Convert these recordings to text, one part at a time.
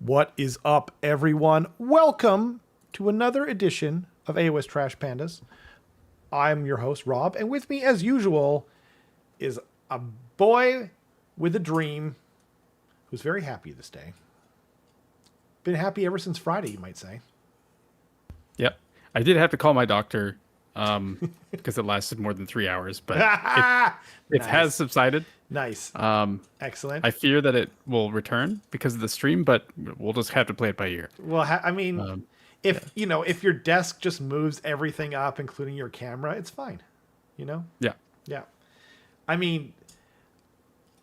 What is up, everyone? Welcome to another edition of AOS Trash Pandas. I'm your host, Rob, and with me, as usual, is a boy with a dream who's very happy this day. Been happy ever since Friday, you might say. Yep. I did have to call my doctor because it lasted more than 3 hours, but it Nice. has subsided. Nice. Excellent. I fear that it will return because of the stream, but we'll just have to play it by ear. Well, if your desk just moves everything up, including your camera, it's fine. Yeah. Yeah. I mean,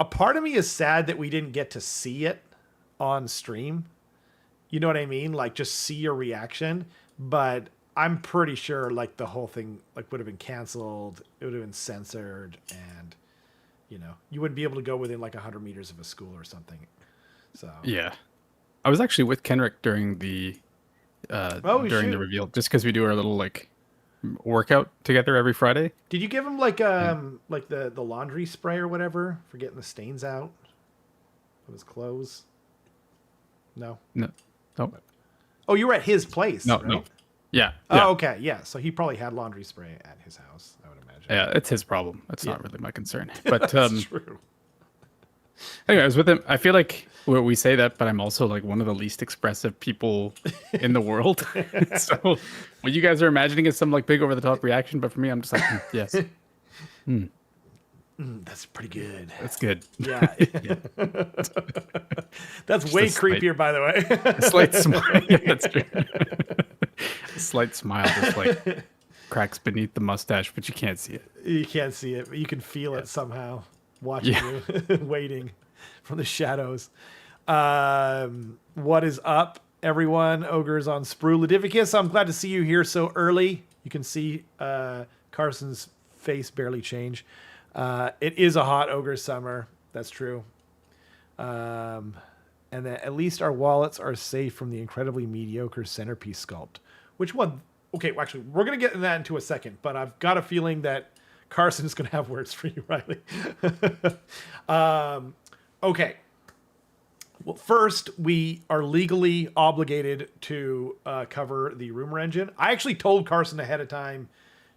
a part of me is sad that we didn't get to see it on stream. You know what I mean? Like, just see your reaction. But I'm pretty sure, like, the whole thing would have been canceled. It would have been censored, and you wouldn't be able to go within 100 meters of a school or something. So Yeah. I was actually with Kenrick during the reveal, just because we do our little workout together every Friday. Did you give him the laundry spray or whatever for getting the stains out of his clothes? No. No. Oh, you were at his place. No. Right? No. Yeah. Oh, okay. Yeah. So he probably had laundry spray at his house, I would imagine. Yeah, it's his problem. It's not really my concern. But That's true. Anyway, I was with him. I feel like we say that, but I'm also one of the least expressive people in the world. So what you guys are imagining is some big over the top reaction, but for me, I'm just yes. That's pretty good. That's good. Yeah. That's way creepier, by the way. A slight smile. Yeah, that's true. A slight smile just cracks beneath the mustache, but you can't see it. You can't see it, but you can feel it somehow. Watching you, waiting from the shadows. What is up, everyone? Ogors on Sprue Ludivicus. I'm glad to see you here so early. You can see Carson's face barely change. It is a hot ogre summer. That's true. And that at least our wallets are safe from the incredibly mediocre centerpiece sculpt. Which one? Okay, well, actually, we're going to get that into a second, but I've got a feeling that Carson is going to have words for you, Riley. Okay. Well, first, we are legally obligated to cover the rumor engine. I actually told Carson ahead of time,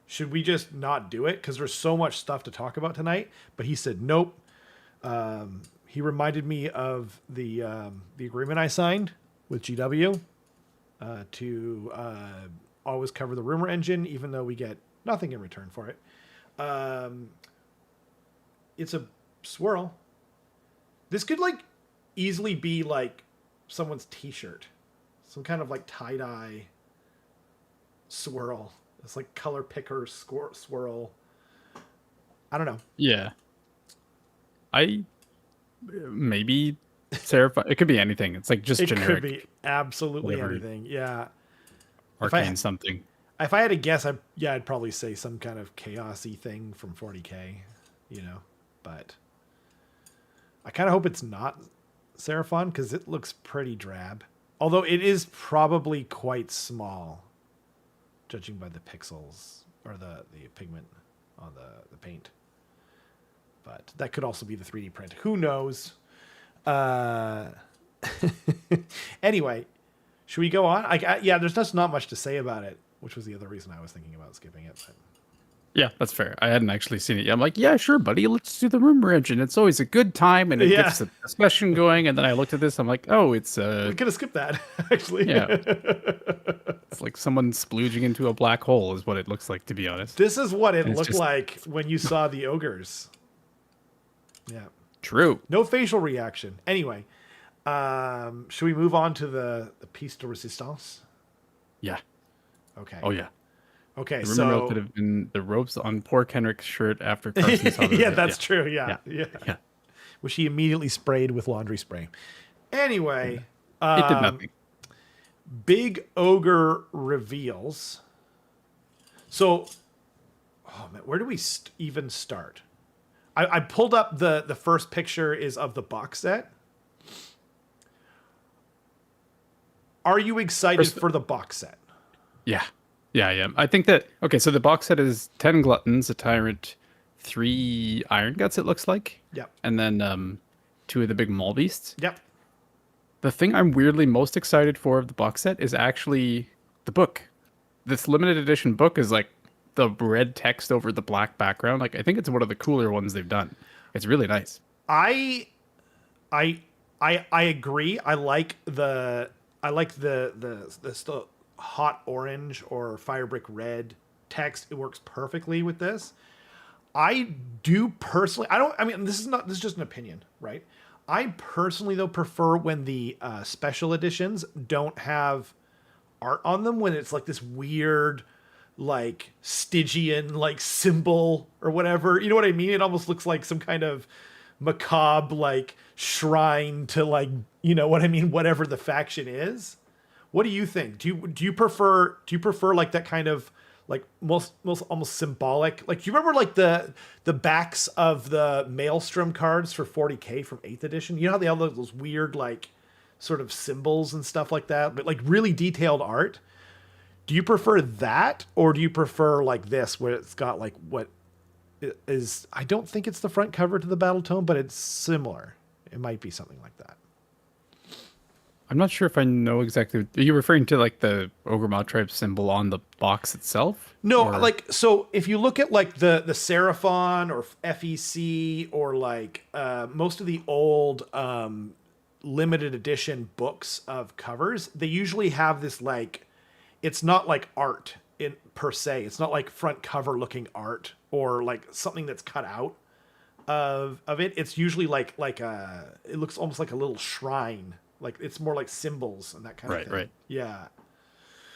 should we just not do it? Because there's so much stuff to talk about tonight. But he said, nope. He reminded me of the agreement I signed with GW to always cover the rumor engine, even though we get nothing in return for it. It's a swirl. This could easily be someone's t-shirt, some kind of tie-dye swirl. It's color picker swirl. I don't know. Yeah. Maybe Seraph. It could be anything. It's just it generic. It could be absolutely anything. Yeah. Arcane something. If I had to guess, I'd probably say some kind of chaosy thing from 40k, but I kind of hope it's not Seraphon because it looks pretty drab. Although it is probably quite small, judging by the pixels or the pigment on the paint. But that could also be the 3D print. Who knows? Anyway, should we go on? There's just not much to say about it, which was the other reason I was thinking about skipping it. But. Yeah, that's fair. I hadn't actually seen it yet. I'm yeah, sure, buddy. Let's do the rumor engine. It's always a good time, and it gets a discussion going. And then I looked at this. I'm it's... We could have skipped that, actually. Yeah. It's like someone splooging into a black hole is what it looks like, to be honest. This is what it looked like when you saw the ogres. Yeah. True. No facial reaction. Anyway, should we move on to the piece de resistance? Yeah. Okay. Oh, yeah. Okay, the rumor could have been the ropes on poor Kenrick's shirt after Carson saw the that's true. Yeah. Which he immediately sprayed with laundry spray. Anyway. It did nothing. Big Ogre reveals. So, oh man, where do we even start? I pulled up the first picture is of the box set. Are you excited for the box set? Yeah. Yeah, I am. I think that... Okay, so the box set is 10 Gluttons, a Tyrant, 3 Iron Guts, it looks like. Yep. And then 2 of the big Maul Beasts. Yep. The thing I'm weirdly most excited for of the box set is actually the book. This limited edition book is like the red text over the black background. Like, I think it's one of the cooler ones they've done. It's really nice. I agree. I like the hot orange or fire brick red text. It works perfectly with this. I do personally. This is just an opinion, right? I personally though prefer when the special editions don't have art on them, when it's like this weird, like Stygian like symbol or whatever. You know what I mean? It almost looks like some kind of macabre like shrine to, like, you know what I mean, whatever the faction is. What do you think? Do you prefer like that kind of like most almost symbolic? Like, do you remember like the backs of the Maelstrom cards for 40K from 8th edition? You know how they all look those weird like sort of symbols and stuff like that, but like really detailed art? Do you prefer that, or do you prefer like this where it's got like what is, I don't think it's the front cover to the Battletome, but it's similar. It might be something like that. I'm not sure if I know exactly. Are you referring to like the Ogre tribe symbol on the box itself? No, like, so if you look at like the Seraphon or FEC or like most of the old limited edition books of covers, they usually have this like, it's not like art in per se. It's not like front cover looking art or like something that's cut out of it. It's usually like it looks almost like a little shrine. Like, it's more like symbols and that kind of thing. Right. Yeah.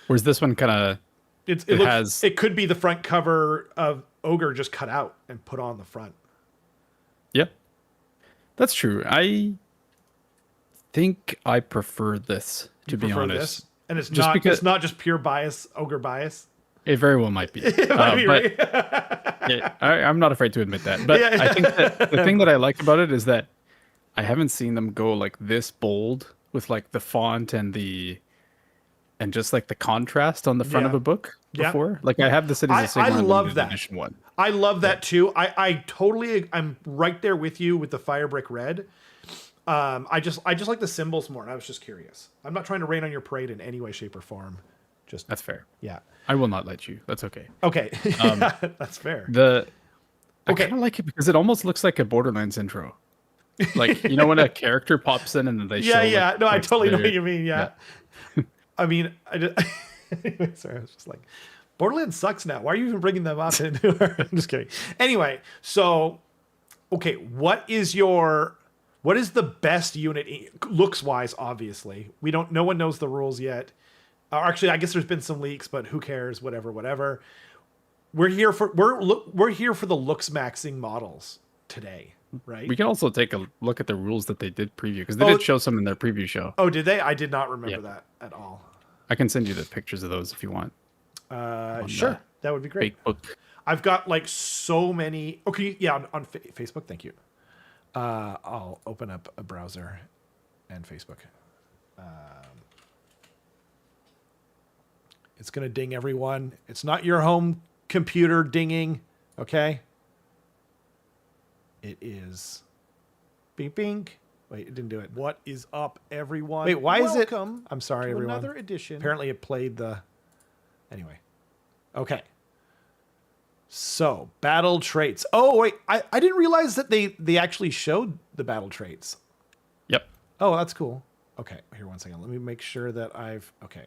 Whereas this one kind of, it could be the front cover of Ogre just cut out and put on the front. Yeah, that's true. I think I prefer this, to be honest. And it's just it's not just pure bias, Ogre bias. It very well might be. It might be, right? Yeah, I'm not afraid to admit that. But yeah. I think that the thing that I like about it is that I haven't seen them go like this bold with like the font and just like the contrast on the front of a book before. Yeah. Like, I have the Cities of Sigmar. I love that. Edition one. I love that too. I'm right there with you with the fire brick red. I just like the symbols more, and I was just curious. I'm not trying to rain on your parade in any way, shape, or form. Just that's fair. Yeah, I will not let you. That's okay. Okay, that's fair. I kind of like it because it almost looks like a Borderlands intro. Like, you know, when a character pops in and then they show. Yeah. Like, no, I totally know what you mean. Yeah. I mean, sorry, I was just like, Borderlands sucks now. Why are you even bringing them up into her? I'm just kidding. Anyway, so okay, what is the best unit looks wise? Obviously, no one knows the rules yet. Actually, I guess there's been some leaks, but who cares? Whatever. We're here for the looks maxing models today, right? We can also take a look at the rules that they did preview, because they did show some in their preview show. Oh, did they? I did not remember that at all. I can send you the pictures of those if you want. Sure, that would be great. Facebook. I've got like so many. Okay, yeah, on Facebook. Thank you. I'll open up a browser and Facebook. It's going to ding everyone. It's not your home computer dinging, okay? It is. Bing, bing. Wait, it didn't do it. What is up, everyone? Wait, why is it? I'm sorry, everyone. Another edition. Apparently it played the... Anyway. Okay. So, battle traits. Oh, wait. I didn't realize that they actually showed the battle traits. Yep. Oh, that's cool. Okay, here, one second. Let me make sure that I've... Okay.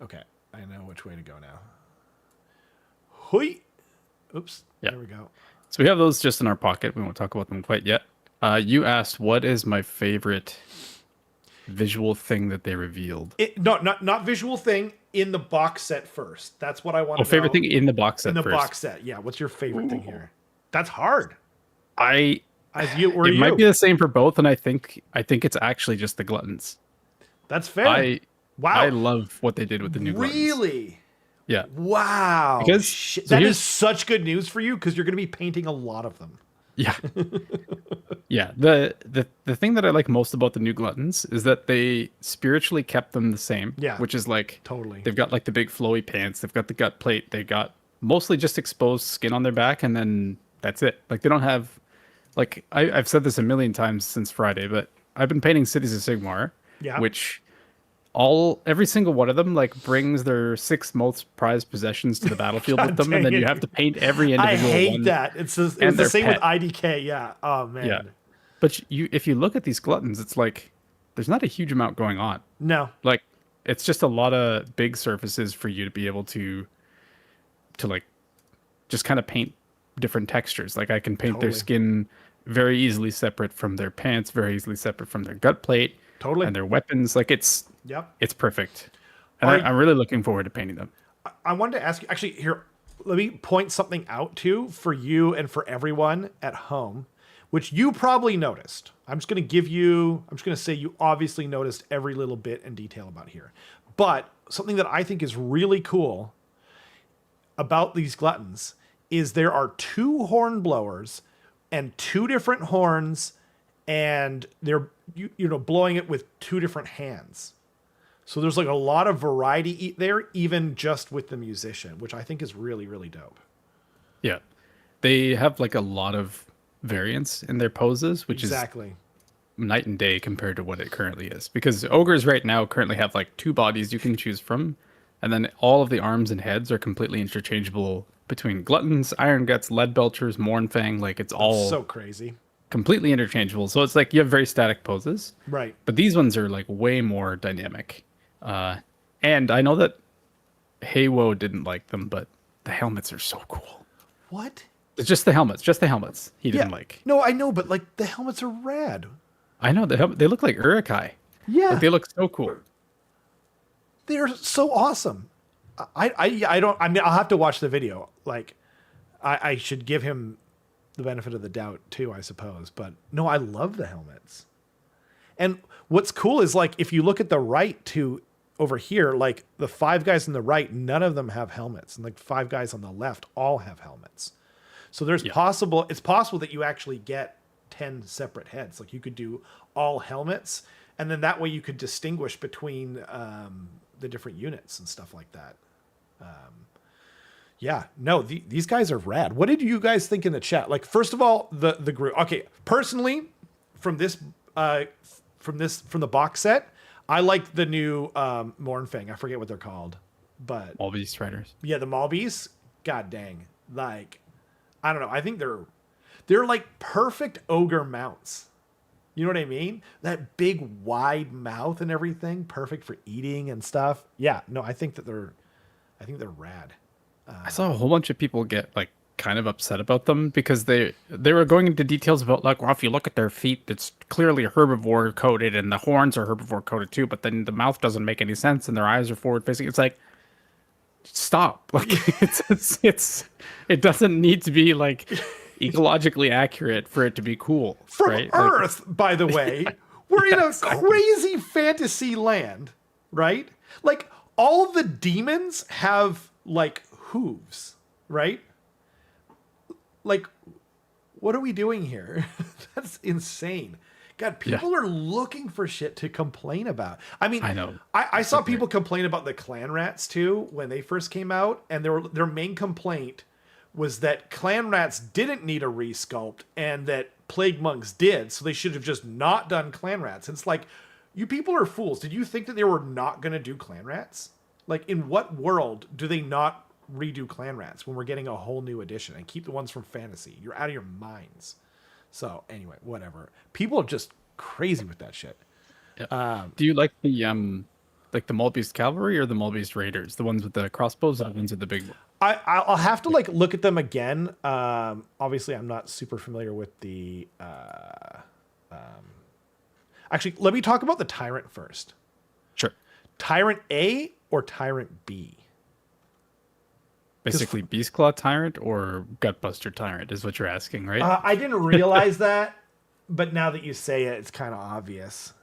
Okay, I know which way to go now. Hui! Oops, There we go. So we have those just in our pocket. We won't talk about them quite yet. You asked, what is my favorite visual thing that they revealed? Not visual thing, in the box set first. That's what I want to know. Favorite thing in the box set first. In the first. box set, yeah. What's your favorite thing here? That's hard. It might be the same for both, and I think it's actually just the Gluttons. That's fair. Wow. I love what they did with the new Gluttons. Really? Yeah. Wow. That is such good news for you, because you're going to be painting a lot of them. Yeah. Yeah. The thing that I like most about the new Gluttons is that they spiritually kept them the same. Yeah. Which is like, totally. They've got like the big flowy pants. They've got the gut plate. They've got mostly just exposed skin on their back, and then that's it. Like, they don't have, like, I've said this a million times since Friday, but I've been painting Cities of Sigmar, Yeah. which every single one of them like brings their 6 most prized possessions to the battlefield with God them, and dang then you it. have to paint every I individual hate one that. It was and the their same with pet. IDK. Yeah. Oh Yeah, man. but if you look at these gluttons, it's like there's not a huge amount going on. No. Like it's just a lot of big surfaces for you to be able to like just kind of paint different textures. Like I can paint their Totally. skin very easily separate from their pants, very easily separate from their gut plate, Totally. and their weapons. Like Yep. it's perfect, and Are I'm really looking forward to painting them. I wanted to ask you actually here. Let me point something out too for you and for everyone at home, which you probably noticed. I'm just going to say you obviously noticed every little bit and detail about here. But something that I think is really cool about these gluttons is there are 2 horn blowers and 2 different horns, and they're blowing it with 2 different hands. So there's like a lot of variety there, even just with the musician, which I think is really, really dope. Yeah, they have like a lot of variance in their poses, which Exactly. is night and day compared to what it currently is. Because ogres right now currently have like 2 bodies you can choose from, and then all of the arms and heads are completely interchangeable between gluttons, iron guts, lead belchers, mournfang. Like it's all So crazy. completely interchangeable. So it's like you have very static poses, Right. but these ones are like way more dynamic. And I know that Heywo didn't like them, but the helmets are so cool. What? It's just the helmets. He didn't like. No, I know, but like the helmets are rad. I know they look like Urukai. Yeah. Like, they look so cool. They're so awesome. I don't, I mean, I'll have to watch the video. Like, I should give him the benefit of the doubt too, I suppose. But no, I love the helmets. And what's cool is like, if you look at the right too, over here, like the 5 guys on the right, none of them have helmets. And like 5 guys on the left all have helmets. So it's possible that you actually get 10 separate heads. Like you could do all helmets, and then that way you could distinguish between the different units and stuff like that. These guys are rad. What did you guys think in the chat? Like, first of all, the group. Okay, personally, from the box set, I like the new Mournfang. I forget what they're called, but All these striders. yeah, the Malbees. God dang, like I don't know. I think they're like perfect ogre mounts. You know what I mean? That big wide mouth and everything, perfect for eating and stuff. Yeah, no, I think they're rad. I saw a whole bunch of people get like kind of upset about them because they were going into details about like, well, if you look at their feet, it's clearly herbivore coated and the horns are herbivore coated too, but then the mouth doesn't make any sense and their eyes are forward facing. It's like, stop. Like it doesn't need to be like ecologically accurate for it to be cool. From right? Earth, by the way. We're in a crazy fantasy land, right? Like all the demons have like hooves, right? Like, what are we doing here? That's insane. God, people are looking for shit to complain about. I mean, I know. I saw people complain about the clan rats too when they first came out, and their main complaint was that clan rats didn't need a resculpt and that plague monks did, so they should have just not done clan rats. And it's like, you people are fools. Did you think that they were not going to do clan rats? Like, in what world do they not redo clan rats when we're getting a whole new edition and keep the ones from fantasy? You're out of your minds. So anyway, whatever. People are just crazy with that shit. Yeah. Do you like the Mulbeast Cavalry or the Mulbeast Raiders? The ones with the crossbows, or the ones with the big. I'll have to like look at them again. Obviously, I'm not super familiar with the. Actually, let me talk about the Tyrant first. Sure. Tyrant A or Tyrant B? Basically, Beastclaw Tyrant or Gutbuster Tyrant is what you're asking, right? I didn't realize that, but now that you say it, it's kind of obvious.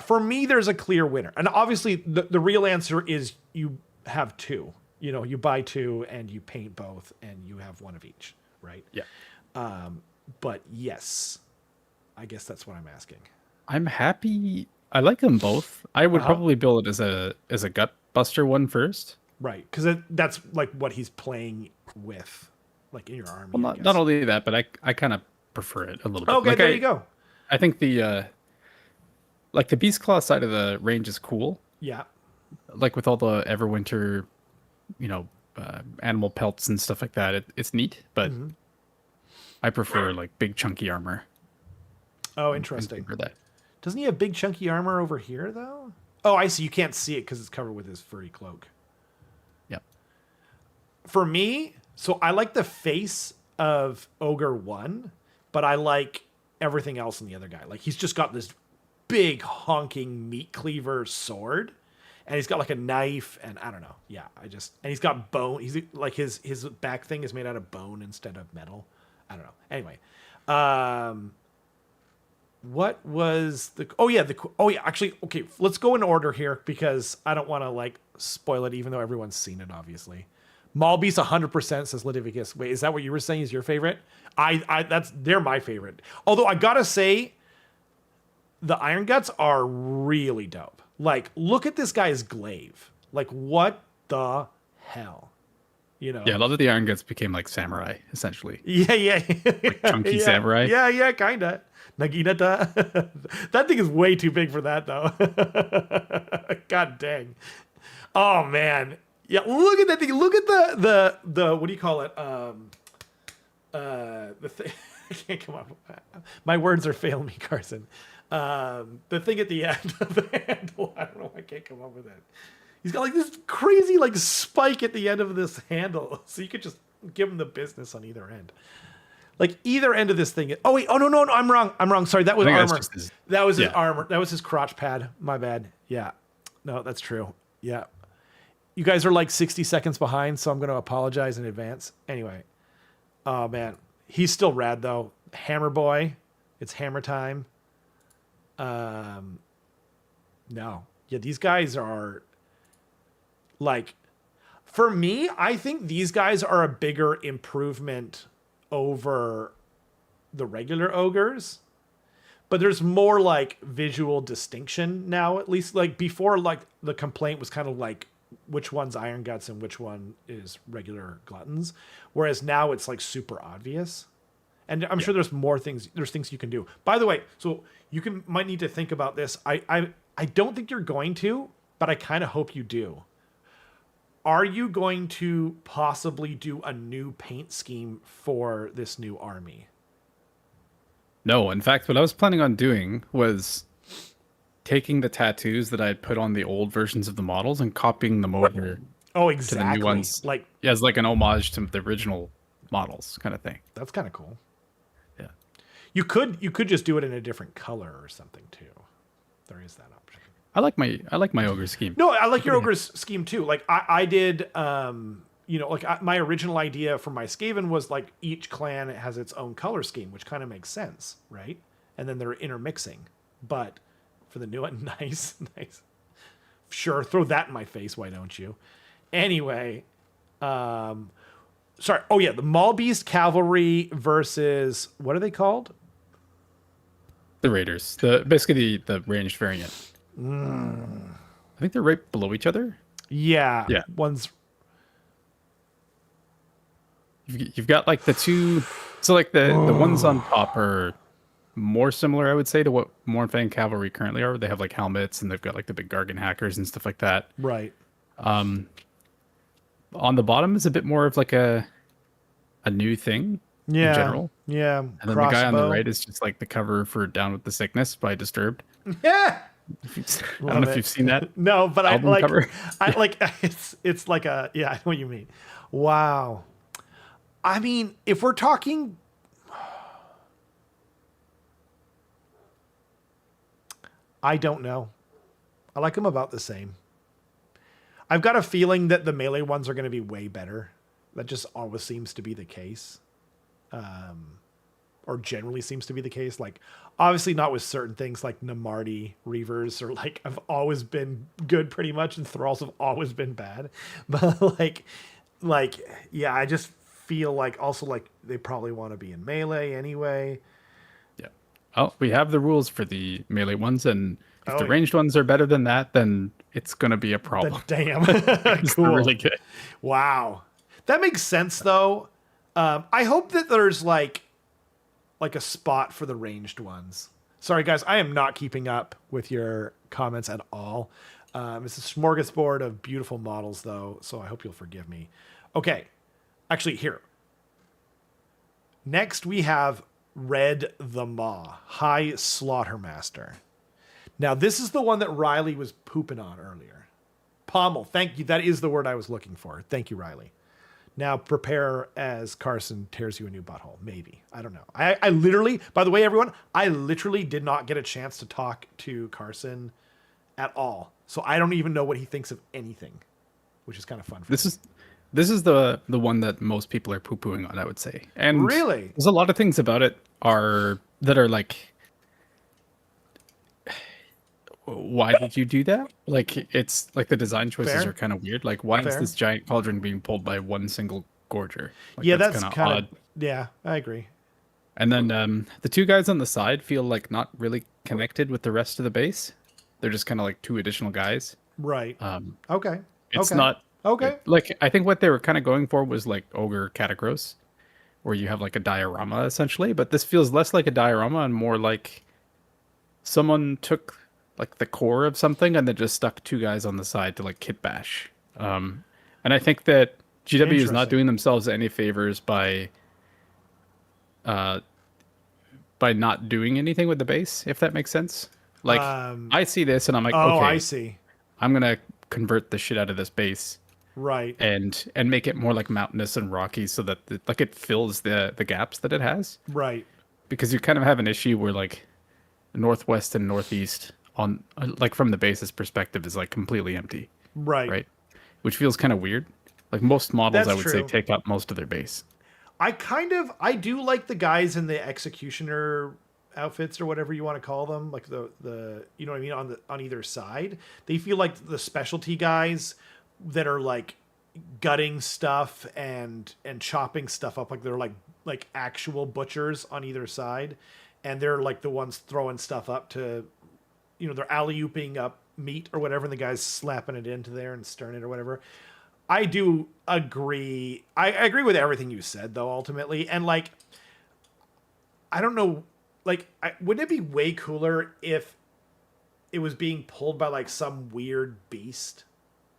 For me, there's a clear winner. And obviously, the real answer is you have 2. You know, you buy 2 and you paint both and you have 1 of each, right? Yeah. But yes, I guess that's what I'm asking. I'm happy. I like them both. I would probably build it as a Gutbuster one first. Right, because that's like what he's playing with, like in your army. Well, not only that, but I kind of prefer it a little bit. Okay, like there you go. I think the like the Beast Claw side of the range is cool. Yeah. Like with all the Everwinter, you know, animal pelts and stuff like that. It's neat, but I prefer like big chunky armor. Oh, In interesting. favor of that. Doesn't he have big chunky armor over here though? Oh, I see. You can't see it because it's covered with his furry cloak. Yep. For me, so I like the face of Ogre 1, but I like everything else in the other guy. Like he's just got this big honking meat cleaver sword, and he's got like a knife, and I don't know. Yeah, and he's got bone. He's like his back thing is made out of bone instead of metal. I don't know. Anyway, what was the? Oh yeah, Actually, okay. Let's go in order here because I don't want to like spoil it, even though everyone's seen it. Obviously, Malbeast 100% says Leviticus. Wait, is that what you were saying? Is your favorite? They're my favorite. Although I gotta say, the Iron Guts are really dope. Like, look at this guy's glaive. Like, what the hell? You know? Yeah, a lot of the Iron Guts became like samurai, essentially. Yeah. Like chunky yeah. samurai. Yeah, kinda. Naginata. That thing is way too big for that, though. God dang. Oh, man. Yeah, look at that thing. Look at the what do you call it? The thing. I can't come up with that. My words are failing me, Carson. The thing at the end of the handle. I don't know why I can't come up with it. He's got like this crazy like spike at the end of this handle. So you could just give him the business on either end. Like either end of this thing. Oh wait, no, I'm wrong. Sorry, that was armor. That was his armor. That was his crotch pad. My bad. Yeah. No, that's true. Yeah. You guys are like 60 seconds behind, so I'm going to apologize in advance. Anyway. Oh man. He's still rad though. Hammer boy. It's hammer time. No. Yeah, these guys are like, for me, I think these guys are a bigger improvement over the regular ogres, but there's more like visual distinction now, at least. Like before, like the complaint was kind of like which one's Iron Guts and which one is regular gluttons, whereas now it's like super obvious. And I'm sure there's more things. There's things you can do. By the way, so you might need to think about this. I don't think you're going to, but I kind of hope you do. Are you going to possibly do a new paint scheme for this new army? No, in fact, what I was planning on doing was taking the tattoos that I had put on the old versions of the models and copying them over. Oh, exactly. To the new ones, like as like an homage to the original models, kind of thing. That's kind of cool. Yeah, you could just do it in a different color or something too. There is that option. I like my ogre scheme. No, I like your ogre's scheme too. Like I did, my original idea for my Skaven was like each clan has its own color scheme, which kind of makes sense, right? And then they're intermixing. But for the new one, nice. Sure, throw that in my face. Why don't you? Anyway, sorry. Oh yeah, the Malbeast Cavalry versus what are they called? The Raiders. Basically the ranged variant. I think they're right below each other. Yeah. One's. You've got like the two. So like the ones on top are more similar, I would say, to what Mournfang Cavalry currently are. They have like helmets and they've got like the big Gargan hackers and stuff like that. Right. On the bottom is a bit more of like a new thing. Yeah. In general. Yeah. And then the guy on the right is just like the cover for Down with the Sickness by Disturbed. Yeah. I don't know if you've seen that. No, but I like cover. I like it's like a I know what you mean. Wow. I mean, if we're talking I don't know. I like them about the same. I've got a feeling that the melee ones are going to be way better. That just always seems to be the case. Or generally seems to be the case. Like, obviously not with certain things like Namarti Reavers or like have always been good pretty much, and Thralls have always been bad. But yeah, I just feel like also like they probably want to be in melee anyway. Yeah. Oh, we have the rules for the melee ones, and if the yeah. ranged ones are better than that, then it's gonna be a problem. Damn. Cool. They're really good. Wow. That makes sense though. I hope that there's like a spot for the ranged ones. Sorry, guys, I am not keeping up with your comments at all. It's a smorgasbord of beautiful models, though, so I hope you'll forgive me. Okay, actually, here. Next, we have Red the Maw, High Slaughtermaster. Now, this is the one that Riley was pooping on earlier. Pommel, thank you. That is the word I was looking for. Thank you, Riley. Now prepare as Carson tears you a new butthole. Maybe. I don't know. I literally, by the way, everyone, I literally did not get a chance to talk to Carson at all. So I don't even know what he thinks of anything, which is kind of fun for me. This is the one that most people are poo-pooing on, I would say. And really, there's a lot of things about it that are like, why did you do that? Like, it's like the design choices are kind of weird. Like, why is this giant cauldron being pulled by one single gorger? Like, yeah, that's kind of odd. Yeah, I agree. And then the two guys on the side feel like not really connected with the rest of the base. They're just kind of like two additional guys. Right. Okay. It's not okay. Like, I think what they were kind of going for was like Ogre Catacross, where you have like a diorama essentially. But this feels less like a diorama and more like someone took like the core of something and then just stuck two guys on the side to like kit bash. And I think that GW is not doing themselves any favors by not doing anything with the base, if that makes sense. Like, I see this and I'm like, okay, I see. I'm gonna convert the shit out of this base, right, and make it more like mountainous and rocky, so that it fills the gaps that it has. Right. Because you kind of have an issue where like northwest and northeast on like from the base's perspective is like completely empty. Right. Which feels kind of weird. Like most models, I would say, take up most of their base. I do like the guys in the executioner outfits or whatever you want to call them, like the you know what I mean, on either side. They feel like the specialty guys that are like gutting stuff and chopping stuff up, like they're like actual butchers on either side, and they're like the ones throwing stuff up to, you know, they're alley-ooping up meat or whatever, and the guy's slapping it into there and stirring it or whatever. I do agree. I agree with everything you said, though, ultimately. And, like, I don't know, like, wouldn't it be way cooler if it was being pulled by, like, some weird beast?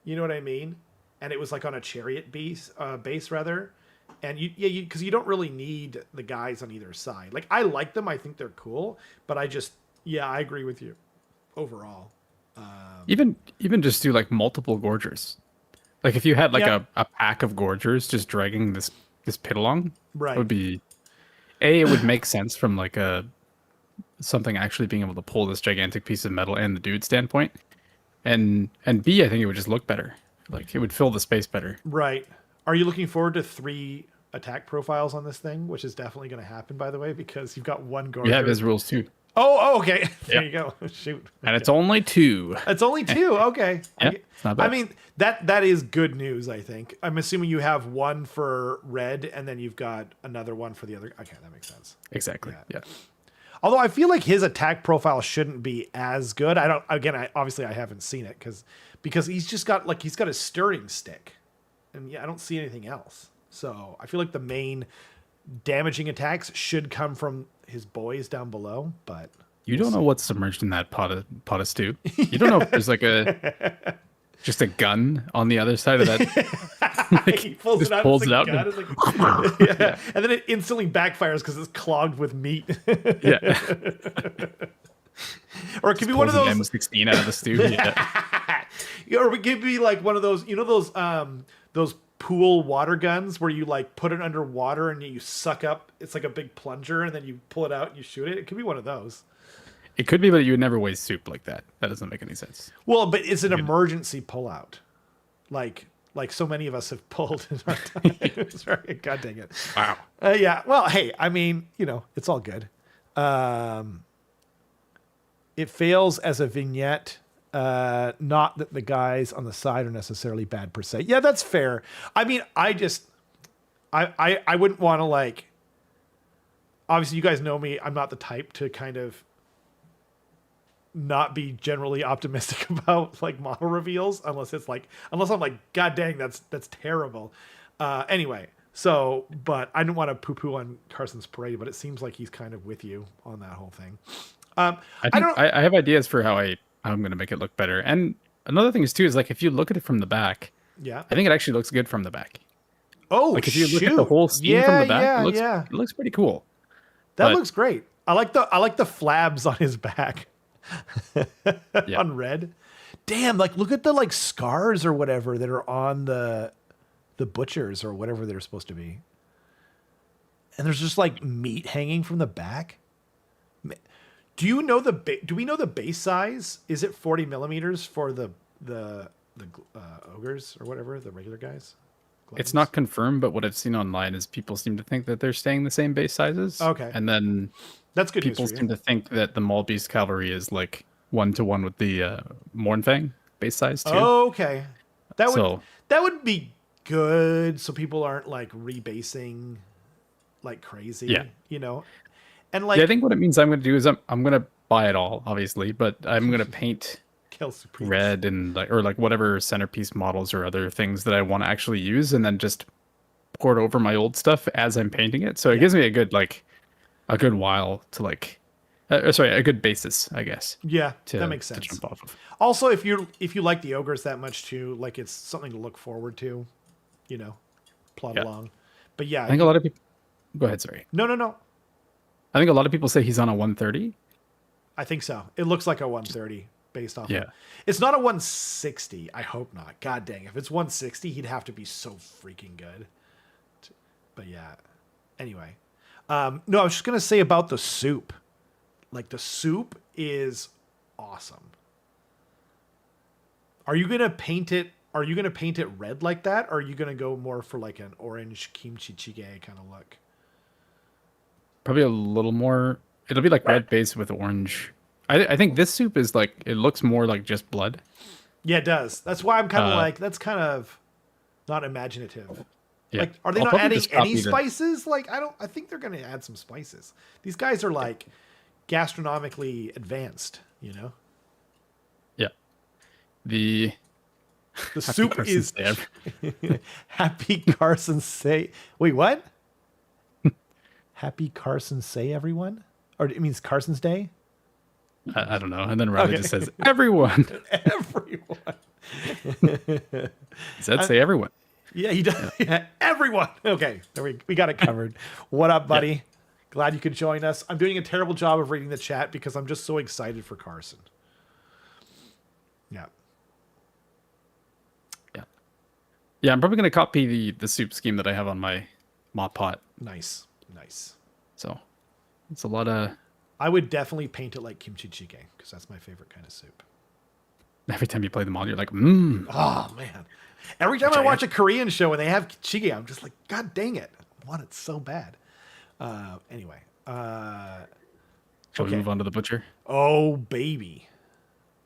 You know what I mean? And it was, like, on a chariot base, rather. And, because you don't really need the guys on either side. Like, I like them. I think they're cool. But I agree with you overall. Even just do, like, multiple gorgers. Like, if you had, like, a pack of gorgers just dragging this pit along, right, it would be... A, it would make sense from, like, something actually being able to pull this gigantic piece of metal and the dude standpoint. And B, I think it would just look better. Like, it would fill the space better. Right. Are you looking forward to 3 attack profiles on this thing? Which is definitely going to happen, by the way, because you've got one gorger. We have his rules, too. Oh, okay. There you go. Shoot. And it's only 2. It's only 2. Okay. Yeah, it's not bad. I mean, that is good news, I think. I'm assuming you have one for red and then you've got another one for the other. Okay, that makes sense. Exactly. Yeah. Although I feel like his attack profile shouldn't be as good. I obviously I haven't seen it because he's just got he's got a stirring stick. And I don't see anything else. So I feel like the main damaging attacks should come from his boys down below, but you don't know what's submerged in that pot of stew. You don't know if there's like just a gun on the other side of that. Like, he pulls it out. Pulls it out. Yeah. And then it instantly backfires because it's clogged with meat. Yeah. Or it could be one of those M16 out of the stew. Yeah. Or it could be like one of those, you know, those pool water guns where you like put it under water and you suck up. It's like a big plunger and then you pull it out and you shoot it. It could be one of those. It could be, but you would never waste soup like that. That doesn't make any sense. Well, but it's an emergency pullout, like so many of us have pulled in our time. Sorry, God dang it! Wow. Yeah. Well, hey, I mean, you know, it's all good. It fails as a vignette. Not that the guys on the side are necessarily bad per se. Yeah, that's fair. I mean, I wouldn't want to like. Obviously, you guys know me. I'm not the type to kind of not be generally optimistic about like model reveals unless I'm like, God dang, that's terrible. Anyway, but I didn't want to poo-poo on Carson's parade, but it seems like he's kind of with you on that whole thing. I I think don't. I have ideas for how I'm gonna make it look better. And another thing is too is like if you look at it from the back, Yeah. I think it actually looks good from the back. Oh Like if you look at the shoot! whole scene from Yeah, the back, yeah, yeah. it looks pretty cool. That But looks great. I like the flabs on his back yeah, on red. Damn, like look at the like scars or whatever that are on the butchers or whatever they're supposed to be. And there's just like meat hanging from the back. Do you know do we know the base size? Is it 40 millimeters for the ogres or whatever, the regular guys? it's Gluttons? not confirmed, but what I've seen online is people seem to think that they're staying the same base sizes. Okay. And then That's good news people for you. seem to think that the Maul Beast Cavalry is like 1-to-1 with the Mornfang base size too. Okay. So That would be good so people aren't like rebasing like crazy, Yeah. you know. And like yeah, I think what it means I'm going to do is I'm going to buy it all, obviously, but I'm going to paint kill Supremes. red and like whatever centerpiece models or other things that I want to actually use, and then just pour it over my old stuff as I'm painting it. So it gives me a good while to like, sorry, a good basis, I guess. Yeah, To, that makes to sense. jump off of. Also, if you like the ogres that much too, like it's something to look forward to, you know, plot Yeah. along. But yeah, I think a lot of people. Go ahead, sorry. no. I think a lot of people say he's on a 130. I think so. It looks like a 130 based off. Yeah. Of, it's not a 160. I hope not. God dang, if it's 160, he'd have to be so freaking good. But yeah. Anyway, no, I was just gonna say about the soup. Like the soup is awesome. Are you gonna paint it? Are you gonna paint it red like that? Or are you gonna go more for like an orange kimchi jjigae kind of look? Probably a little more. It'll be like red base with orange. I think this soup is like, it looks more like just blood. Yeah, it does. That's why I'm kind of Uh, like that's kind of not imaginative. Yeah. Like, are they I'll not probably adding just copy any the- spices? Like, I think they're going to add some spices. These guys are like gastronomically advanced, you know. Yeah. The The soup Carson is say Happy Carson say. Wait, what? Happy Carson say everyone, or it means Carson's Day. I don't know. And then Riley Okay. just says, everyone. Everyone. Does that say everyone? Yeah, he does. Yeah, everyone. Okay, there we got it covered. What up, buddy? Glad you could join us. I'm doing a terrible job of reading the chat because I'm just so excited for Carson. Yeah. Yeah. Yeah, I'm probably going to copy the soup scheme that I have on my mop pot. Nice. So it's a lot of, I would definitely paint it like kimchi jjigae because that's my favorite kind of soup. every time you play the mod, you're like, mmm. Oh man! Every time I watch a Korean show and they have jjigae, I'm just like, God dang it! I want it so bad. Anyway. Shall we Okay. move on to the butcher? Oh baby,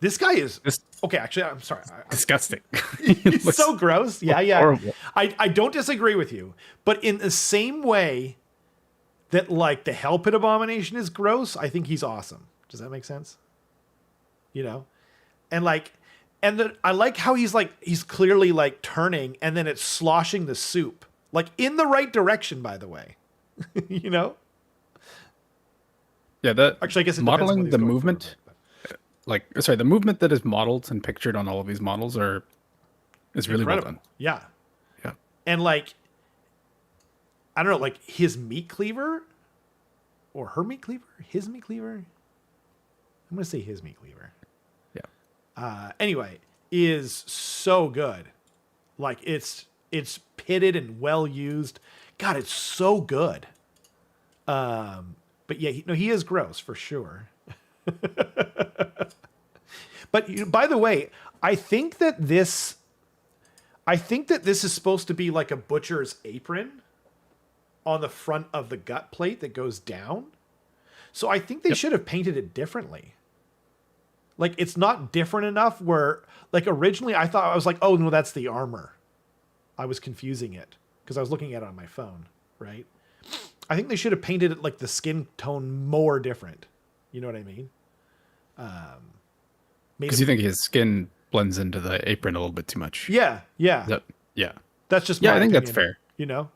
this guy is This okay. Actually, I'm sorry. disgusting. It's so gross. Yeah. horrible. I don't disagree with you, but in the same way that like the Hell Pit Abomination is gross, I think he's awesome. Does that make sense? You know, and like, and then I like how he's clearly like turning, and then it's sloshing the soup like in the right direction. By the way, you know. Yeah, that Actually, I guess it depends on what modeling he's the going for, movement, but- the movement that is modeled and pictured on all of these models is really well Incredible. done. Yeah. Yeah. And like, I don't know, like his meat cleaver or her meat cleaver, his meat cleaver. I'm going to say his meat cleaver. Yeah. Anyway, is so good. Like it's pitted and well used. God, it's so good. But yeah, he is gross for sure. But by the way, I think that this is supposed to be like a butcher's apron on the front of the gut plate that goes down. So I think they should have painted it differently. Like it's not different enough where like originally I thought I was like, oh no, that's the armor. I was confusing it because I was looking at it on my phone, right? I think they should have painted it like the skin tone more different. You know what I mean? Because you think his skin blends into the apron a little bit too much. Yeah. Yeah. That's just Yeah, my I think that's opinion, fair. you know?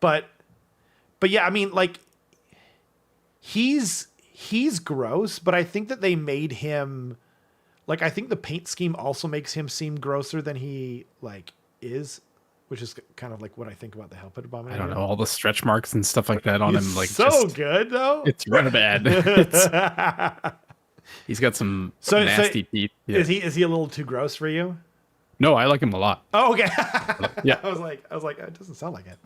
But yeah, I mean like he's he's gross, but I think that they made him like, I think the paint scheme also makes him seem grosser than he like is, which is kind of like what I think about the Hellpit I Abominator. don't know, all the stretch marks and stuff like that on He's him. Like so just, good though. it's real bad. He's got some nasty teeth. Yeah. Is he a little too gross for you? No, I like him a lot. Oh, okay. Yeah. I was like, it doesn't sound like it.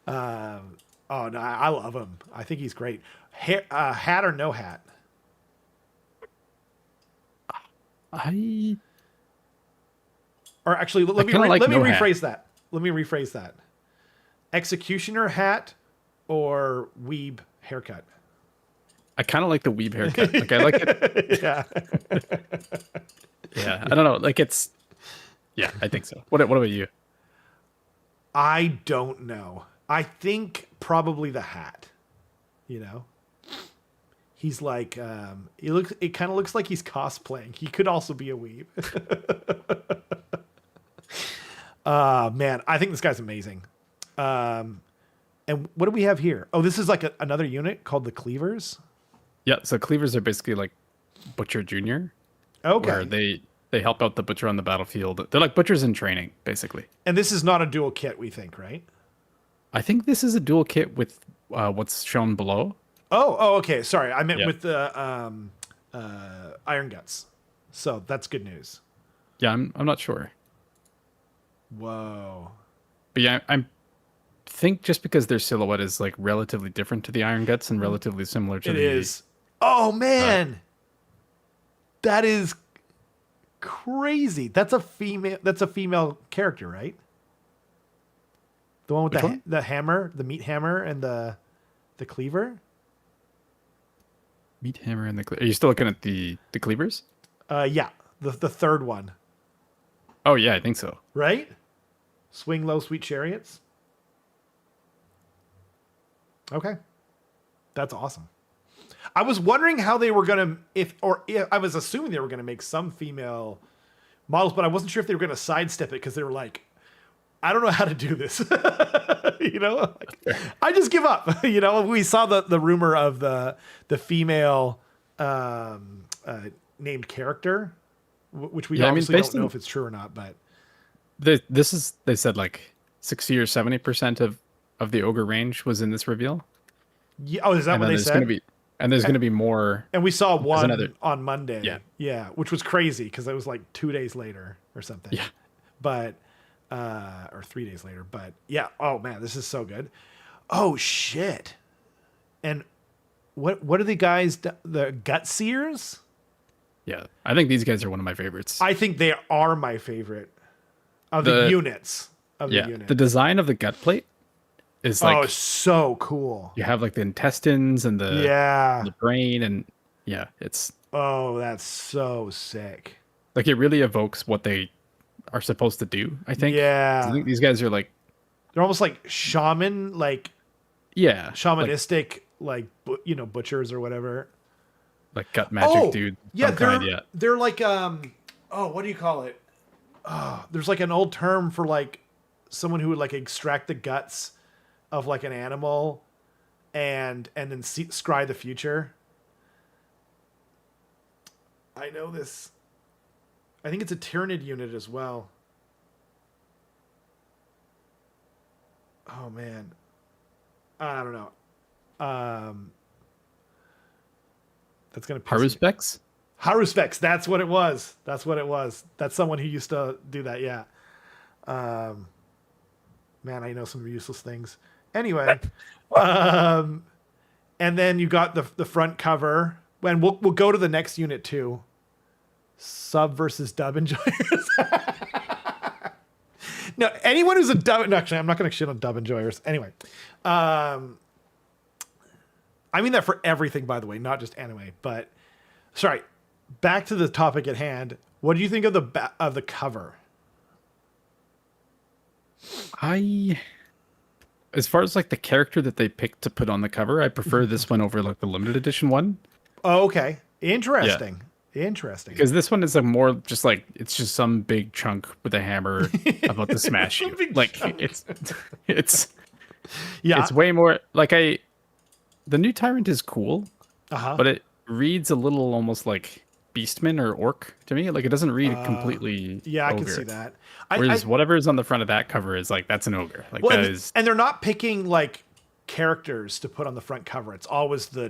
Oh no, I love him. I think he's great. Hat or no hat? Or actually, let me rephrase that. Let me rephrase that. Executioner hat or weeb haircut? I kind of like the weeb haircut. Like I like it. Yeah. Yeah. I don't know. Like it's. Yeah, I think so. What about you? I don't know. I think probably the hat. You know, he's like it kind of looks like he's cosplaying. He could also be a weeb. Man, I think this guy's amazing. And what do we have here? Oh, this is like another unit called the Cleavers. Yeah, so cleavers are basically like Butcher Junior. Okay. Where they help out the butcher on the battlefield. They're like butchers in training, basically. And this is not a dual kit, we think, right? I think this is a dual kit with what's shown below. Oh, okay. Sorry, I meant with the Iron Guts. So that's good news. Yeah, I'm not sure. Whoa. But yeah, I think just because their silhouette is like relatively different to the Iron Guts and relatively similar to it is. Oh man, that is crazy. That's a female. That's a female character, right? The one with the hammer, the meat hammer, and the cleaver. Meat hammer and the cleaver. Are you still looking at the cleavers? Yeah, the third one. Oh yeah, I think so. Right? Swing low, sweet chariots. Okay, that's awesome. I was wondering how they were gonna, if I was assuming they were gonna make some female models, but I wasn't sure if they were gonna sidestep it because they were like, I don't know how to do this. You know, like, I just give up. You know, we saw the rumor of the female named character, which we obviously don't know if it's true or not. But this is, they said like 60 or 70% of the ogre range was in this reveal. Yeah. Oh, is that what they said? There's going to be more. And we saw one on Monday. Yeah. Yeah. Which was crazy because it was like 2 days later or something. Yeah. But, or 3 days later. But yeah. Oh man, this is so good. Oh shit. And what are the guys, the Gut Seers? Yeah. I think these guys are one of my favorites. I think they are my favorite of the units. The design of the gut plate is like so cool. You have like the intestines and the brain and it's that's so sick. Like it really evokes what they are supposed to do, I think. Yeah. I think these guys are like they're almost like shaman, like shamanistic, like butchers or whatever. Like gut magic dude. Yeah, they're like what do you call it? There's like an old term for like someone who would like extract the guts of like an animal and then scry the future. I know this. I think it's a Tyranid unit as well. Oh man. I don't know. That's gonna Haruspex? Haruspex, that's what it was. That's someone who used to do that, yeah. Man, I know some useless things. Anyway, and then you got the front cover, and we'll go to the next unit too. Sub versus dub enjoyers. No, anyone who's a dub. No, actually, I'm not going to shit on dub enjoyers. Anyway, I mean that for everything, by the way, not just anime. But sorry, back to the topic at hand. What do you think of the cover? As far as like the character that they picked to put on the cover, I prefer this one over like the limited edition one. Oh, okay. Interesting. Interesting. Because this one is a more just like it's just some big chunk with a hammer about to smash you. Like it's way more like the new Tyrant is cool, but reads a little almost like Beastman or Orc to me. Like it doesn't read completely Yeah, I can see ogre. that. I Whereas whatever is on the front of that cover is like that's an ogre. Like well, that is and they're not picking like characters to put on the front cover. It's always the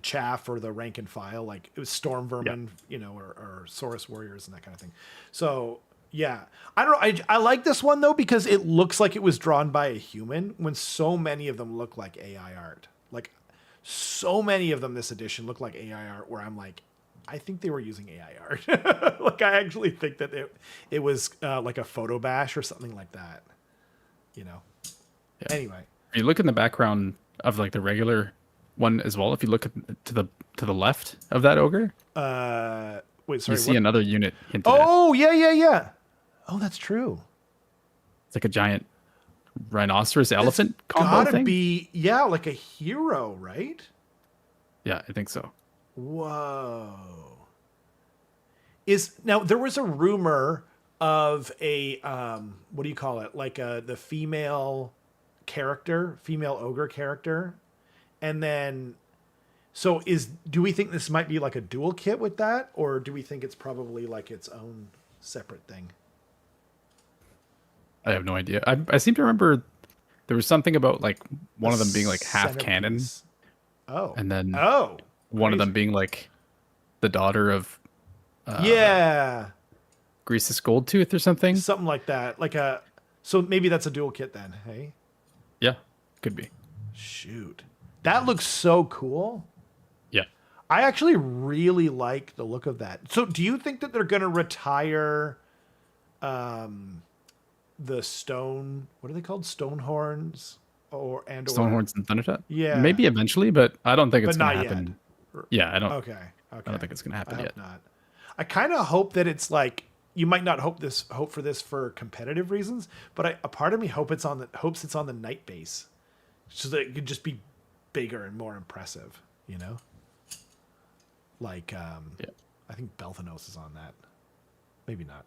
chaff or the rank and file. Like it was Storm yeah. Vermin, or Saurus Warriors and that kind of thing. So yeah, I don't know. I like this one though because it looks like it was drawn by a human when so many of them look like AI art. Like so many of them this edition look like AI art where I'm like, I think they were using AI art. Like I actually think that it was like a photo bash or something like that. You know. Yeah. Anyway. If you look in the background of like the regular one as well, if you look to the left of that ogre, Wait, sorry. you see What? another unit hinted at. Oh, yeah. Oh, that's true. It's like a giant rhinoceros elephant combo Gotta thing. be, yeah, like a hero, right? Yeah, I think so. Whoa. Now there was a rumor of a what do you call it? Like the female ogre character, and then do we think this might be like a dual kit with that, or do we think it's probably like its own separate thing? I have no idea. I seem to remember there was something about like one of them being like half canon, Centerpiece. Oh. and then Oh. one of them Crazy. being like the daughter of Yeah. Grease's Goldtooth or something. Something like that. So maybe that's a dual kit then, hey? Yeah, could be. Shoot. That looks so cool. Yeah. I actually really like the look of that. So do you think that they're going to retire the stone, what are they called? Stone horns or Stonehorns and Thundertut? Yeah. Maybe eventually, but I don't think it's but going to not yet. happen. Yeah, I don't. Okay. I don't think it's going to I happen hope yet. not. I kind of hope that it's like you might not hope for this for competitive reasons, but a part of me hopes it's on the night base, so that it could just be bigger and more impressive. You know, like Yeah. I think Belthanos is on that. Maybe not.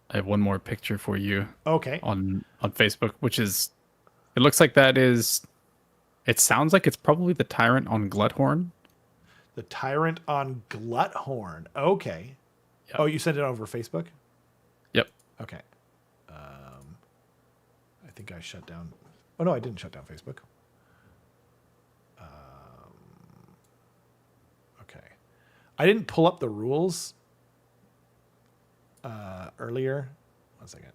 I have one more picture for you Okay. on Facebook, which is, it looks like that is, it sounds like it's probably the Tyrant on Gluthorn. The Tyrant on Gluthorn. Okay. Yeah. Oh, you sent it over Facebook? Yep. Okay. I think I shut down. Oh, no, I didn't shut down Facebook. Okay. I didn't pull up the rules earlier. 1 second.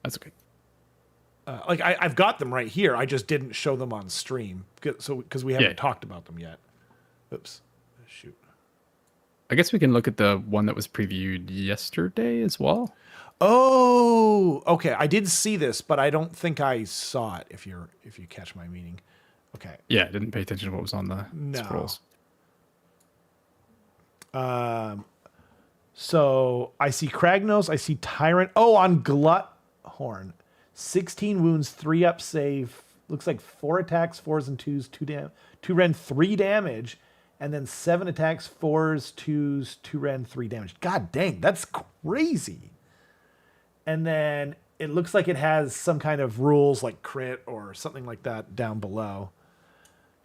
That's okay. I've got them right here. I just didn't show them on stream because we haven't talked about them yet. Oops. Shoot. I guess we can look at the one that was previewed yesterday as well. Oh, okay. I did see this, but I don't think I saw it. If you catch my meaning. Okay. Yeah, I didn't pay attention to what was on the scrolls. So I see Kragnos, I see Tyrant. Oh, on Gluthorn. 16 wounds, 3 up save. Looks like 4 attacks, 4s and 2s, 2 ren, 3 damage, and then 7 attacks, 4s, 2s, 2 ren, 3 damage. God dang, that's crazy. And then it looks like it has some kind of rules like crit or something like that down below.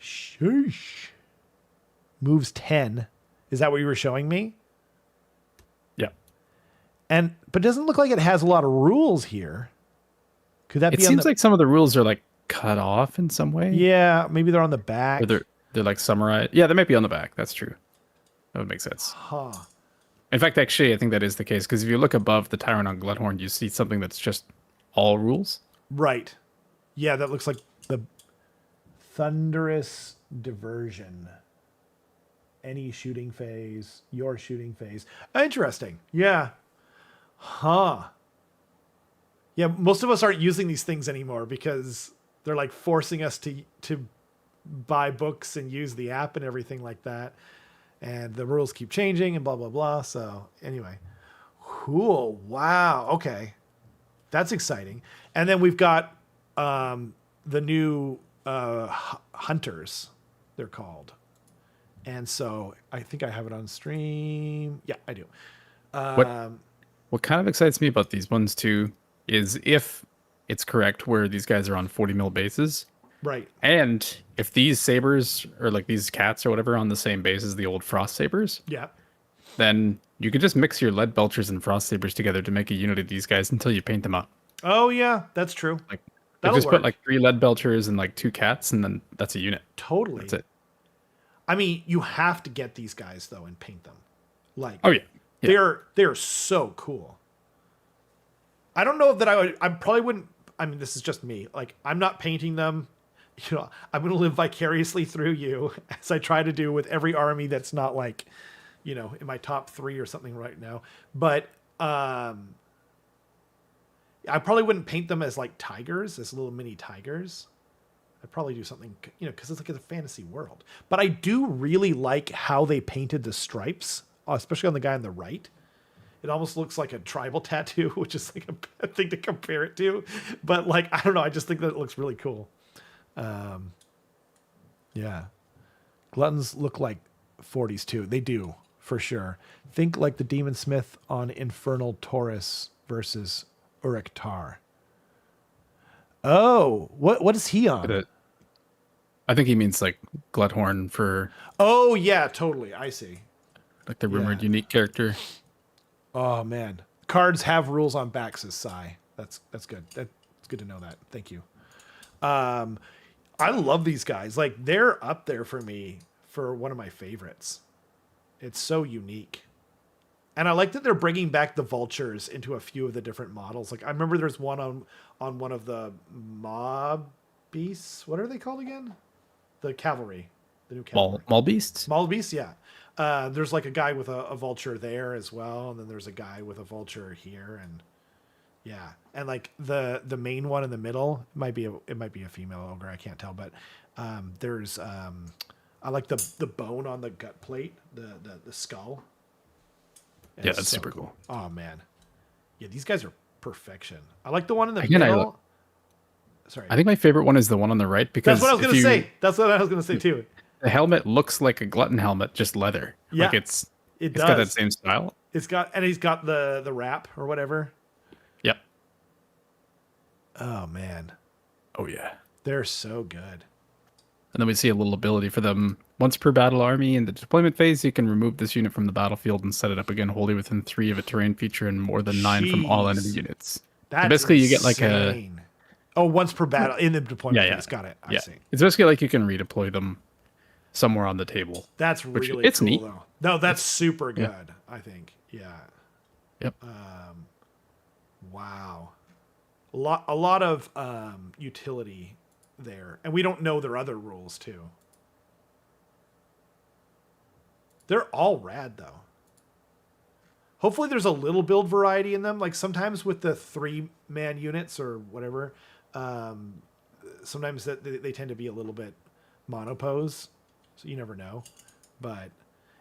Sheesh. Moves 10. Is that what you were showing me? Yeah. But it doesn't look like it has a lot of rules here. Could that It be seems like some of the rules are like cut off in some way. Yeah, maybe they're on the back. Or they're like summarized. Yeah, they might be on the back. That's true. That would make sense. Huh. In fact, actually, I think that is the case because if you look above the Tyrant on Gluthorn, you see something that's just all rules. Right. Yeah, that looks like the Thunderous Diversion. Any shooting phase, your shooting phase. Interesting. Yeah. Huh. Yeah, most of us aren't using these things anymore because they're like forcing us to buy books and use the app and everything like that. And the rules keep changing and blah, blah, blah. So anyway, cool. Wow. Okay. That's exciting. And then we've got the new hunters, they're called. And so I think I have it on stream. Yeah, I do. What kind of excites me about these ones too is if it's correct where these guys are on 40 mil bases, Right. And if these sabers or like these cats or whatever are on the same base as the old frost sabers, Yeah. then you can just mix your lead belchers and frost sabers together to make a unit of these guys until you paint them up. Oh yeah, that's true. Like That'll just put work. like 3 lead belchers and like 2 cats, and then that's a unit. Totally. That's it. I mean, you have to get these guys though and paint them. Like, Oh yeah. they're so cool. I don't know that I probably wouldn't. I mean, this is just me. Like, I'm not painting them. You know, I'm going to live vicariously through you as I try to do with every army that's not like, you know, in my top 3 or something right now. But I probably wouldn't paint them as like tigers, as little mini tigers. I'd probably do something, you know, because it's like a fantasy world. But I do really like how they painted the stripes, especially on the guy on the right. It almost looks like a tribal tattoo, which is like a thing to compare it to. But like, I don't know. I just think that it looks really cool. Yeah. Gluttons look like 40s too. They do, for sure. Think like the Demon Smith on Infernal Taurus versus Urektar. Oh, what is he on? I think he means like Glutthorn for Oh yeah, totally. I see. like the rumored unique character. Oh man, cards have rules on backs, says Sai. That's good. That's good to know that. Thank you. I love these guys. Like, they're up there for me for one of my favorites. It's so unique. And I like that they're bringing back the vultures into a few of the different models. Like, I remember there's one on one of the mob beasts. What are they called again? The cavalry. The new cavalry. Maul beasts? Maul beasts, yeah. There's like a guy with a vulture there as well, and then there's a guy with a vulture here, and yeah, and like the main one in the middle might be a female ogre. I can't tell, but there's I like the bone on the gut plate, the skull. And yeah, that's so super cool. Oh man, yeah, these guys are perfection. I like the one in the Again, middle. Sorry, I think my favorite one is the one on the right because that's what I was gonna say. That's what I was gonna say too. The helmet looks like a glutton helmet, just leather. Yeah, like it's does. Got that same style. He's got the wrap or whatever. Yep. Oh man. Oh yeah. They're so good. And then we see a little ability for them. Once per battle army in the deployment phase, you can remove this unit from the battlefield and set it up again wholly within 3 of a terrain feature and more than 9 from all enemy units. That's so basically insane. You get like a once per battle in the deployment phase. Got it. I see. It's basically like you can redeploy them somewhere on the table. That's really it's cool, neat. though. No, that's super good. Yeah. I think. Yeah. Yep. Wow. A lot of utility there, and we don't know their other rules too. They're all rad though. Hopefully there's a little build variety in them. Like sometimes with the 3-man units or whatever, sometimes that they tend to be a little bit monopose. So you never know. But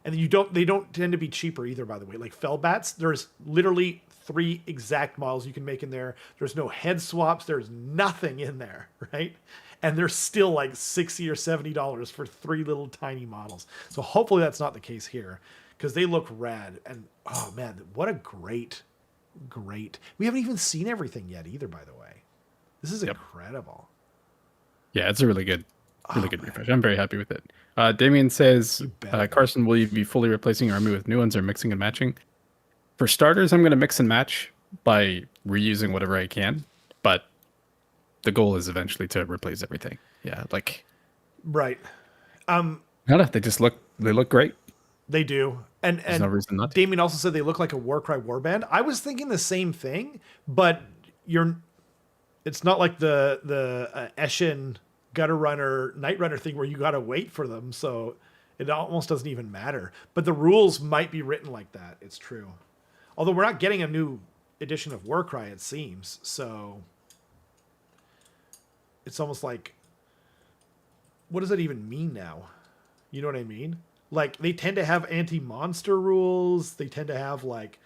and they don't tend to be cheaper either, by the way. Like Fellbats, there's literally 3 exact models you can make in there. There's no head swaps. There's nothing in there, right? And they're still like $60 or $70 for 3 little tiny models. So hopefully that's not the case here, because they look rad. And oh man, what a great. We haven't even seen everything yet either, by the way. This is incredible. Yeah, it's a really good refresh. I'm very happy with it. Damien says, Carson, will you be fully replacing your army with new ones or mixing and matching? For starters, I'm going to mix and match by reusing whatever I can, but the goal is eventually to replace everything. Yeah, like right. They look great. They do. And There's no reason not to. Damien also said they look like a Warcry warband. I was thinking the same thing, but it's not like the Eshin Gutter Runner, Night Runner thing where you got to wait for them, so it almost doesn't even matter. But the rules might be written like that. It's true. Although we're not getting a new edition of Warcry, it seems. So it's almost like, what does that even mean now? You know what I mean? Like, they tend to have anti-monster rules. They tend to have, like,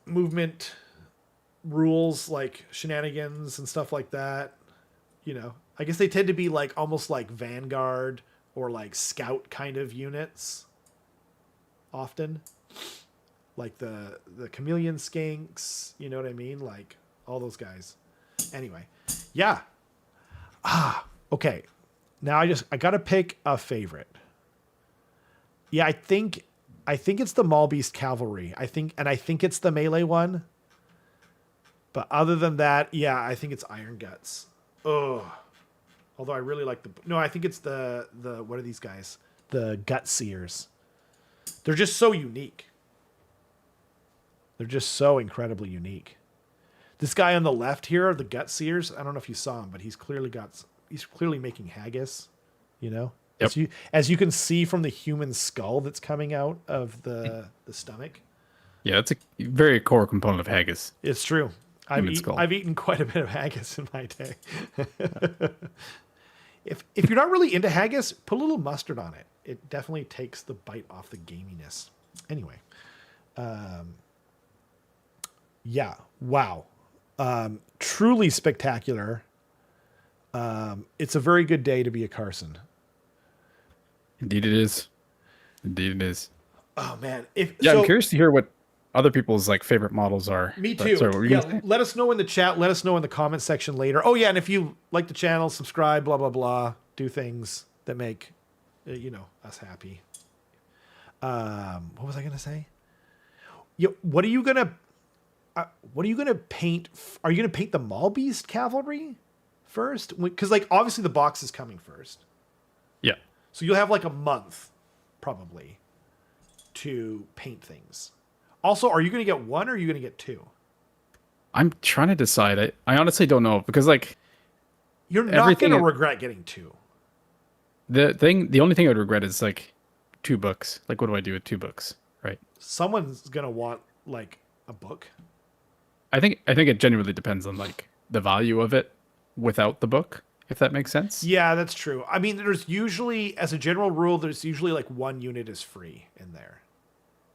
movement rules, like shenanigans and stuff like that. You know, I guess they tend to be, like, almost like Vanguard or, like, Scout kind of units. Often. Like the Chameleon Skinks. You know what I mean? Like, all those guys. Anyway. Yeah. Okay, now I got to pick a favorite. Yeah, I think it's the Maul Beast Cavalry. I think it's the melee one. But other than that, yeah, I think it's Iron Guts. Oh, although I really like no, I think it's the what are these guys? The Gut Seers. They're just so unique. They're just so incredibly unique. This guy on the left here, the Gut Seers. I don't know if you saw him, but he's clearly making haggis. You know, Yep. as you can see from the human skull that's coming out of the stomach. Yeah, it's a very core component of haggis. It's true. Human skull. I've eaten quite a bit of haggis in my day. If you're not really into haggis, put a little mustard on it. It definitely takes the bite off the gaminess. Anyway, yeah, wow, truly spectacular. It's a very good day to be a Carson. Indeed it is. Indeed it is. Oh man, I'm curious to hear what other people's like favorite models are. Me too. Sorry, what were you gonna say? Let us know in the chat. Let us know in the comment section later. Oh yeah, and if you like the channel, subscribe, blah blah blah. Do things that make us happy. What was I gonna say? What are you gonna paint? Are you gonna paint the Maul Beast Cavalry first? Because like obviously the box is coming first. Yeah. So you'll have like a month, probably, to paint things. Also, are you going to get one or are you going to get two? I'm trying to decide. I honestly don't know because like you're not going to regret getting two. The only thing I would regret is like 2 books. Like what do I do with 2 books? Right. Someone's going to want like a book. I think it genuinely depends on like the value of it without the book, if that makes sense. Yeah, that's true. I mean, there's usually, as a general rule, there's usually like 1 unit is free in there.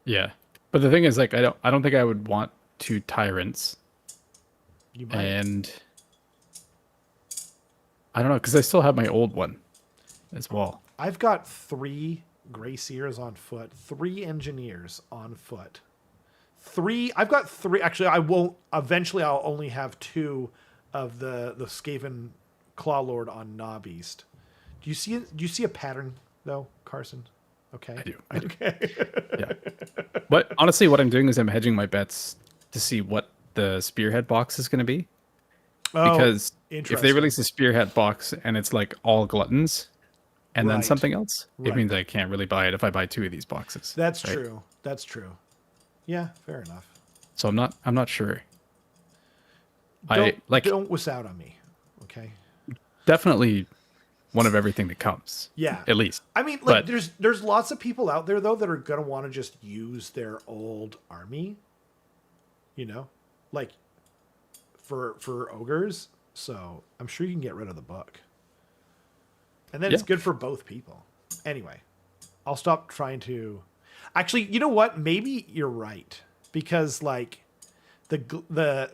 Yeah. But the thing is, like, I don't think I would want 2 tyrants. You might. And I don't know, because I still have my old one as well. I've got 3 Grey Seers on foot, 3 Engineers on foot. I've got 3. Actually, I won't. Eventually, I'll only have 2 of the Skaven Clawlord on Knob East. Do you see a pattern though, Carson? Okay. I do. Okay. Yeah. But honestly, what I'm doing is I'm hedging my bets to see what the Spearhead box is going to be. Oh, because if they release a Spearhead box and it's like all gluttons and then something else, it means I can't really buy it if I buy 2 of these boxes. That's true. That's true. Yeah, fair enough. So I'm not sure. Don't wuss out on me. Okay. Definitely one of everything that comes. Yeah. At least. I mean, like, there's lots of people out there though that are gonna want to just use their old army. Like for ogres. So I'm sure you can get rid of the book. And then it's good for both people. Anyway, I'll stop trying to. Actually, you know what? Maybe you're right, because like the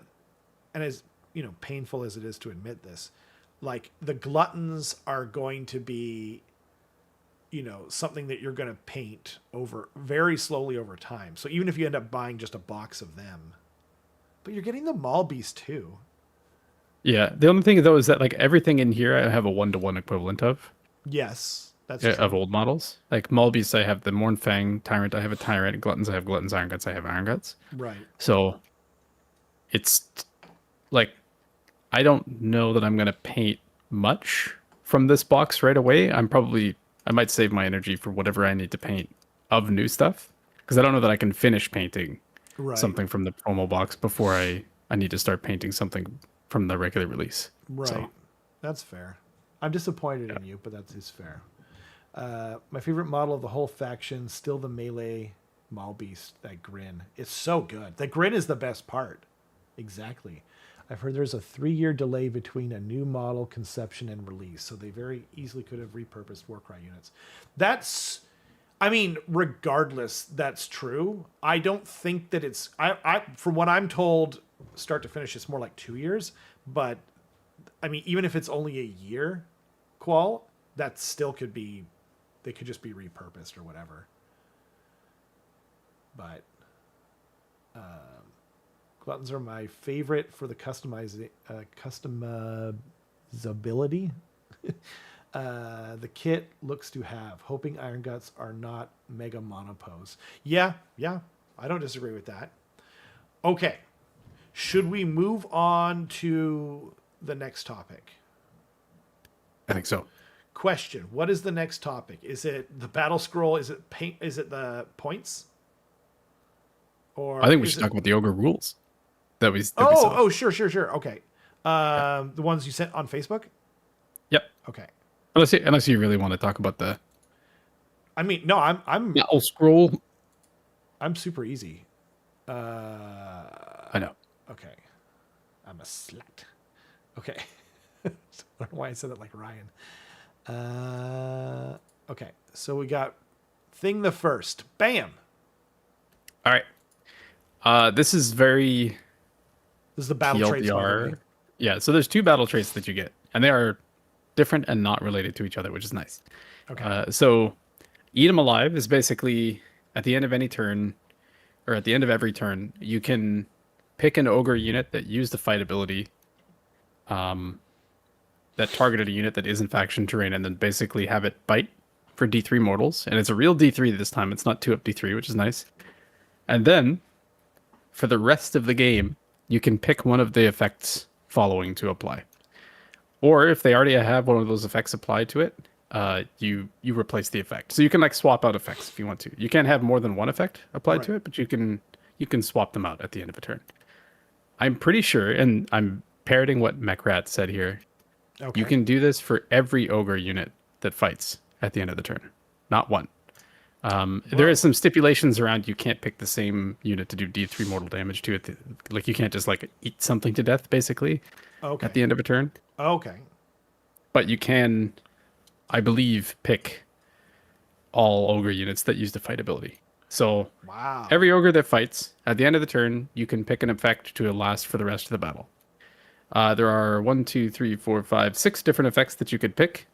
and as painful as it is to admit this, like the gluttons are going to be something that you're going to paint over very slowly over time. So even if you end up buying just a box of them, but you're getting the Maul Beast too. Yeah. The only thing though is that like everything in here I have a 1-to-1 equivalent of. Yes, that's true. Of old models. Like Maul Beast, I have the Mournfang Tyrant, I have a Tyrant. Gluttons, I have Gluttons. Iron Guts, I have Iron Guts. Right. So it's like I don't know that I'm going to paint much from this box right away. I might save my energy for whatever I need to paint of new stuff, because I don't know that I can finish painting something from the promo box before I need to start painting something from the regular release. Right. So. That's fair. I'm disappointed in you, but that is fair. My favorite model of the whole faction, still the melee Maul Beast, that grin. It's so good. The grin is the best part. Exactly. I've heard there's a 3-year delay between a new model conception and release, so they very easily could have repurposed Warcry units. Regardless, that's true. I don't think that it's... from what I'm told, start to finish, it's more like 2 years. But, I mean, even if it's only a year, Qual, that still could be... They could just be repurposed or whatever. But... Gluttons are my favorite for the customizability. The kit looks to have. Hoping Iron Guts are not mega monopose. Yeah. I don't disagree with that. Okay. Should we move on to the next topic? I think so. Question: what is the next topic? Is it the battle scroll? Is it paint? Is it the points? Or I think we should talk about the ogre rules that we saw. Oh, sure. Okay. The ones you sent on Facebook? Yep. Okay. Unless you really want to talk about the I mean, no, I'm Battlescroll. I'm super easy. I know. Okay. I'm a slut. Okay. I don't know why I said it like Ryan. Okay. So we got thing the first. Bam. All right. This is very This is the battle traits. By the way. Yeah, so there's 2 battle traits that you get, and they are different and not related to each other, which is nice. Okay. So Eat 'em Alive is basically at the end of any turn, or at the end of every turn, you can pick an ogre unit that used the fight ability, that targeted a unit that is in faction terrain, and then basically have it bite for D3 mortals. And it's a real D3 this time. It's not 2-up D3, which is nice. And then for the rest of the game, you can pick one of the effects following to apply. Or if they already have one of those effects applied to it, you replace the effect. So you can like swap out effects if you want to. You can't have more than one effect applied to it, but you can swap them out at the end of a turn. I'm pretty sure, and I'm parroting what Mechrat said here. Okay. You can do this for every ogre unit that fights at the end of the turn, not one. There is some stipulations around you can't pick the same unit to do D3 mortal damage to it. Like you can't just like eat something to death basically at the end of a turn. Okay. But you can, I believe, pick all ogre units that use the fight ability. So wow. Every ogre that fights at the end of the turn, you can pick an effect to last for the rest of the battle. There are 6 different effects that you could pick.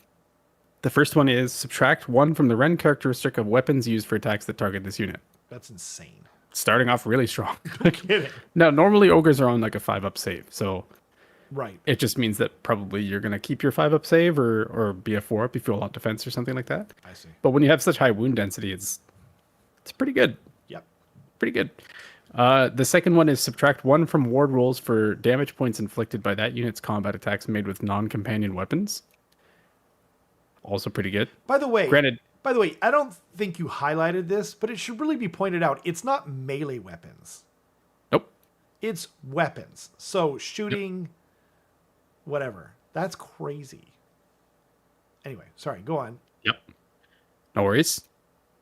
The first one is subtract 1 from the Ren characteristic of weapons used for attacks that target this unit. That's insane. Starting off really strong. No kidding. Now, normally ogres are on like a 5-up save, so right. It just means that probably you're going to keep your 5-up save or be a 4-up if you want defense or something like that. I see. But when you have such high wound density, it's pretty good. Yep. Pretty good. The second one is subtract 1 from ward rolls for damage points inflicted by that unit's combat attacks made with non-companion weapons. Also pretty good. By the way, granted, I don't think you highlighted this, but it should really be pointed out. It's not melee weapons. Nope. It's weapons. So shooting, whatever. That's crazy. Anyway, sorry. Go on. Yep. No worries.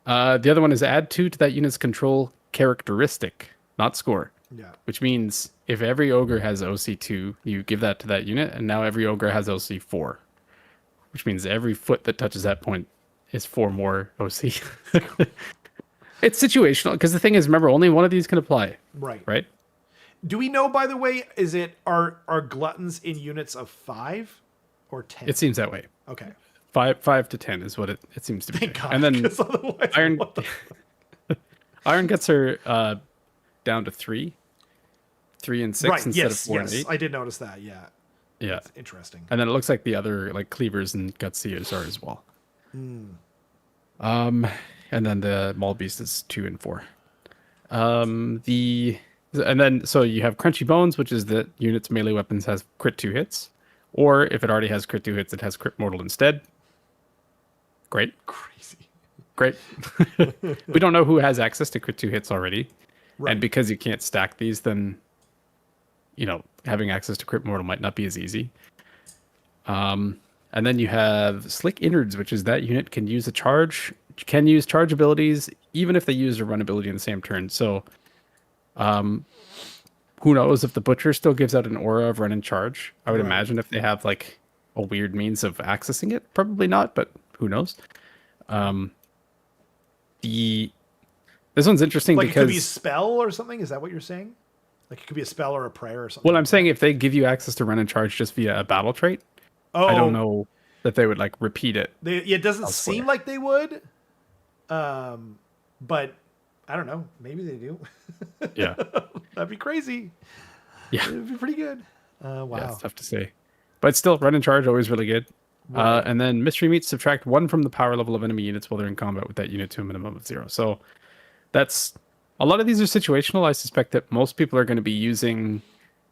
The other one is add 2 to that unit's control characteristic, not score. Yeah. Which means if every ogre has OC2, you give that to that unit, and now every ogre has OC4. Which means every foot that touches that point is 4 more OC. It's situational, because the thing is, remember, only one of these can apply. Right? Do we know, by the way, are gluttons in units of 5 or 10? It seems that way. Okay. 5 to 10 is what it seems to be. Thank God, and then Iron Iron Guts are down to 3 and 6 instead of 4 and 8. I did notice that. Yeah. Yeah. That's interesting. And then it looks like the other like cleavers and gutsiers are as well. And then the Maul Beast is 2 and 4. And then so you have Crunchy Bones, which is that unit's melee weapons has crit 2 hits. Or if it already has crit 2 hits, it has crit mortal instead. Great. Crazy. Great. We don't know who has access to crit 2 hits already. Right. And because you can't stack these, then having access to crit mortal might not be as easy. And then you have Slick Innards, which is that unit can use charge abilities even if they use a run ability in the same turn. So who knows if the Butcher still gives out an aura of run and charge. I would imagine if they have like a weird means of accessing it, probably not, but who knows. This one's interesting like because it could be a spell or something. Is that what you're saying? Like it could be a spell or a prayer or something. Well, I'm saying if they give you access to run and charge just via a battle trait, I don't know that they would like repeat it. It doesn't seem like they would. But I don't know. Maybe they do. Yeah. That'd be crazy. Yeah. It'd be pretty good. Wow. Yeah, it's tough to say. But still, run and charge, always really good. Right. And then mystery meat, subtract 1 from the power level of enemy units while they're in combat with that unit to a minimum of 0. So that's a lot of these are situational. I suspect that most people are going to be using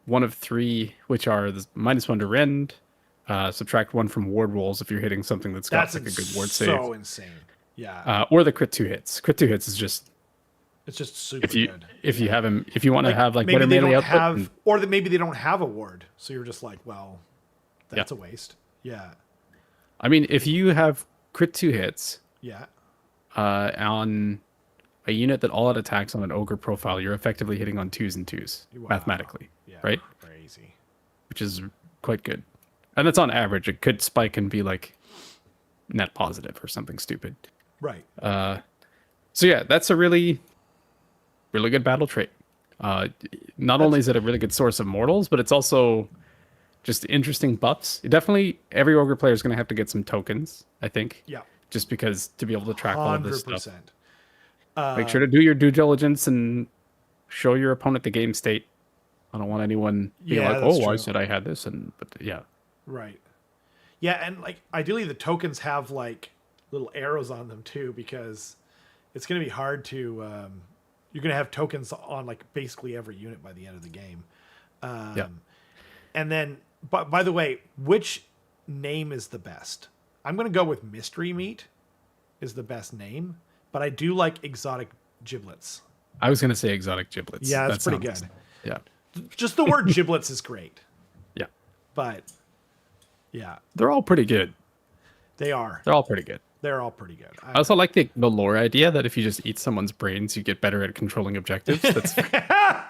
one of 3, which are the -1 to rend, subtract 1 from ward rolls if you're hitting something that's got That's like a good ward so save, insane. Yeah. or the crit 2 hits. Crit 2 hits is just It's just super good. if you have him, if you want to Like have like maybe better they melee don't output. have, or that maybe they don't have a ward. So you're just like, well, that's Yeah. a waste. Yeah. I mean, if you have crit 2 hits Yeah. on a unit that all out attacks on an ogre profile, you're effectively hitting on 2s and 2s Wow. mathematically, Yeah. right? Crazy. Which is quite good. And that's on average. It could spike and be like net positive or something stupid. Right. So yeah, that's a really, really good battle trait. Not only is it a really good source of mortals, but it's also just interesting buffs. Definitely, every ogre player is going to have to get some tokens, I think. Yeah. Just because to be able to track all of this stuff. 100%. Make sure to do your due diligence and show your opponent the game state. I don't want anyone being like, that's "Oh, I true. said I had this," but yeah, Right. Yeah, and like ideally the tokens have like little arrows on them too, because it's going to be hard to you're going to have tokens on like basically every unit by the end of the game. yeah. And then, but by the way, which name is the best? I'm going to go with mystery meat is the best name, but I do like exotic giblets. I was gonna say exotic giblets. Yeah, that's pretty sounds- good. Yeah, Just the word giblets is great, yeah. but yeah, They're all pretty good. they are. They're all pretty good. They're all pretty good. I also like the lore idea that if you just eat someone's brains, you get better at controlling objectives. That's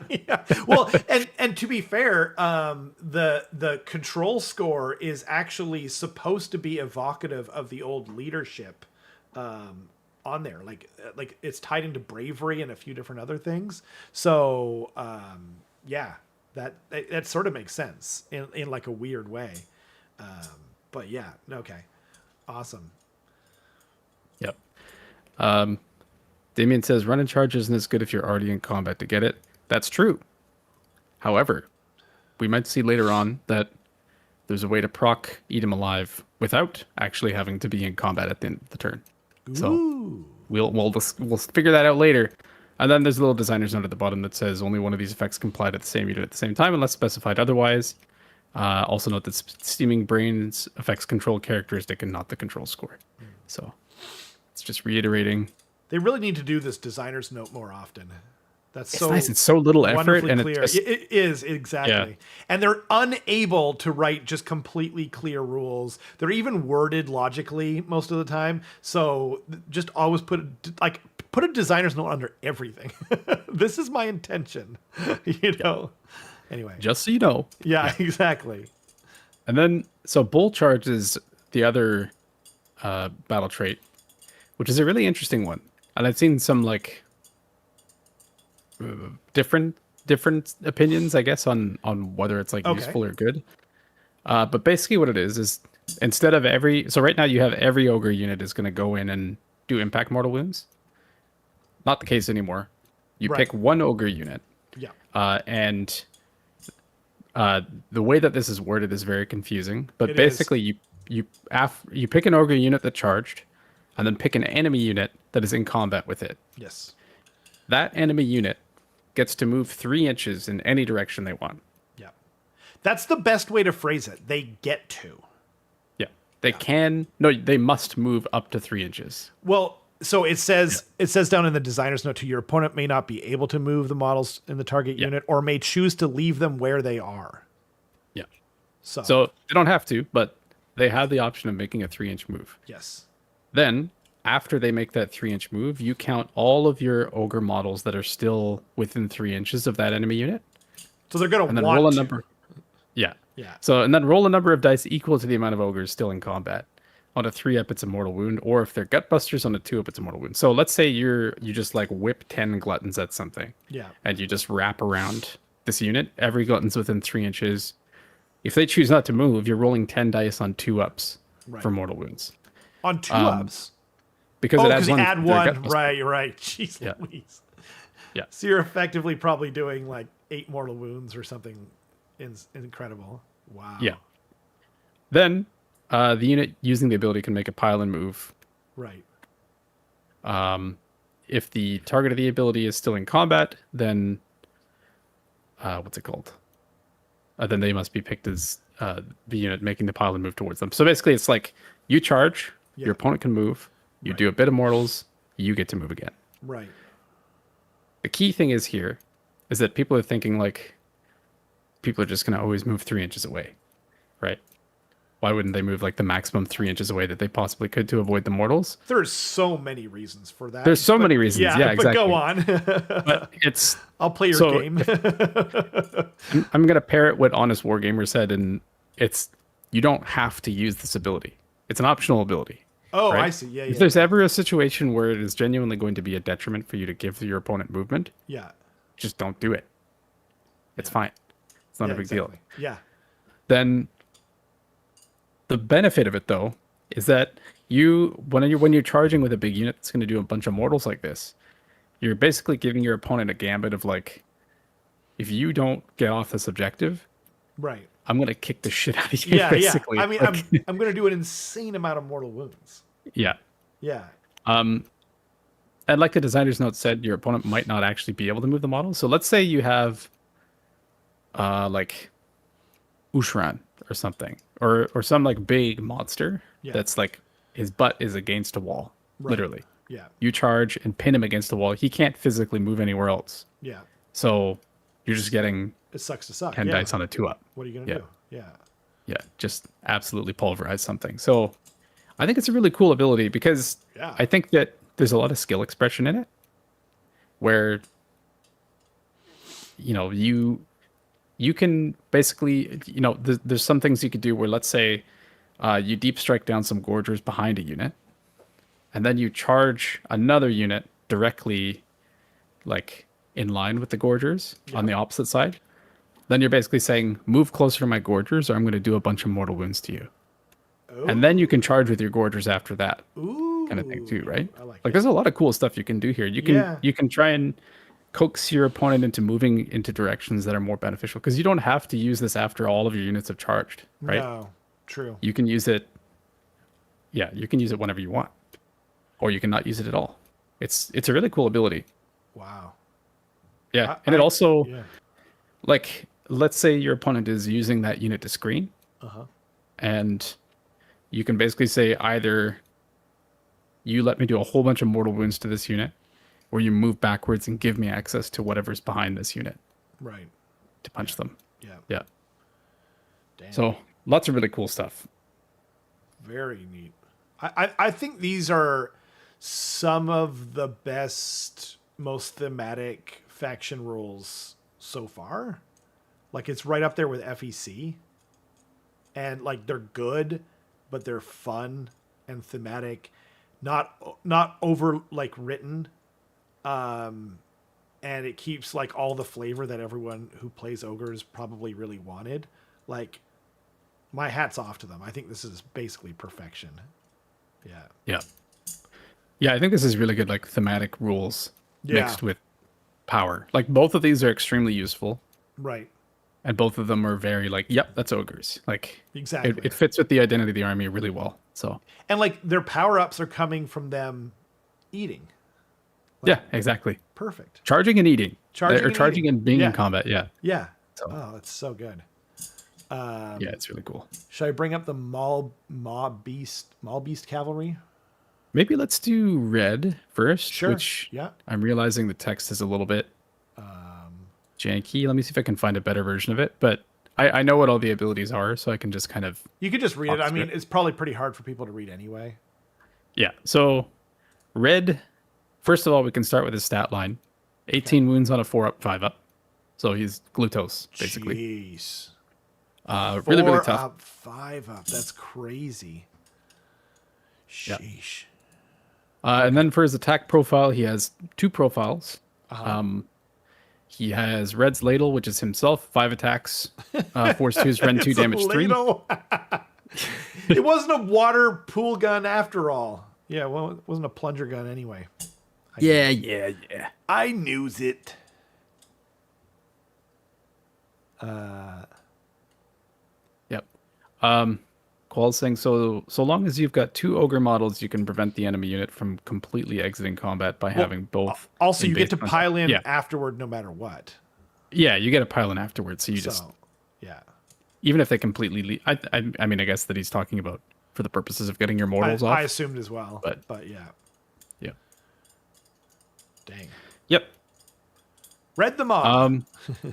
Yeah. Well, and to be fair, the control score is actually supposed to be evocative of the old leadership on there. Like it's tied into bravery and a few different other things. So yeah, that sort of makes sense in like a weird way. But yeah, okay, awesome. Yep. Damien says running charge isn't as good if you're already in combat to get it. That's true. However, we might see later on that there's a way to proc Eat 'em Alive without actually having to be in combat at the end of the turn. So Ooh. we'll figure that out later. And then there's a little designer's note at the bottom that says only one of these effects can apply to the same unit at the same time unless specified otherwise. Also note that steaming brains affects control characteristic and not the control score. So it's just reiterating. They really need to do this designer's note more often. That's It's so nice. It's so little effort, wonderfully and clear. it just, It is exactly. And they're unable to write just completely clear rules. They're even worded logically most of the time. So just always put a designer's note under everything. This is my intention. You know. Anyway. just so you know. Yeah, exactly. And then, so bull charge is the other battle trait, which is a really interesting one. And I've seen some like different opinions, I guess, on whether it's like useful or good. But basically, what it is instead of so right now you have every ogre unit is going to go in and do impact mortal wounds. Not the case anymore. You Right. pick one ogre unit, Yeah. and the way that this is worded is very confusing. But It basically, you pick an ogre unit that charged, and then pick an enemy unit that is in combat with it. Yes. That enemy unit gets to move 3 inches in any direction they want. Yeah. That's the best way to phrase it. They get to. Yeah, they must move up to 3 inches. Well, so it says down in the designer's note to your opponent may not be able to move the models in the target unit or may choose to leave them where they are. Yeah. So they don't have to, but they have the option of making a 3-inch move. yes. Then, after they make that 3-inch move, you count all of your ogre models that are still within 3 inches of that enemy unit. So they're going And to then want roll a to. number. Yeah. Yeah. So, and then roll a number of dice equal to the amount of ogres still in combat. On a 3 up, it's a mortal wound, or if they're gutbusters, on a 2 up, it's a mortal wound. So let's say you just like whip 10 gluttons at something. Yeah. And you just wrap around this unit. Every glutton's within 3 inches. If they choose not to move, you're rolling 10 dice on 2 ups for mortal wounds. On 2 ups. Because it adds one. Add to their one. gutbuster. Right, you're right. Jeez Yeah. Louise. Yeah. So you're effectively probably doing like 8 mortal wounds or something incredible. Wow. Yeah. Then, The unit using the ability can make a pile and move. Right. If the target of the ability is still in combat, then what's it called? Then they must be picked as the unit making the pile and move towards them. So basically, it's like you charge, Yeah. your opponent can move, you Right. do a bit of mortals, you get to move again. Right. The key thing is here is that people are thinking like people are just going to always move 3 inches away, right? Why wouldn't they move like the maximum 3 inches away that they possibly could to avoid the mortals? There's so many reasons for that. There's so many reasons. Yeah, but exactly. go on. But it's I'll play your so game. I'm going to parrot what Honest Wargamer said, and it's you don't have to use this ability. It's an optional ability. Oh, right? I see. Yeah, If yeah. there's ever a situation where it is genuinely going to be a detriment for you to give your opponent movement, Yeah. just don't do it. It's fine. It's not a big deal. Yeah. Then the benefit of it, though, is that when you're charging with a big unit that's going to do a bunch of mortals like this, you're basically giving your opponent a gambit of like, if you don't get off this objective, Right. I'm going to kick the shit out of you. Yeah, basically. yeah. I mean, like, I'm going to do an insane amount of mortal wounds. yeah. Yeah. And like the designer's note said, your opponent might not actually be able to move the model. So let's say you have like Ushran or something, or some like big monster that's like his butt is against a wall, literally. Yeah. You charge and pin him against the wall. He can't physically move anywhere else. Yeah. So you're just getting It sucks to suck. 10 dice on a 2-up. What are you going to do? Yeah. Yeah, just absolutely pulverize something. So I think it's a really cool ability because I think that there's a lot of skill expression in it where, you know, you can basically, you know, there's some things you could do where, let's say, you deep strike down some gorgers behind a unit, and then you charge another unit directly, like, in line with the gorgers on the opposite side. Then you're basically saying, move closer to my gorgers or I'm going to do a bunch of mortal wounds to you. Oh. And then you can charge with your gorgers after that. Ooh, kind of thing too, right? I like there's a lot of cool stuff you can do here. You can try and coax your opponent into moving into directions that are more beneficial, because you don't have to use this after all of your units have charged, right? No, true. You can use it. Yeah, you can use it whenever you want, or you can not use it at all. It's a really cool ability. Wow. Yeah, and it also, like, let's say your opponent is using that unit to screen, and you can basically say either you let me do a whole bunch of mortal wounds to this unit, or you move backwards and give me access to whatever's behind this unit. Right. To punch them. Yeah. Yeah. Damn. So lots of really cool stuff. Very neat. I think these are some of the best, most thematic faction rules so far. Like, it's right up there with FEC. And like, they're good, but they're fun and thematic, not over like written. And it keeps like all the flavor that everyone who plays Ogres probably really wanted. Like, my hat's off to them. I think this is basically perfection. Yeah. Yeah. Yeah, I think this is really good, like, thematic rules mixed with power. Like, both of these are extremely useful. Right. And both of them are very like, yep, that's Ogres. Like, exactly. It fits with the identity of the army really well. So. And like, their power-ups are coming from them eating. Like, yeah, exactly. Perfect. Charging and eating. Charging and being in combat. Yeah. Yeah. So. Oh, that's so good. Yeah, it's really cool. Should I bring up the Maul Beast Cavalry? Maybe let's do red first. Sure. Which yeah. I'm realizing the text is a little bit janky. Let me see if I can find a better version of it. But I know what all the abilities are, so I can just kind of... You could just read it. I mean, it's probably pretty hard for people to read anyway. Yeah. So red, first of all, we can start with his stat line. 18 wounds on a 4-up, 5-up. So he's Glutos, basically. Jeez. Really, really tough. 4-up, 5-up. That's crazy. Sheesh. And then for his attack profile, he has 2 profiles. He has Red's Ladle, which is himself, 5 attacks, force 2's Rend 2, damage 3. It wasn't a water pool gun after all. Yeah, well, it wasn't a plunger gun anyway. Yeah. I knews it. Yep. Qual's saying, so long as you've got 2 ogre models, you can prevent the enemy unit from completely exiting combat by having both. Also, in you get base to contact. pile in Yeah, afterward no matter what. yeah, you get a pile in afterwards. So you just, So, yeah. even if they completely leave, I mean, I guess that he's talking about for the purposes of getting your mortals off. I assumed as well. But yeah. yeah. Dang. Yep. Read them off.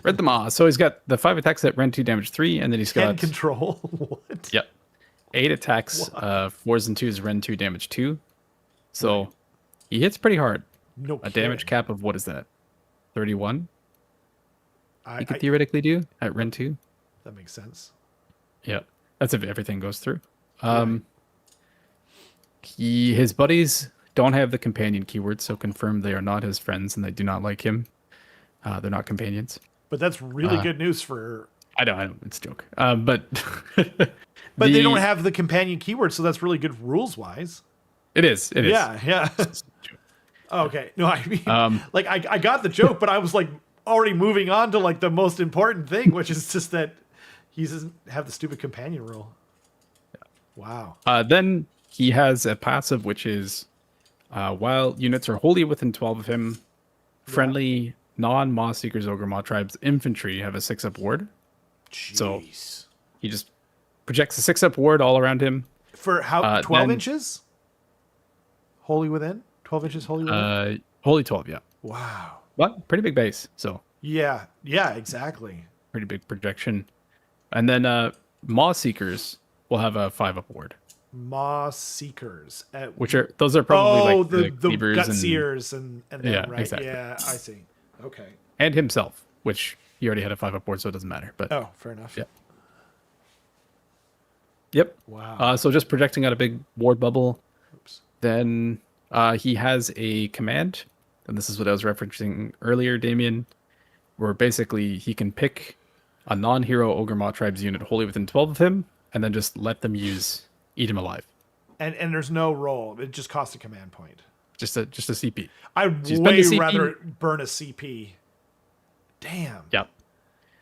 Read them all. So he's got the 5 attacks at Rend 2 damage 3, and then he's 10 got control. What? Yep. 8 attacks, 4s and 2s, Rend 2 damage 2. So he hits pretty hard. No A damage kidding. cap of what is that? 31? I He could theoretically do at Rend 2. That makes sense. Yeah. That's if everything goes through. Right. His buddies don't have the companion keyword, so confirm they are not his friends and they do not like him. They're not companions. But that's really good news for... I know, it's a joke. But But they don't have the companion keyword, so that's really good rules-wise. It is. Yeah. Okay. No, I mean, like, I got the joke, but I was, like, already moving on to, like, the most important thing, which is just that he doesn't have the stupid companion rule. Wow. Then he has a passive, which is while units are wholly within 12 of him, friendly non-Moss Seekers Ogre Maw Tribes infantry have a 6-up ward. Jeez. So he just projects a 6-up ward all around him. For how, 12 then- inches? Wholly within? 12 inches wholly within? Wholly 12, yeah. Wow. But pretty big base, so Yeah, exactly. pretty big projection. And then Maw Seekers will have a 5-up ward. Maw Seekers. Those are probably like the cleavers gut and seers and them, Yeah, right? exactly. Yeah, I see. Okay. and himself, which he already had a 5-up board, so it doesn't matter. But Oh, fair enough. yeah. Yep. Wow. So just projecting out a big ward bubble. Oops. Then he has a command, and this is what I was referencing earlier, Damien, where basically he can pick a non-hero Ogre Maw Tribes unit wholly within 12 of him, and then just let them eat him alive. And there's no roll. It just costs a command point. Just a CP. I'd So you spend way the CP. rather burn a CP. Damn. Yep.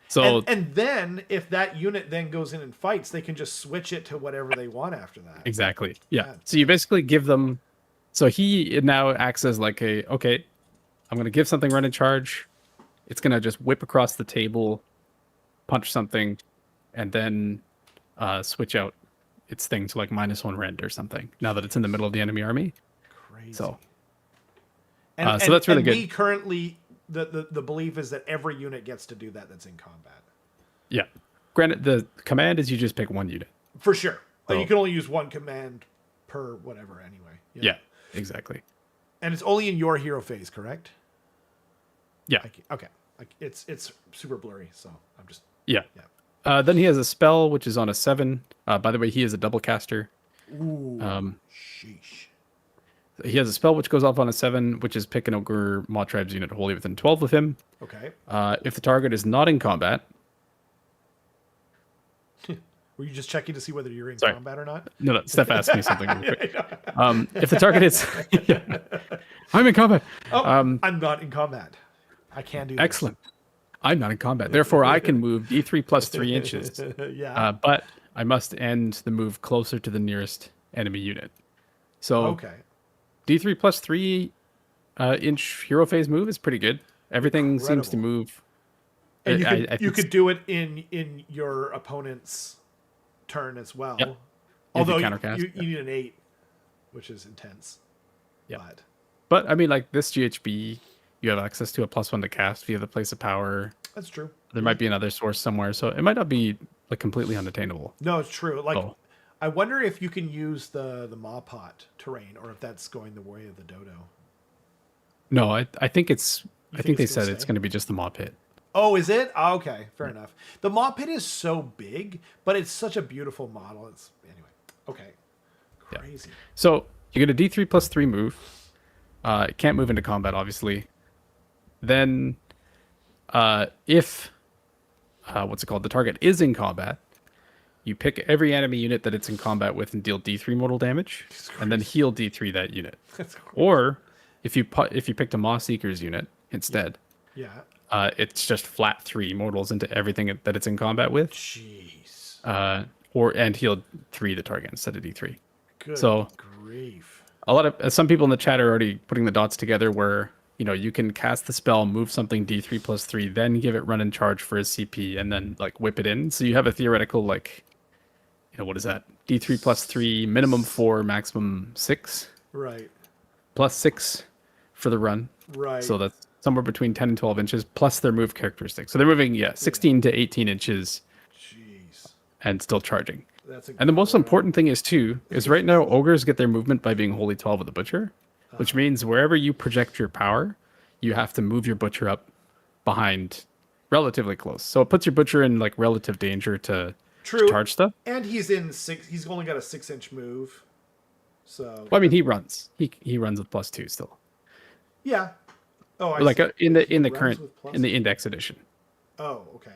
So And then if that unit then goes in and fights, they can just switch it to whatever they want after that. exactly. Yeah. Yeah. So you basically give them. So he now acts as like okay, I'm gonna give something run in charge. It's gonna just whip across the table, punch something, and then switch out its thing to like -1 rend or something. Now that it's in the middle of the enemy army. Crazy. So So that's really good. We currently the belief is that every unit gets to do that that's in combat. yeah. Granted, the command is you just pick one unit. For sure. So- You can only use one command per whatever anyway. Yeah. Exactly. And it's only in your hero phase, correct? Yeah. Okay. It's super blurry, so I'm just Yeah. yeah. Then he has a spell which is on a 7. By the way, he is a double caster. Ooh. Sheesh. He has a spell which goes off on a 7, which is pick an Ogre Maw Tribes unit wholly within 12 of him. Okay. If the target is not in combat, Were you just checking to see whether you're in Sorry. combat or not? no, Steph asked me something real quick. If the target is, yeah. I'm in combat. Oh, I'm not in combat. I can do this. Excellent. I'm not in combat. Therefore, I can move D3 plus 3 inches. Yeah. But I must end the move closer to the nearest enemy unit. So Okay. D3 plus 3 inch hero phase move is pretty good. Everything seems to Incredible. move. And I you think could do it in your opponent's turn as well. Yep. Although countercast, you need an 8, which is intense. Yeah. But But I mean, like this GHB, you have access to a +1 to cast via the place of power. that's true. There might be another source somewhere, so it might not be like completely unattainable. No, it's true. Like, Oh. I wonder if you can use the Maw Pot terrain, or if that's going the way of the Dodo. No, I think it's. I think think they it's gonna said it's stay? going to be just the Maw Pit. Oh, is it? Oh, okay, fair enough. The Maw Pit is so big, but it's such a beautiful model. It's anyway. Okay. Yeah. Crazy. So you get a D3 plus 3 move. It can't move into combat, obviously. Then, if what's it called? The target is in combat. You pick every enemy unit that it's in combat with and deal D3 mortal damage, and then heal D3 that unit. That's crazy. Or if you picked a Maw Seekers unit instead, Yeah. it's just flat 3 mortals into everything that it's in combat with. Jeez. and heal 3 the target instead of D3. Good So grief. a lot of some people in the chat are already putting the dots together where you can cast the spell, move something D3 plus 3, then give it run and charge for his CP, and then like whip it in. So you have a theoretical like what is that? D3 plus 3, minimum 4, maximum 6, Right. plus 6 for the run. Right. So that's somewhere between 10 and 12 inches plus their move characteristics. So they're moving 16 to 18 inches Jeez. and still charging. That's And the most important thing is right now ogres get their movement by being holy 12 with the butcher, which means wherever you project your power, you have to move your butcher up behind relatively close. So it puts your butcher in like relative danger to charge stuff. And he's in 6. He's only got a 6-inch move. So Well, I mean, he runs. He runs with +2 still. yeah. Oh, I Like see. in the He current runs with in the index edition. Oh, okay.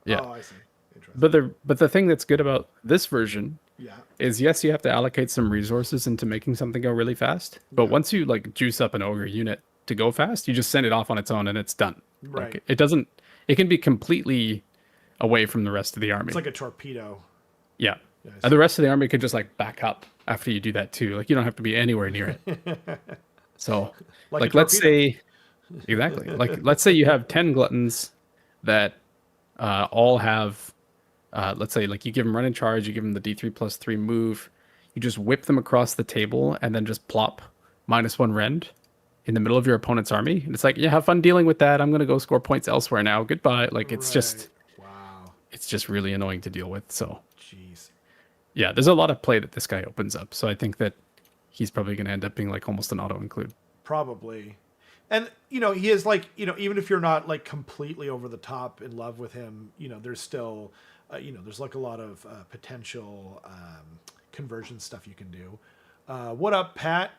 Yeah. Oh, I see. Interesting. But the thing that's good about this version Yeah. is yes, you have to allocate some resources into making something go really fast. But once you like juice up an ogre unit to go fast, you just send it off on its own and it's done. Right. Like, it can be completely away from the rest of the army. It's like a torpedo. Yeah. Yeah, I see. And the rest of the army could just like back up after you do that too. Like you don't have to be anywhere near it. So Like a let's torpedo. say exactly. Like let's say you have 10 gluttons that all have let's say like you give them run and charge, you give them the D3 plus 3 move, you just whip them across the table and then just plop -1 rend in the middle of your opponent's army. And it's like, yeah, have fun dealing with that. I'm gonna go score points elsewhere now. Goodbye. Like it's just Wow. it's just really annoying to deal with. So Jeez. yeah, there's a lot of play that this guy opens up. So I think that he's probably gonna end up being like almost an auto include. Probably. And he is like, even if you're not like completely over the top in love with him, there's still there's like a lot of potential conversion stuff you can do. What up, Pat?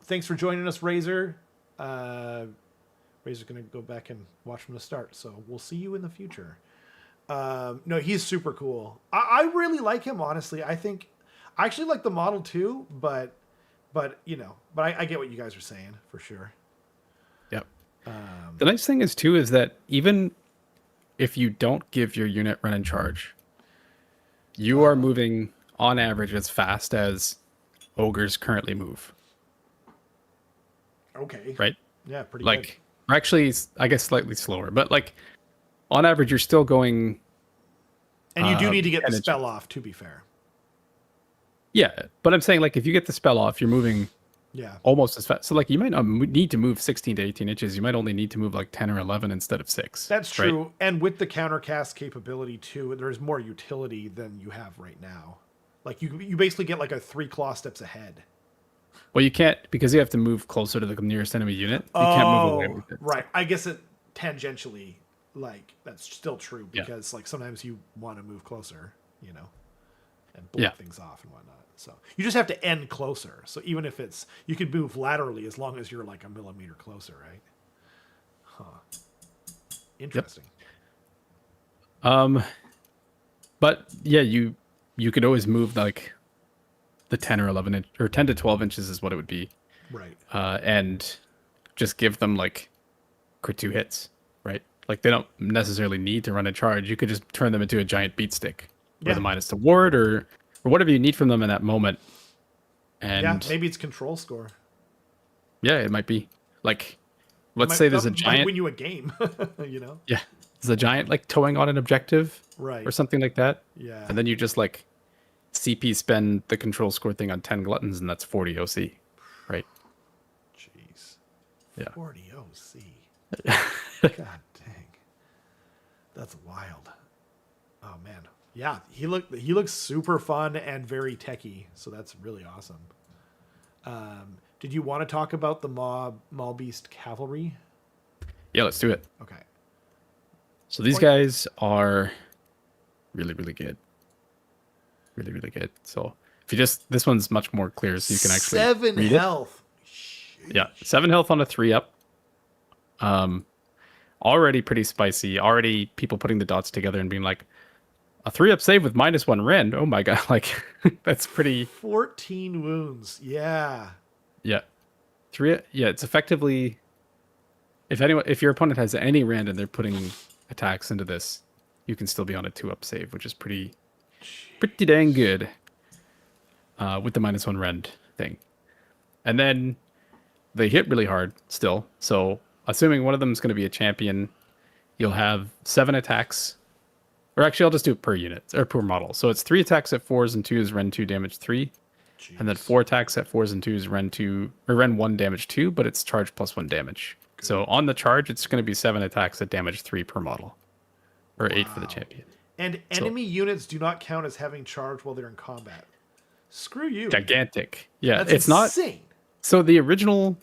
Thanks for joining us, Razor. Razor's gonna go back and watch from the start, so we'll see you in the future. No, he's super cool. I really like him, honestly. I actually like the model too, but I get what you guys are saying for sure. Yep. The nice thing is too is that even if you don't give your unit run and charge, you are moving on average as fast as ogres currently move. Okay. Right? Yeah, pretty Like, good. or actually, I guess slightly slower, but like on average, you're still going. And you do need to get the 10 spell inches. off, to be fair. Yeah, but I'm saying like if you get the spell off, you're moving Yeah. almost as fast. So like you might not need to move 16 to 18 inches. You might only need to move like 10 or 11 instead of 6. That's right? true. And with the countercast capability too, there's more utility than you have right now. Like you basically get like a 3 claw steps ahead. Well, you can't because you have to move closer to the nearest enemy unit. You can't move away with it. Right. I guess it tangentially, like that's still true Yeah. because like sometimes you want to move closer, and block things off and whatnot. So you just have to end closer. So even if you can move laterally as long as you're like a millimeter closer, right? Huh. Interesting. But yeah, you could always move like the 10 or 11 inch or 10 to 12 inches is what it would be. Right. And just give them like crit 2 hits, right? Like they don't necessarily need to run a charge. You could just turn them into a giant beat stick with a minus to ward or whatever you need from them in that moment. And Yeah, maybe it's control score. yeah, it might be like, let's say there's a Might giant. win you a game, Yeah, there's a giant like towing on an objective, Right. or something like that. Yeah. And then you just like CP spend the control score thing on 10 gluttons, and that's 40 OC, right? Jeez. Yeah. 40 OC. God dang. That's wild. Oh man. Yeah, he looks super fun and very techy, so that's really awesome. Did you want to talk about the Maul Beast Cavalry? Yeah, let's do it. Okay. So these guys are really, really good. Really, really good. So if you this one's much more clear, so you can actually 7 read it. health. Yeah, 7 health on a 3-up. Already pretty spicy. Already people putting the dots together and being like, a 3-up save with -1 rend. Oh my god, like that's pretty. 14 wounds. Yeah. Yeah, Yeah, it's effectively. If your opponent has any rend and they're putting attacks into this, you can still be on a 2-up save, which is pretty pretty dang good with the -1 rend thing. And then they hit really hard still. So assuming one of them is going to be a champion, you'll have 7 attacks. Or actually, I'll just do it per unit or per model. So it's 3 attacks at 4s and 2s, Ren 2 damage 3. Jeez. And then 4 attacks at 4s and 2s, Ren 2 or Ren 1 damage 2, but it's charge +1 damage. Good. So on the charge, it's going to be 7 attacks at damage 3 per model. Or 8 for the champion. And enemy units do not count as having charge while they're in combat. Screw you. Gigantic. Yeah, That's it's insane. So the original...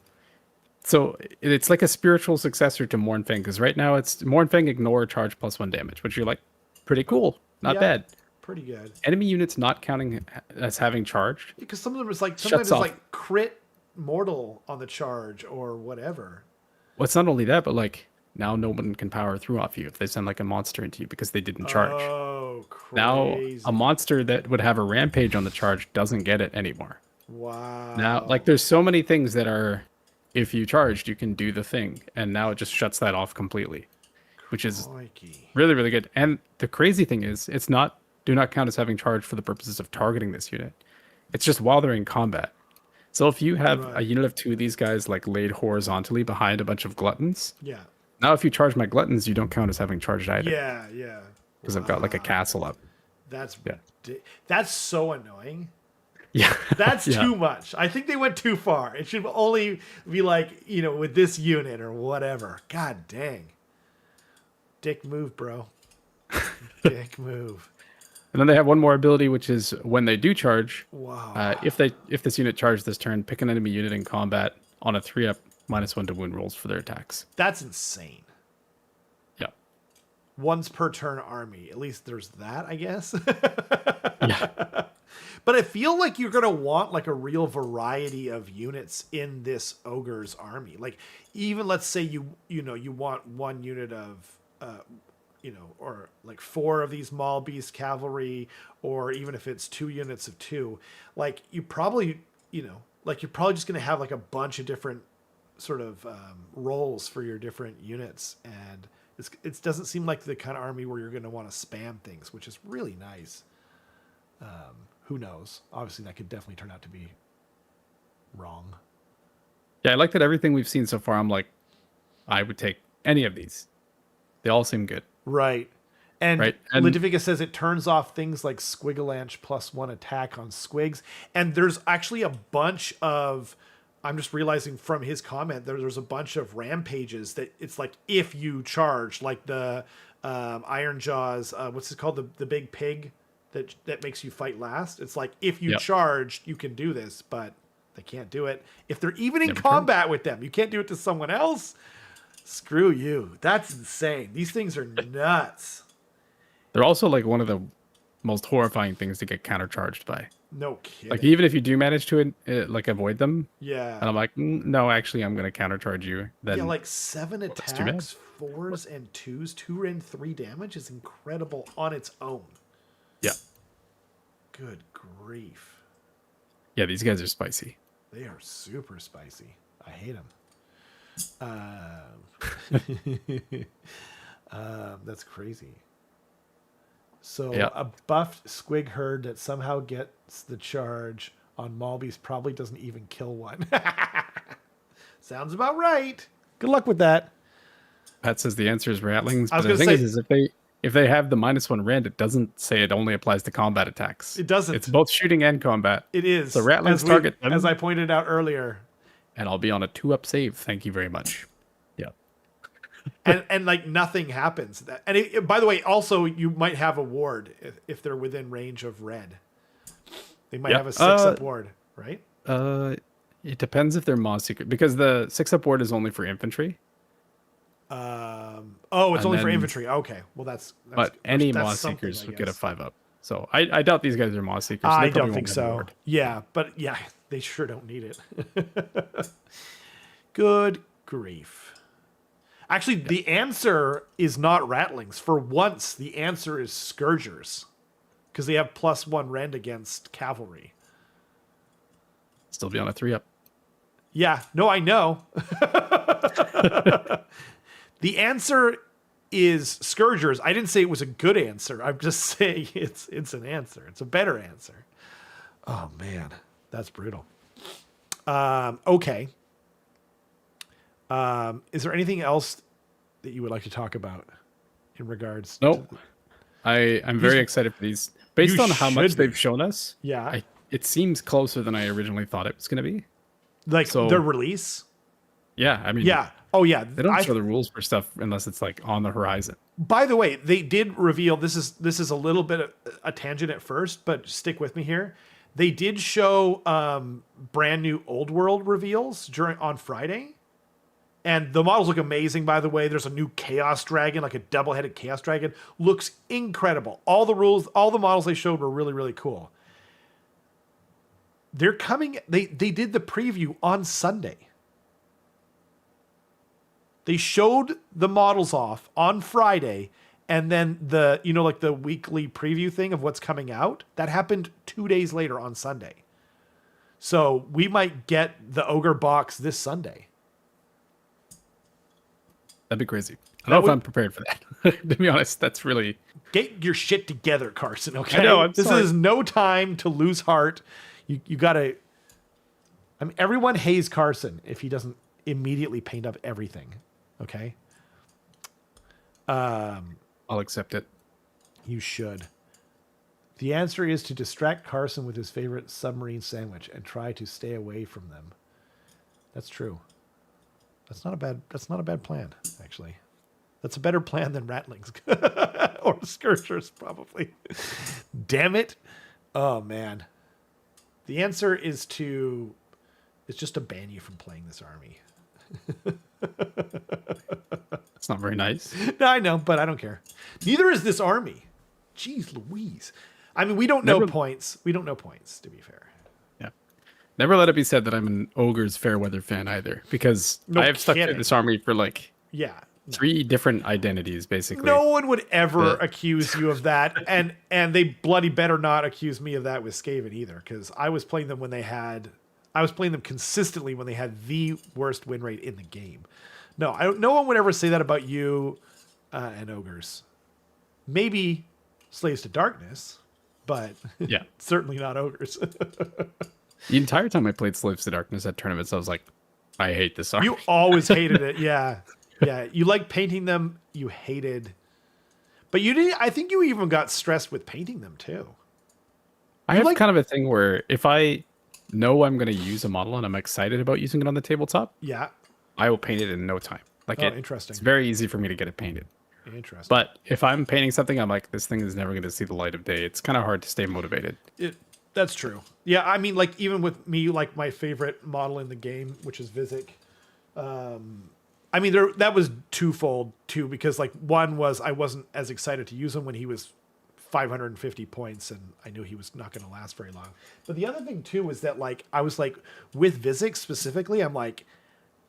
So it's like a spiritual successor to Mournfang, because right now it's Mournfang ignore charge +1 damage, which you're like, pretty cool. Not bad. Pretty good. Enemy units not counting as having charged. Because some of them is like sometimes it's like crit mortal on the charge or whatever. Well, it's not only that, but like now no one can power through off you if they send like a monster into you because they didn't charge. Oh, crazy. Now a monster that would have a rampage on the charge doesn't get it anymore. Wow. Now, like there's so many things that are, if you charged, you can do the thing, and now it just shuts that off completely, which is really, really good. And the crazy thing is, it's not do not count as having charge for the purposes of targeting this unit. It's just while they're in combat. So if you have a unit of 2 of these guys like laid horizontally behind a bunch of gluttons, now if you charge my gluttons, you don't count as having charged either. Yeah. Because I've got like a castle up. That's so annoying. Yeah. That's too much. I think they went too far. It should only be like, with this unit or whatever. God dang. Dick move, bro. Dick move. And then they have one more ability, which is when they do charge. Wow. If this unit charges this turn, pick an enemy unit in combat on a 3-up -1 to wound rolls for their attacks. That's insane. Yeah. Once per turn army. At least there's that, I guess. Yeah. But I feel like you're going to want like a real variety of units in this Ogres army. Like even let's say you want one unit of or like 4 of these Maul Beast cavalry, or even if it's 2 units of 2, like you probably, like you're probably just going to have like a bunch of different sort of roles for your different units. And it doesn't seem like the kind of army where you're going to want to spam things, which is really nice. Who knows? Obviously that could definitely turn out to be wrong. Yeah. I like that everything we've seen so far. I'm like, I would take any of these. They all seem good. Right. And Ludivika says it turns off things like Squigalanche +1 attack on Squigs. And there's actually a bunch of, I'm just realizing from his comment, there's a bunch of rampages that it's like if you charge, like the Iron Jaws, what's it called? The big pig that makes you fight last. It's like if you charge, you can do this, but they can't do it. If they're even in combat with them, you can't do it to someone else. Screw you. That's insane. These things are nuts. They're also like one of the most horrifying things to get countercharged by. No kidding. Like even if you do manage to like avoid them. Yeah. And I'm like, no, actually, I'm going to countercharge you. Then like 7 attacks, 4s and 2s, 2 and 3 damage is incredible on its own. Yeah. Good grief. Yeah, these guys are spicy. They are super spicy. I hate them. That's crazy. So a buffed squig herd that somehow gets the charge on Malbeast probably doesn't even kill one. Sounds about right. Good luck with that. Pat says the answer is rattlings. But the thing is if they have the -1 rend, it doesn't say it only applies to combat attacks. It doesn't. It's both shooting and combat. It is. So rattlings target them. As I pointed out earlier. And I'll be on a 2-up save. Thank you very much. Yeah. and like nothing happens. And by the way, also you might have a ward if they're within range of red. They might have a 6-up ward, right? It depends if they're Maw Seeker, because the 6-up ward is only for infantry. It's only for infantry. Okay, well that's any Maw Seekers would get a 5-up. So I doubt these guys are Maw Seekers. So I don't think so. Yeah, but yeah, they sure don't need it. Good grief. Actually, the answer is not rattlings. For once, the answer is Scourgers, because they have +1 rend against cavalry. Still be on a 3-up. Yeah, no, I know. The answer is Scourgers. I didn't say it was a good answer. I'm just saying it's an answer. It's a better answer. Oh man, that's brutal. Okay. Is there anything else that you would like to talk about in regards? Nope. To I'm very excited for these. Based on how much they've shown us, yeah, it seems closer than I originally thought it was going to be. Like so, their release. Yeah, I mean, yeah. Oh yeah. They don't show the rules for stuff unless it's like on the horizon. By the way, they did reveal this is a little bit of a tangent at first, but stick with me here. They did show brand new old world reveals on Friday. And the models look amazing, by the way. There's a new Chaos Dragon, like a double-headed Chaos Dragon. Looks incredible. All the rules, all the models they showed were really, really cool. They're coming. They did the preview on Sunday. They showed the models off on Friday, and then like the weekly preview thing of what's coming out, that happened 2 days later on Sunday. So we might get the Ogre box this Sunday. That'd be crazy. I don't know if I'm prepared for that. To be honest, that's really... Get your shit together, Carson, okay? I know, this is no time to lose heart. You gotta... I mean, everyone hates Carson if he doesn't immediately paint up everything, okay? I'll accept it. You should. The answer is to distract Carson with his favorite submarine sandwich and try to stay away from them. That's true. That's not a bad plan, actually. That's a better plan than Rattlings or Scourgers, probably. Damn it. Oh man. The answer is just to ban you from playing this army. It's not very nice. No, I know, but I don't care. Neither is this army. Jeez Louise. I mean, we don't know points. We don't know points, to be fair. Never let it be said that I'm an Ogres Fairweather fan either, because I have stuck to this army for like 3 different identities, basically. No one would ever accuse you of that, and they bloody better not accuse me of that with Skaven either, because I was playing them consistently when they had the worst win rate in the game. No, no one would ever say that about you and Ogres. Maybe Slaves to Darkness, but certainly not Ogres. The entire time I played Slaves to Darkness at tournaments, I was like, I hate this army. You always hated it, yeah. Yeah, you liked painting them, you hated... But you didn't... I think you even got stressed with painting them, too. I have kind of a thing where if I know I'm going to use a model and I'm excited about using it on the tabletop, I will paint it in no time. Like interesting. It's very easy for me to get it painted. Interesting. But if I'm painting something, I'm like, this thing is never going to see the light of day. It's kind of hard to stay motivated. That's true. Yeah, I mean, like, even with me, like, my favorite model in the game, which is Vizic, I mean, that was twofold, too, because, like, one was I wasn't as excited to use him when he was 550 points, and I knew he was not going to last very long. But the other thing, too, is that, like, I was, like, with Vizic specifically, I'm like,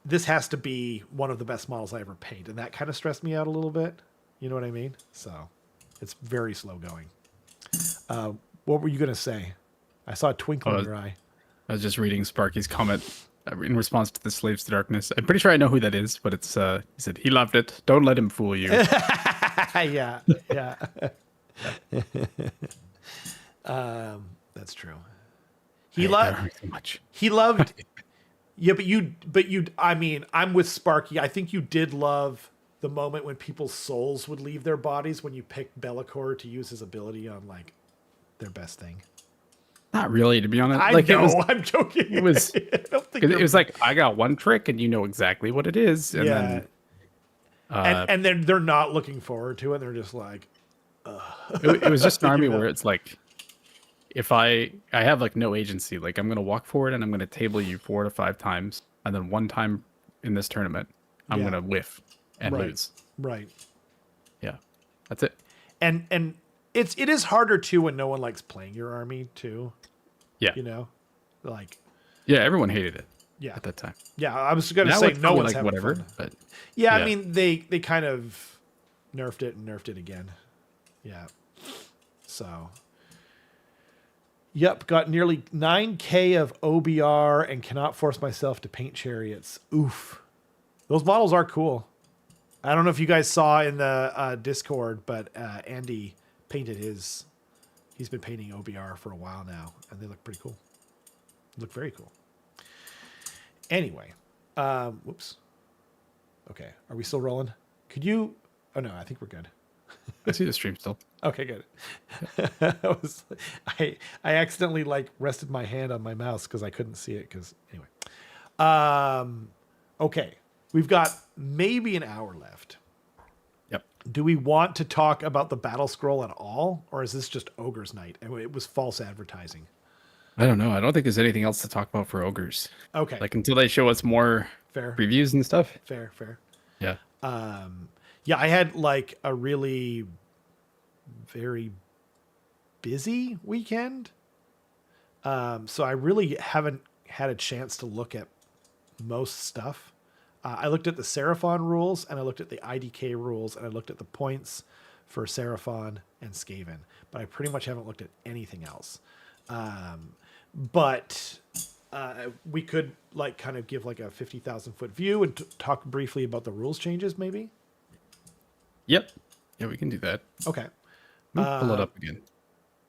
this has to be one of the best models I ever paint, and that kind of stressed me out a little bit. You know what I mean? So, it's very slow going. What were you going to say? I saw a twinkle in your eye. I was just reading Sparky's comment in response to the Slaves to Darkness. I'm pretty sure I know who that is, but it's he said he loved it. Don't let him fool you. yeah. That's true. He loved so much. He loved. Yeah, but you. I mean, I'm with Sparky. I think you did love the moment when people's souls would leave their bodies when you picked Bellicor to use his ability on like their best thing. Not really, to be honest. I'm joking. It was. It was like I got one trick, and you know exactly what it is. And then, and then they're not looking forward to it. They're just like. It was just an army where it's like, if I have like no agency, like I'm gonna walk forward and I'm gonna table you 4 to 5 times, and then one time in this tournament, I'm gonna whiff and lose. Right. Yeah, that's it. And it is harder too when no one likes playing your army too. Yeah. You know, like. Yeah, everyone hated it. Yeah. At that time. Yeah, I was gonna say no one's having whatever. fun. But yeah, I mean they kind of nerfed it again. Yeah. So. Yep, got nearly 9K of OBR and cannot force myself to paint chariots. Oof. Those models are cool. I don't know if you guys saw in the Discord, but Andy painted his. He's been painting OBR for a while now, and they look pretty cool. Look very cool. Anyway, whoops. Okay, are we still rolling? Could you? Oh no, I think we're good. I see the stream still. Okay, good. I accidentally like rested my hand on my mouse because I couldn't see it. Because anyway, okay, we've got maybe an hour left. Yep. Do we want to talk about the Battlescroll at all, or is this just Ogres Night? And it was false advertising. I don't know. I don't think there's anything else to talk about for Ogres. Okay, Like until they show us more fair reviews and stuff. Fair. Yeah. Yeah, I had like a really very busy weekend. So I really haven't had a chance to look at most stuff. I looked at the Seraphon rules, and I looked at the IDK rules, and I looked at the points for Seraphon and Skaven, but I pretty much haven't looked at anything else. But we could like kind of give like a 50,000 foot view and talk briefly about the rules changes, maybe. Yep. Yeah, we can do that. Okay. Let me pull it up again.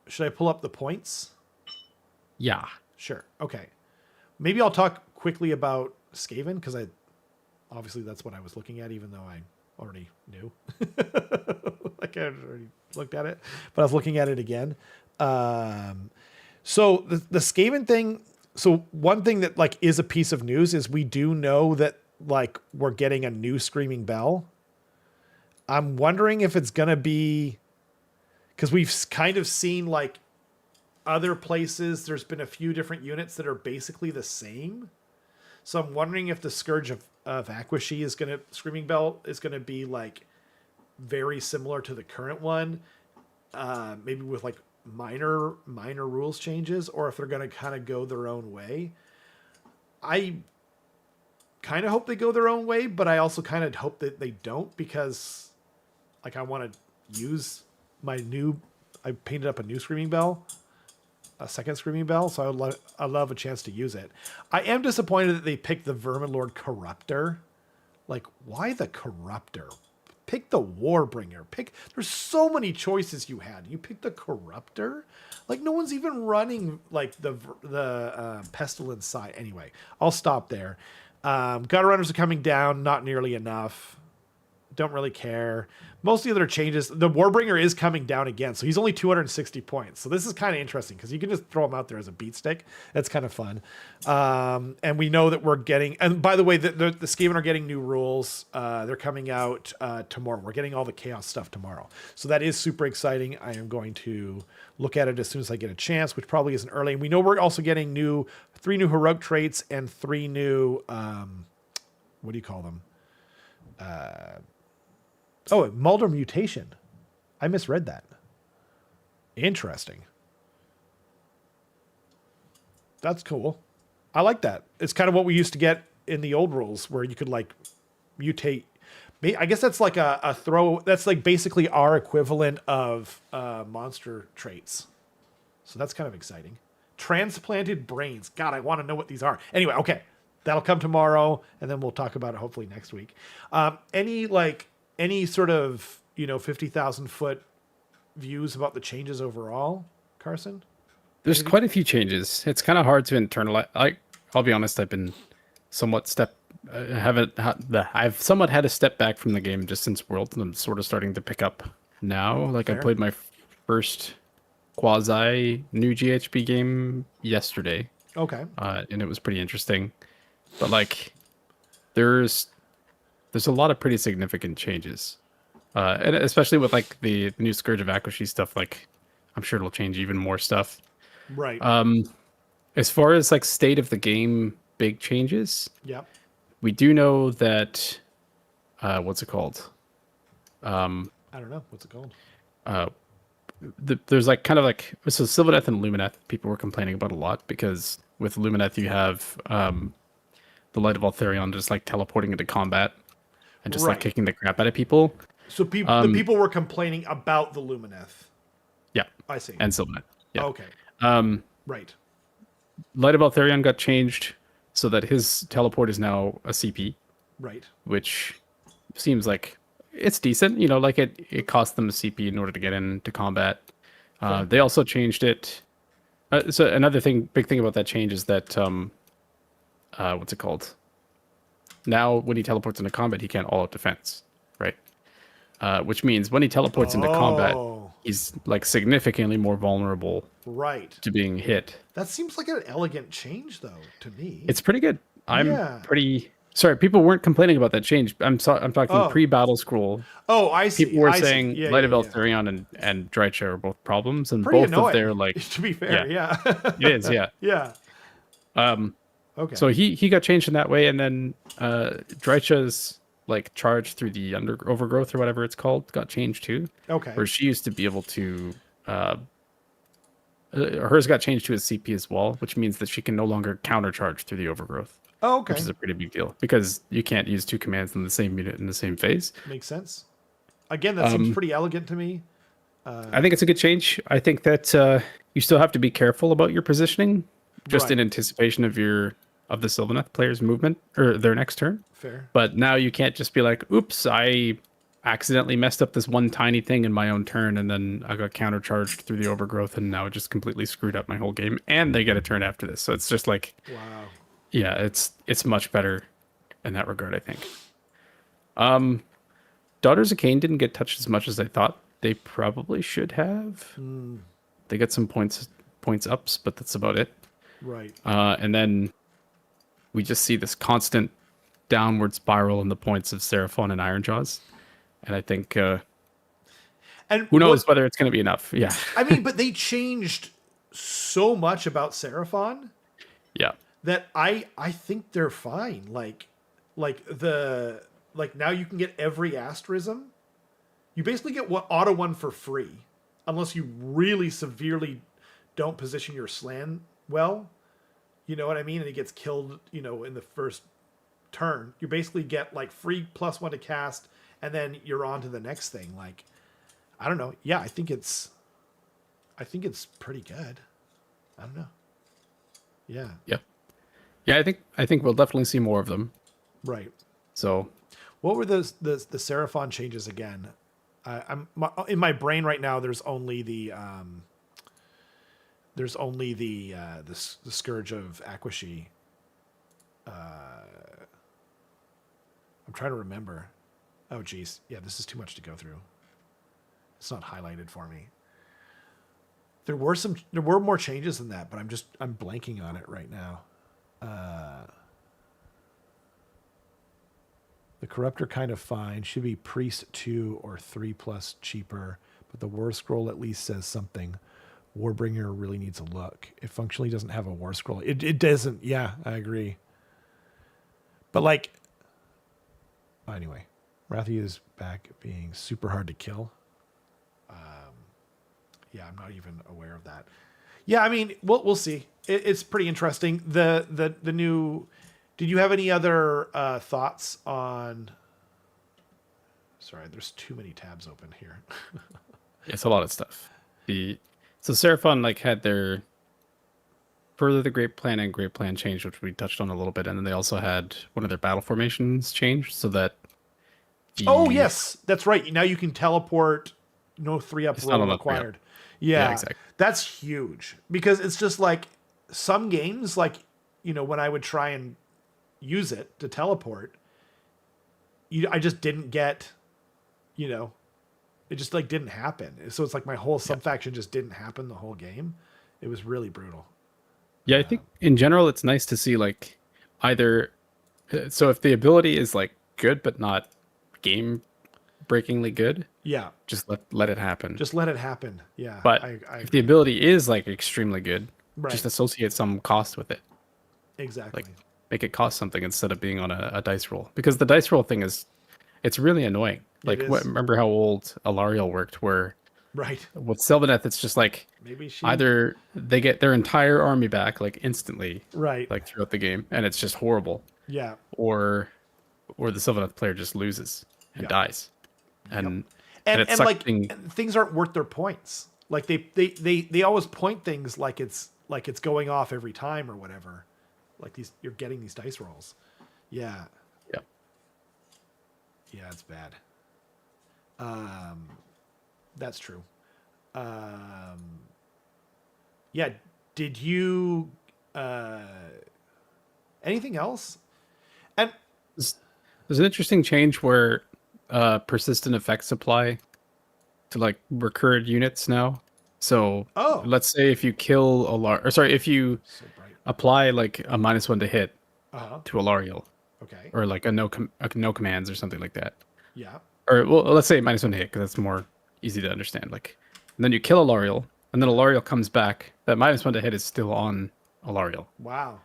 Should I pull up the points? Yeah. Sure. Okay. Maybe I'll talk quickly about Skaven because obviously that's what I was looking at, even though I already knew. Like I already looked at it, but I was looking at it again. So the Skaven thing. So one thing that like is a piece of news is we do know that like we're getting a new Screaming Bell. I'm wondering if it's gonna be because we've kind of seen like other places. There's been a few different units that are basically the same. So I'm wondering if the Scourge of Aqshy Screaming Bell is gonna be like very similar to the current one, maybe with like minor rules changes, or if they're gonna kind of go their own way. I kind of hope they go their own way, but I also kind of hope that they don't, because like I want to use my new. I painted up a new Screaming Bell, a second Screaming Bell, so I'd love a chance to use it. I am disappointed that they picked the Verminlord Corruptor. Like, why the Corruptor? Pick the Warbringer. There's so many choices you had. You picked the Corruptor? Like, no one's even running like the Pestilence side. Anyway, I'll stop there. Gutter Runners are coming down, not nearly enough. Don't really care. Most of the other changes, the Warbringer is coming down again, so he's only 260 points. So this is kind of interesting because you can just throw him out there as a beat stick. That's kind of fun. And we know that we're getting, and by the way, the Skaven are getting new rules. They're coming out tomorrow. We're getting all the Chaos stuff tomorrow. So that is super exciting. I am going to look at it as soon as I get a chance, which probably isn't early. And we know we're also getting 3 new heroic traits and 3 new, what do you call them? Mulder mutation. I misread that. Interesting. That's cool. I like that. It's kind of what we used to get in the old rules where you could like mutate. I guess that's like a throw. That's like basically our equivalent of monster traits. So that's kind of exciting. Transplanted brains. God, I want to know what these are. Anyway, okay. That'll come tomorrow, and then we'll talk about it hopefully next week. Any sort of, 50,000 foot views about the changes overall, Carson? There's quite a few changes. It's kind of hard to internalize. I'll be honest, I've been somewhat I've somewhat had a step back from the game just since World, and I'm sort of starting to pick up now. Like Fair. I played my first quasi new GHB game yesterday. Okay. And it was pretty interesting. But like there's a lot of pretty significant changes. And especially with like the new Scourge of Aqshy stuff, like I'm sure it'll change even more stuff. Right. As far as like state of the game, big changes. Yep. We do know that, what's it called? I don't know. What's it called? There's like kind of like, so Sylvaneth and Lumineth, people were complaining about a lot because with Lumineth you have the Light of Altharion just like teleporting into combat and just like kicking the crap out of people. So the people were complaining about the Lumineth. Yeah. I see. And Sylvaneth. Yeah. Okay. Right. Light of Altharion got changed so that his teleport is now a CP. Right. Which seems like it's decent. You know, like it cost them a CP in order to get into combat. Fair. They also changed it. So another big thing about that change is that what's it called? Now, when he teleports into combat, he can't all-out defense, right? Which means when he teleports into combat, Oh, he's like significantly more vulnerable right. to being hit. That seems like an elegant change, though, to me. It's pretty good. I'm Yeah. pretty sorry. People weren't complaining about that change. I'm talking Oh. pre-Battlescroll. Oh, I People see. were I see. saying Yeah, Light yeah, of yeah. Eltharion and Drycha are both problems, and Pretty both of annoying, their like to be fair. Yeah. it is, yeah. Yeah. Okay. So he got changed in that way, and then Drycha's like charge through the overgrowth or whatever it's called got changed too. Okay. Where she used to be able to hers got changed to a CP as well, which means that she can no longer countercharge through the overgrowth. Oh, okay. Which is a pretty big deal because you can't use two commands in the same unit in the same phase. Makes sense. Again, that seems pretty elegant to me. I think it's a good change. I think that you still have to be careful about your positioning, just in Right. anticipation of the Sylvaneth player's movement or their next turn. Fair. But now you can't just be like, "Oops, I accidentally messed up this one tiny thing in my own turn, and then I got countercharged through the overgrowth, and now it just completely screwed up my whole game." And they get a turn after this, so it's just like, Wow. yeah, it's much better in that regard, I think. Daughters of Cain didn't get touched as much as I thought they probably should have. They get some points ups, but that's about it. Right. And then we just see this constant downward spiral in the points of Seraphon and Ironjaws. And I think And who knows whether it's going to be enough. Yeah. I mean, but they changed so much about Seraphon Yeah. that I think they're fine. Like now you can get every asterism. You basically get auto one for free, unless you really severely don't position your slan well. You know what I mean? And it gets killed, in the first turn. You basically get like free +1 to cast, and then you're on to the next thing. Like, I don't know. Yeah, I think it's pretty good. I don't know. Yeah. Yeah. Yeah, I think we'll definitely see more of them. Right. So What were the Seraphon changes again? In my brain right now. There's only the Scourge of Aqshy. I'm trying to remember. Oh geez, yeah, this is too much to go through. It's not highlighted for me. There were more changes than that, but I'm blanking on it right now. The Corruptor kind of fine. Should be Priest 2 or 3+ cheaper, but the War Scroll at least says something. Warbringer really needs a look. It functionally doesn't have a War Scroll. It doesn't. Yeah, I agree. But like, anyway, Wrathy is back being super hard to kill. Yeah, I'm not even aware of that. Yeah, I mean, we'll see. It's pretty interesting. The new. Did you have any other thoughts on? Sorry, there's too many tabs open here. it's a lot of stuff. So Seraphon like had their further the Great Plan and Great Plan change, which we touched on a little bit, and then they also had one of their battle formations changed so that. Oh yes, that's right. Now you can teleport. No 3-up roll required. Yeah, exactly. That's huge because it's just like some games, like when I would try and use it to teleport, I just didn't get, it just like didn't happen. So it's like my whole sub-faction just didn't happen the whole game. It was really brutal. Yeah, I think in general it's nice to see like either so if the ability is like good but not game breakingly good, Yeah, just let it happen. just let it happen. Yeah, But I if the ability is like extremely good, Right. just associate some cost with it. exactly. Like make it cost something instead of being on a dice roll. Because the dice roll thing it's really annoying. Like is. remember how old Alariel worked where Right. with Sylvaneth it's just like Maybe she either they get their entire army back like instantly, Right. like throughout the game, and it's just horrible. Yeah. Or the Sylvaneth player just loses and Yep. dies. And And it's like sucking. things aren't worth their points. Like they always point things like it's going off every time or whatever. Like you're getting these dice rolls. Yeah. Yeah. Yeah, it's bad. That's true. Yeah. Did you anything else? And There's an interesting change where persistent effects apply to like recurred units now. So oh, let's say if you kill a or sorry, if you so bright. apply like a -1 to hit Uh-huh. to a Lariel, Okay. or like a no commands or something like that, Yeah. or well, let's say -1 to hit because that's more easy to understand. Like, and then you kill a Lariel, and then a Lariel comes back. That -1 to hit is still on a Lariel. Wow.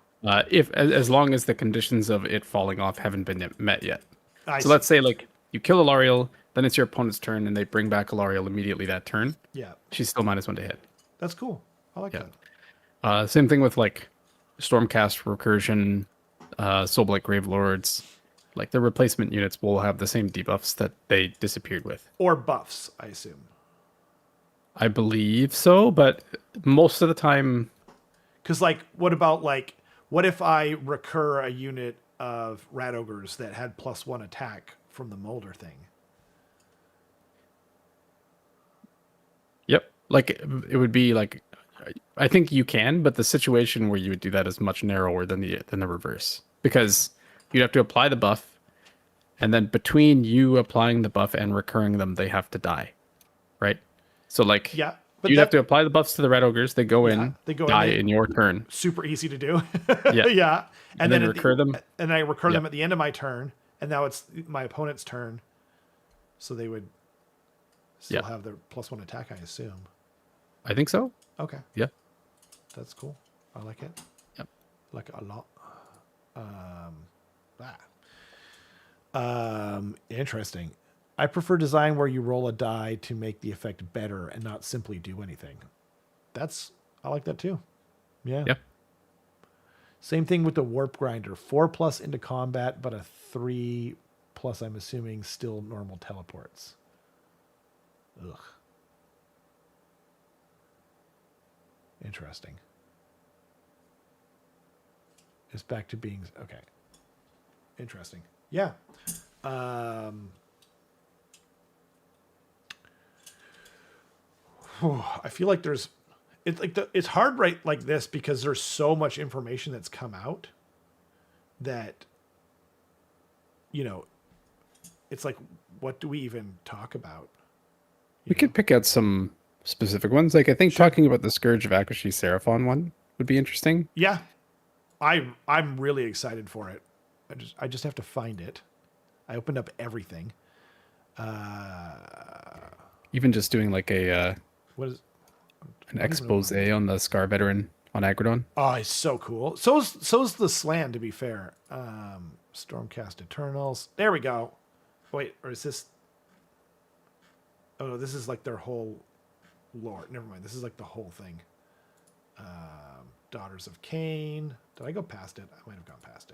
If as long as the conditions of it falling off haven't been met yet. I So see. let's say like you kill a Lariel, then it's your opponent's turn, and they bring back a Lariel immediately that turn. Yeah. She's still -1 to hit. That's cool. I like Yeah. that. Same thing with like Stormcast Recursion, Soulblight Gravelords. Like the replacement units will have the same debuffs that they disappeared with. Or buffs, I assume. I believe so, but most of the time, Because, like, what if I recur a unit of Rat Ogres that had +1 attack from the Molder thing? yep. Like it would be like, I think you can, but the situation where you would do that is much narrower than the reverse, because you'd have to apply the buff, and then between you applying the buff and recurring them, they have to die, right? So like, Yeah. But you'd have to apply the buffs to the Red Ogres. They go in, they go in, die in your turn. super easy to do. Yeah. Yeah. And then recur them. And I recur them Yep. at the end of my turn, and now it's my opponent's turn. So they would still Yeah. have their +1 attack, I assume. I think so. Okay. Yeah. That's cool. I like it. Yep. Like it a lot. Interesting. I prefer design where you roll a die to make the effect better and not simply do anything. I like that too. Yeah. Yeah. Same thing with the warp grinder. 4+ into combat, but a 3+, I'm assuming, still normal teleports. Ugh. Interesting. It's back to being okay. Interesting. Yeah. I feel like it's hard right like this because there's so much information that's come out that it's like, what do we even talk about? We could pick out some specific ones. Like I think talking about the Scourge of Aqshy Seraphon one would be interesting. Yeah. I'm really excited for it. I just have to find it. I opened up everything. Even just doing like an expose on the Scar veteran on Agrodon. Oh, it's so cool. So's the Slan, to be fair. Stormcast Eternals. There we go. Wait, or is this? Oh no, this is like their whole lore. Never mind. This is like the whole thing. Daughters of Cain. Did I go past it? I might have gone past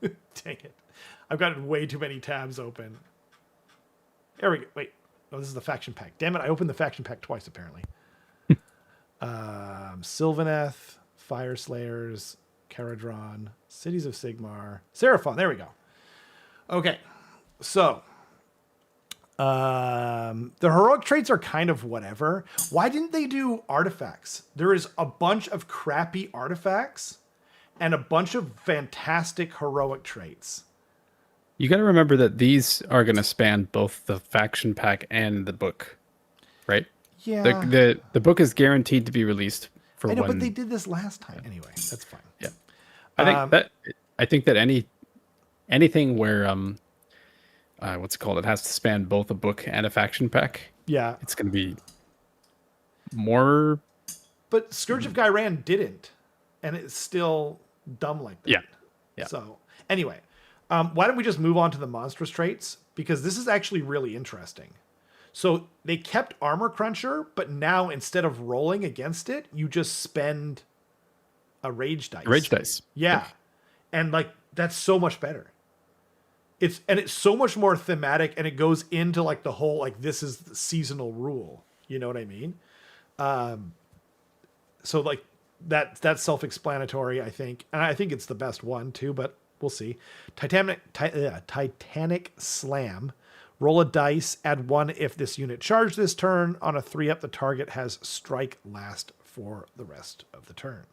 it. Dang it. I've got way too many tabs open. There we go. Wait. Oh, this is the faction pack. Damn it. I opened the faction pack twice, apparently. Sylvaneth, Fire Slayers, Caradron, Cities of Sigmar, Seraphon. There we go. Okay. So, the heroic traits are kind of whatever. Why didn't they do artifacts? There is a bunch of crappy artifacts and a bunch of fantastic heroic traits. You got to remember that these are going to span both the faction pack and the book, right? Yeah. The book is guaranteed to be released for I know, one. but they did this last time. Anyway, that's fine. Yeah. I think that anything where what's it called? It has to span both a book and a faction pack. Yeah. It's going to be more. But Scourge of Gyran didn't, and it's still dumb like that. Yeah. Yeah. So anyway, why don't we just move on to the monstrous traits? Because this is actually really interesting. So they kept Armor Cruncher, but now instead of rolling against it, you just spend a Rage Dice. Rage Dice. Yeah. And like, that's so much better. It's so much more thematic, and it goes into like the whole, like, this is the seasonal rule. You know what I mean? So like that's self-explanatory, I think. And I think it's the best one too, but We'll see. Titanic Slam. Roll a dice. Add 1 if this unit charged this turn. On a 3-up, the target has strike last for the rest of the turn.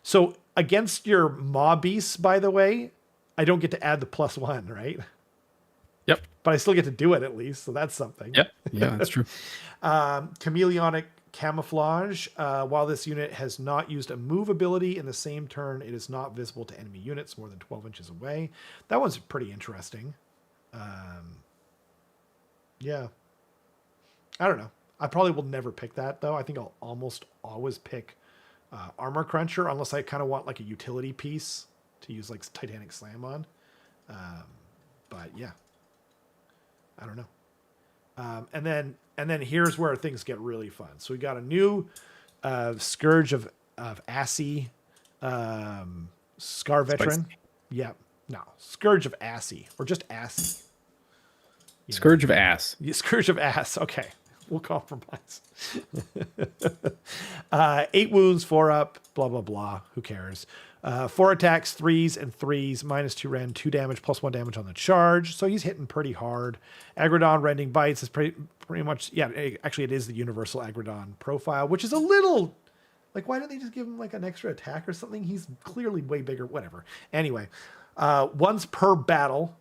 So against your Maw Beasts, by the way, I don't get to add the +1, right? Yep. But I still get to do it at least, so that's something. Yep. Yeah, that's true. Chameleonic Camouflage. While this unit has not used a move ability in the same turn, it is not visible to enemy units more than 12 inches away. That one's pretty interesting. Yeah. I don't know. I probably will never pick that, though. I think I'll almost always pick Armor Cruncher, unless I kind of want like a utility piece to use like Titanic Slam on. But yeah. I don't know. And then here's where things get really fun. So we got a new Scourge of Aqshy Scar Veteran. Spicy. Yeah. No. Scourge of Aqshy. Or just Aqshy. Scourge of Ass. Yeah, Scourge of Ass. Okay. We'll compromise. 8 wounds, 4-up, blah, blah, blah. Who cares? 4 attacks, 3s and 3s, -2 rend, 2 damage, +1 damage on the charge. So he's hitting pretty hard. Agrodon Rending Bites is pretty much, yeah, actually it is the universal Agrodon profile, which is a little, like, why don't they just give him like an extra attack or something? He's clearly way bigger, whatever. Anyway, once per battle,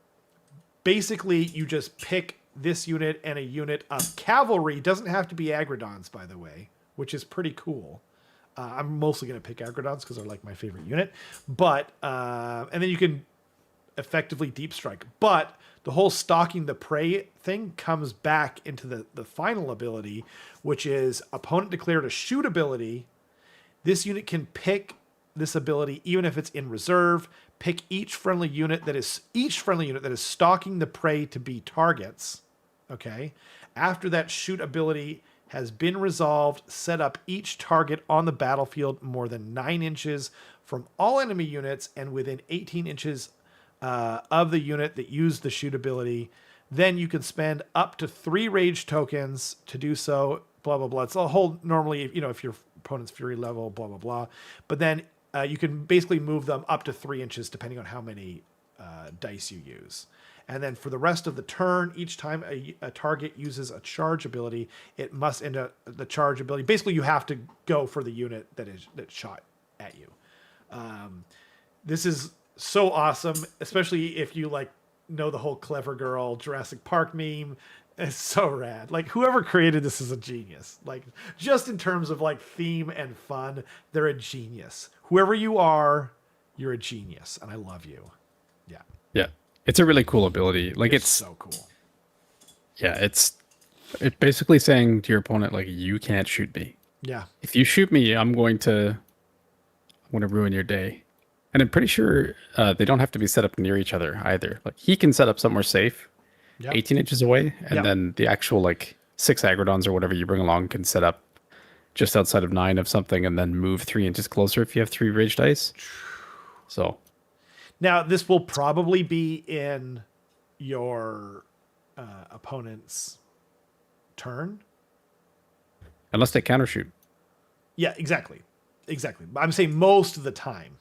basically you just pick this unit and a unit of cavalry. Doesn't have to be Agrodons, by the way, which is pretty cool. I'm mostly going to pick Agrodons because they're like my favorite unit. But, and then you can effectively deep strike. But the whole stalking the prey thing comes back into the final ability, which is opponent declared a shoot ability. This unit can pick this ability even if it's in reserve. Pick each friendly unit that is stalking the prey to be targets. Okay. After that shoot ability has been resolved, set up each target on the battlefield more than 9 inches from all enemy units and within 18 inches of the unit that used the shoot ability. Then you can spend up to 3 rage tokens to do so, blah, blah, blah. It's a whole, normally, if your opponent's fury level, blah, blah, blah. But then you can basically move them up to 3 inches depending on how many dice you use. And then for the rest of the turn, each time a target uses a charge ability, it must end the charge ability. Basically, you have to go for the unit that shot at you. This is so awesome, especially if you know the whole Clever Girl Jurassic Park meme. It's so rad. Like, whoever created this is a genius. Like, just in terms of theme and fun, they're a genius. Whoever you are, you're a genius, and I love you. Yeah. Yeah. It's a really cool ability. It's so cool. Yeah, it's basically saying to your opponent, you can't shoot me. Yeah. If you shoot me, I'm going to ruin your day. And I'm pretty sure they don't have to be set up near each other either. He can set up somewhere safe, 18 inches away, and then the actual 6 Agrodons or whatever you bring along can set up just outside of 9 of something and then move 3 inches closer if you have 3 rage dice. So now, this will probably be in your opponent's turn. Unless they countershoot. Yeah, exactly. Exactly. I'm saying most of the time,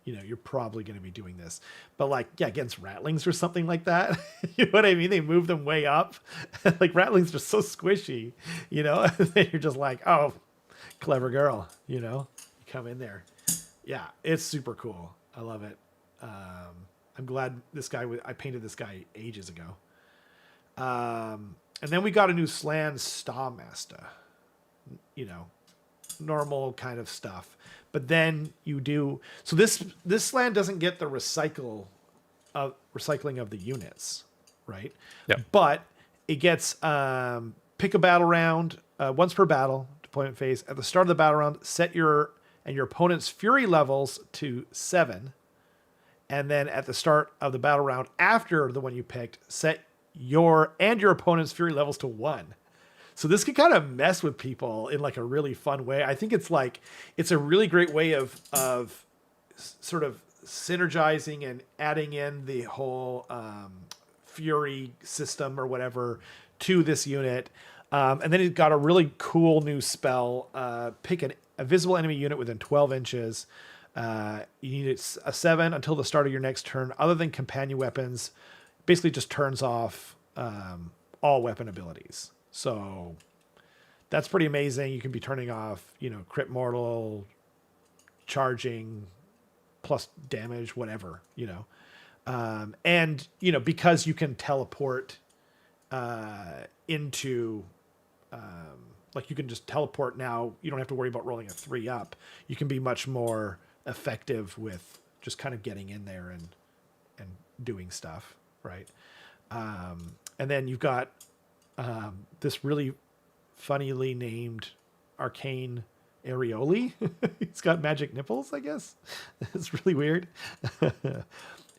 you're probably going to be doing this. But against Rattlings or something like that, you know what I mean? They move them way up. Rattlings are so squishy, and you're just oh, clever girl, you come in there. Yeah, it's super cool. I love it. I'm glad I painted this guy ages ago. And then we got a new Slan Starmaster, normal kind of stuff. But then you do, so this Slan doesn't get the recycling of the units, right? Yeah. But it gets, pick a battle round, once per battle, deployment phase. At the start of the battle round, set your opponent's fury levels to 7. And then at the start of the battle round, after the one you picked, set your opponent's fury levels to 1. So this can kind of mess with people in a really fun way. I think it's a really great way of sort of synergizing and adding in the whole fury system or whatever to this unit. And then it got a really cool new spell. Pick a visible enemy unit within 12 inches. You need a 7 until the start of your next turn. Other than companion weapons, basically just turns off all weapon abilities. So that's pretty amazing. You can be turning off, crit mortal, charging, plus damage, whatever, and because you can teleport into like you can just teleport now. You don't have to worry about rolling a 3 up. You can be much more effective with just kind of getting in there and doing stuff, right? And then you've got this really funnily named arcane areoli. He's got magic nipples, I guess. It's really weird.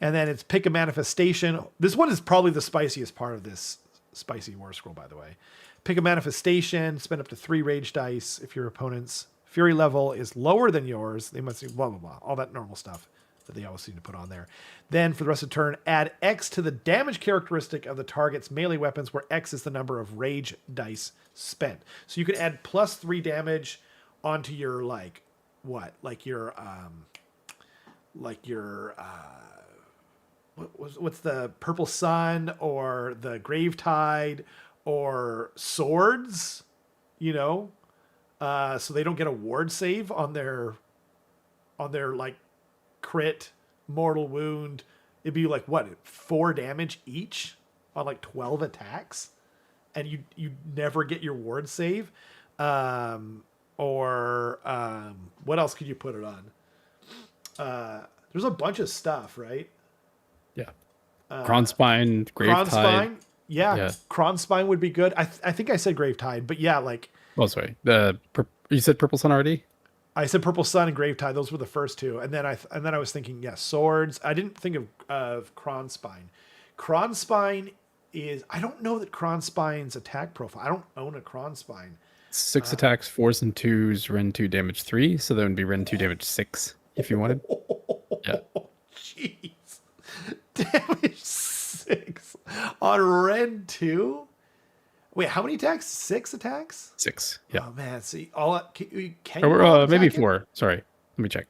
And then it's pick a manifestation. This one is probably the spiciest part of this spicy war scroll, by the way. Pick a manifestation, spend up to 3 rage dice. If your opponent's fury level is lower than yours, they must do blah, blah, blah. All that normal stuff that they always seem to put on there. Then for the rest of the turn, add X to the damage characteristic of the target's melee weapons, where X is the number of rage dice spent. So you can add plus 3 damage onto your what's the Purple Sun or the Grave Tide or swords, so they don't get a ward save on their like crit, mortal wound. It'd be like 4 damage each on like 12 attacks, and you never get your ward save. Or what else could you put it on? There's a bunch of stuff, right? Yeah. Cronspine, Grave Tide. Yeah. Cronspine would be good. I think I said Grave Tide, but yeah, like. Oh, sorry. You said Purple Sun already? I said Purple Sun and Grave Tide. Those were the first two, and then I was thinking, swords. I didn't think of Cronspine. Cronspine is. I don't know that Cronspine's attack profile. I don't own a Cronspine. 6 attacks, 4s and 2s, Ren 2 damage 3. So that would be Ren 2 damage 6 if you wanted. Yeah. Jeez. Damage 6 on Ren 2? Wait, how many attacks? 6 attacks? 6. Yeah. Oh man, see, can or maybe 4. Sorry, let me check.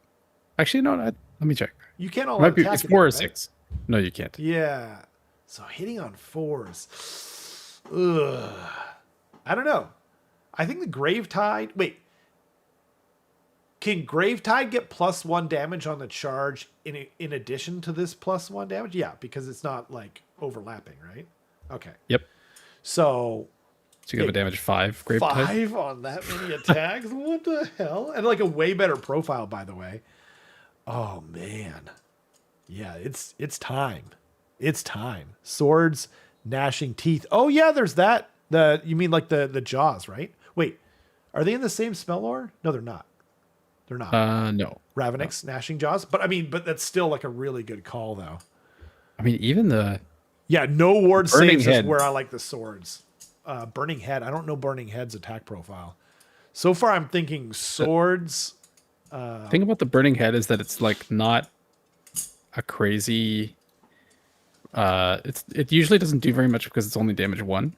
Actually, no. Let me check. You can't all might be, attack. it's 4 or right? 6. No, you can't. Yeah. So hitting on 4s. Ugh. I don't know. I think the Grave Tide. Wait. Can Grave Tide get +1 damage on the charge in addition to this +1 damage? Yeah, because it's not like overlapping, right? Okay. Yep. So you have a damage 5 Grave Tide? 5 on that many attacks? What the hell? And like a way better profile, by the way. Oh man. Yeah, it's time. It's time. Swords, gnashing teeth. Oh yeah, there's that. You mean like the jaws, right? Wait, are they in the same spell lore? No, they're not. They're not. No. Ravenix, gnashing jaws. But that's still like a really good call though. I mean, even no ward saves head. Is where I like the swords. Burning Head. I don't know Burning Head's attack profile. So far, I'm thinking swords. The thing about the Burning Head is that it's like not a crazy. It usually doesn't do very much because it's only damage 1,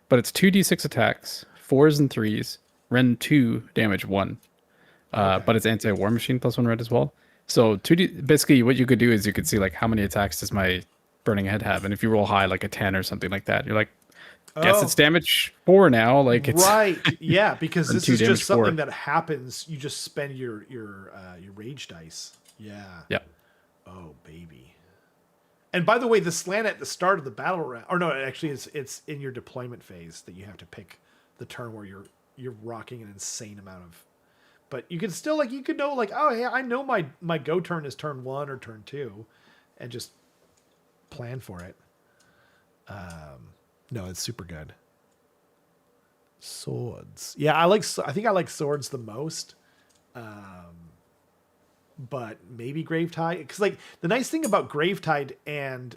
but it's 2d6 attacks, 4s and 3s, Ren 2 damage 1. But it's anti-war machine +1 red as well. So 2d basically what you could do is you could see like how many attacks does my Burning Head have, and if you roll high like a 10 or something like that, you're like, guess it's damage 4 now. Like it's right, yeah, because this is just something 4. that happens. You just spend your rage dice. Yeah. Yeah. Oh baby. And by the way, the slant at the start of the battle round, or no, actually it's in your deployment phase that you have to pick the turn where you're rocking an insane amount of. But you can still you could know oh yeah, I know my go turn is turn 1 or turn 2, and just plan for it. No, it's super good. Swords. Yeah, I think I like swords the most. But maybe Gravetide, because the nice thing about Gravetide and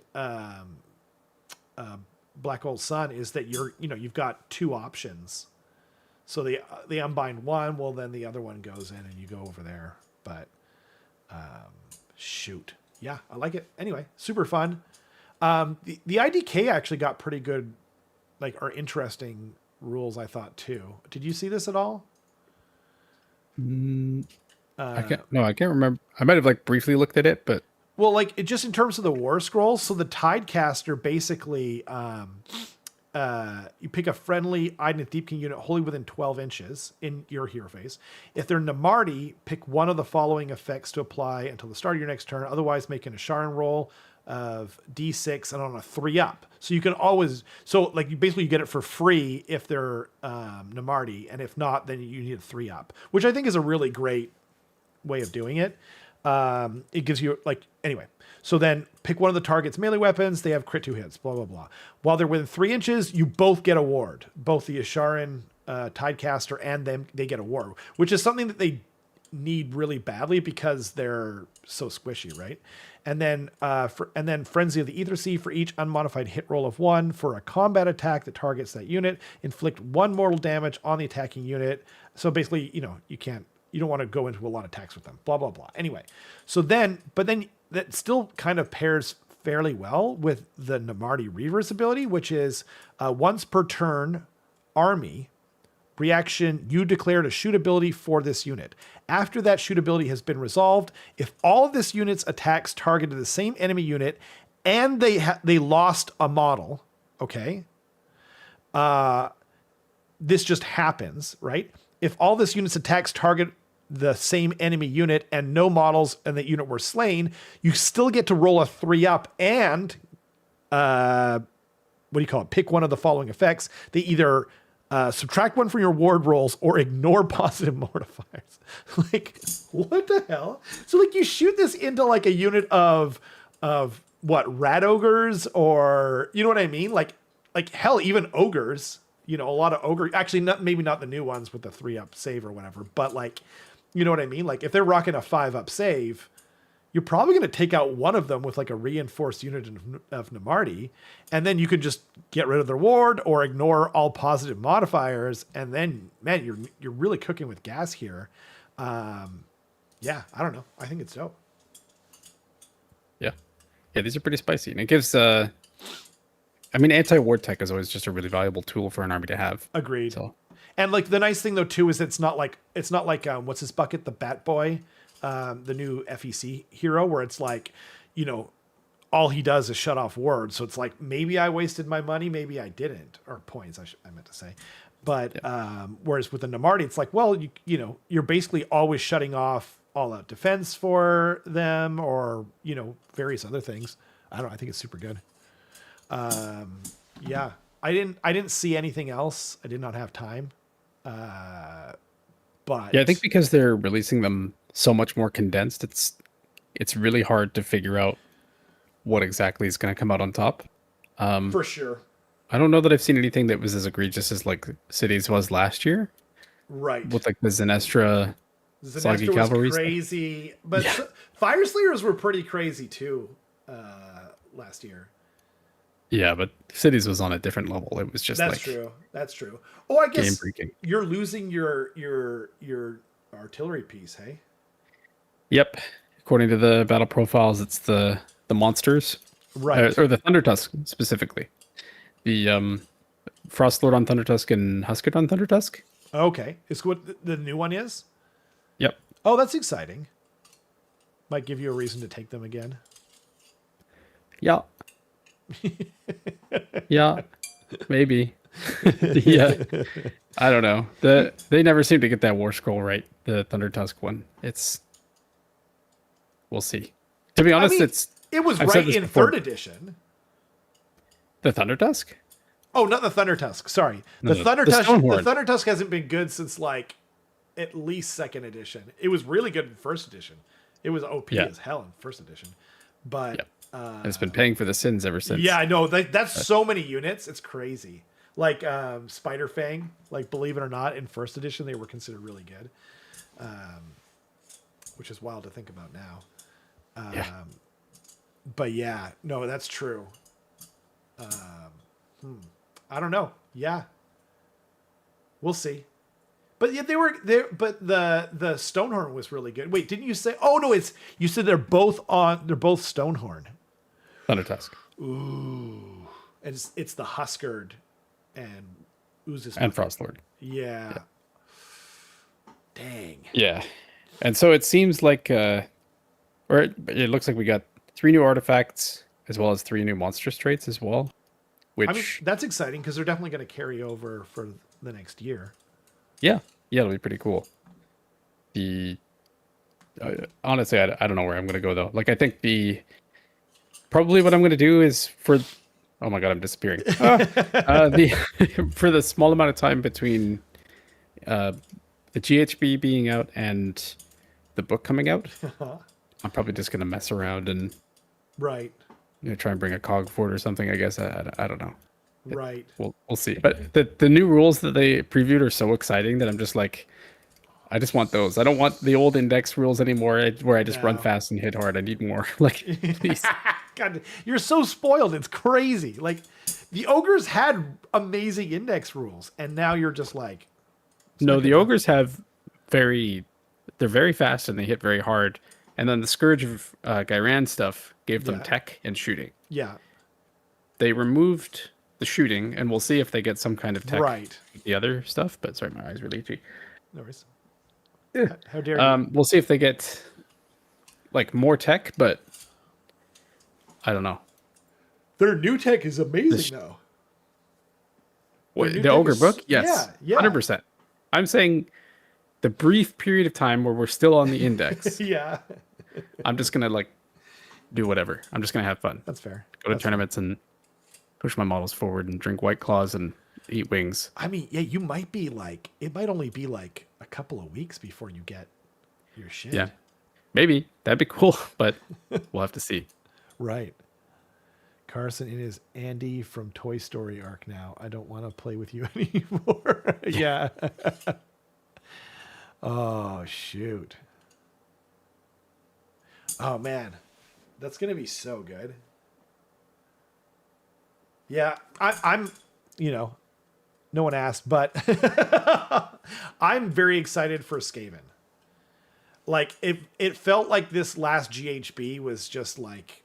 Black Hole Sun is that you've got 2 options. So they unbind one, well then the other one goes in and you go over there. But shoot, yeah, I like it. Anyway, super fun. The IDK actually got pretty good, or interesting rules, I thought too. Did you see this at all? I can't remember. I might have like briefly looked at it, but Well, like it just in terms of the war scrolls, so the Tidecaster basically you pick a friendly Iden and Deepkin unit wholly within 12 inches in your hero phase. If they're Namarti, pick one of the following effects to apply until the start of your next turn. Otherwise, make an Asharan roll of D6 and on a 3-up. So you can always, so like you basically get it for free if they're Namarti, and if not, then you need a 3-up, which I think is a really great way of doing it. It gives you like, anyway. So then pick one of the target's melee weapons. They have crit 2 hits, blah, blah, blah. While they're within 3 inches, you both get a ward. Both the Asharan Tidecaster and them, they get a ward, which is something that they need really badly because they're so squishy, right? And then Frenzy of the Ether Sea for each unmodified hit roll of 1 for a combat attack that targets that unit. Inflict 1 mortal damage on the attacking unit. So basically, you don't want to go into a lot of attacks with them, blah, blah, blah. Anyway, but then that still kind of pairs fairly well with the Namarti Reaver's ability, which is once per turn army reaction, you declared a shoot ability for this unit. After that shoot ability has been resolved, if all of this unit's attacks targeted the same enemy unit and they lost a model, okay, this just happens, right? If all this unit's attacks target the same enemy unit and no models and that unit were slain, you still get to roll a 3-up and pick one of the following effects. They either subtract 1 from your ward rolls or ignore positive modifiers. Like, what the hell? So like you shoot this into like a unit of what, rat ogres, or you know what I mean? Like hell, even ogres, a lot of ogre, actually maybe not the new ones with the 3-up save or whatever, but like, you know what I mean? Like if they're rocking a 5-up save, you're probably going to take out one of them with like a reinforced unit of Namarti, and then you could just get rid of their ward or ignore all positive modifiers. And then, man, you're really cooking with gas here. Yeah, I don't know. I think it's dope. Yeah, these are pretty spicy, and it gives. Anti-ward tech is always just a really valuable tool for an army to have. Agreed. So. And like the nice thing though too is it's not like what's his bucket, the Bat Boy, the new FEC hero, where it's like, all he does is shut off words. So it's like, maybe I wasted my money, maybe I didn't, or points I meant to say. But whereas with the Namarti, it's like, well, you're basically always shutting off all out defense for them, or various other things. I don't know. I think it's super good. Yeah, I didn't see anything else. I did not have time. But yeah, I think because they're releasing them so much more condensed, it's really hard to figure out what exactly is going to come out on top. For sure. I don't know that I've seen anything that was as egregious as like Cities was last year. Right. With like the Zenestra Soggy Cavalry was crazy, but yeah. Fire Slayers were pretty crazy too last year. Yeah, but Cities was on a different level. It was just That's true. Oh, I guess game-breaking. You're losing your artillery piece, hey? Yep. According to the battle profiles, it's the monsters, right? Or the Thundertusk specifically. The Frostlord on Thundertusk and Huskard on Thundertusk. Okay, is what the new one is. Yep. Oh, that's exciting. Might give you a reason to take them again. Yeah. Yeah, maybe. Yeah, I don't know. They never seem to get that war scroll right. The Thundertusk one. We'll see. To be honest, it was right in before. 3rd edition. The Thundertusk? Oh, not the Thundertusk. Sorry, the Thundertusk. The Thundertusk hasn't been good since like at least 2nd edition. It was really good in 1st edition. It was OP as hell in 1st edition, but. Yep. And it's been paying for the sins ever since. Yeah, I know. That's so many units. It's crazy. Like Spider Fang, like believe it or not, in 1st edition they were considered really good, which is wild to think about now. But yeah, no, that's true. I don't know. Yeah, we'll see. But yeah, they were there. But the Stonehorn was really good. Wait, didn't you say? Oh no, you said they're both Stonehorn. Thundertusk. Ooh, and it's the Huskard and Oozes and Frostlord. Yeah. Dang. Yeah. And so it seems like, or it looks like we got 3 new artifacts as well as 3 new monstrous traits as well. I mean, Which, that's exciting because they're definitely going to carry over for the next year. yeah, it'll be pretty cool. The honestly, I don't know where I'm gonna go though. Like, I think probably what I'm gonna do is for, oh my god, I'm disappearing. The for the small amount of time between uh, the GHB being out and the book coming out, I'm probably just gonna mess around and Right. try and bring a cog for it or something. I guess I don't know. Right. We'll see. But the new rules that they previewed are so exciting that I'm just like, I just want those. I don't want the old index rules anymore where I just run No. fast and hit hard. I need more. Like, please. God, you're so spoiled. It's crazy. Like the ogres had amazing index rules, and now you're just like, No, not the gonna- ogres have they're very fast and they hit very hard. And then the Scourge of Gyran stuff gave them Yeah. tech and shooting. yeah, They removed the shooting, and we'll see if they get some kind of tech right. with the other stuff. But sorry, my eyes were itchy. No worries. How dare you? We'll see if they get like more tech, but I don't know. Their new tech is amazing, This- though. What, new the tech ogre is- book? Yes. yeah. 100%. I'm saying the brief period of time where we're still on the index, Yeah, I'm just going to like do whatever. I'm just going to have fun. that's fair. Go to That's tournaments and push my models forward and drink White Claws and eat wings. I mean, yeah, you might be like, it might only be like a couple of weeks before you get your shit. Yeah. Maybe. That'd be cool, but we'll have to see. Right. Carson in his Andy from Toy Story arc now. I don't want to play with you anymore. Yeah. Oh, shoot. Oh, man. That's going to be so good. Yeah, I'm, no one asked, but I'm very excited for Skaven. Like, it felt like this last GHB was just like,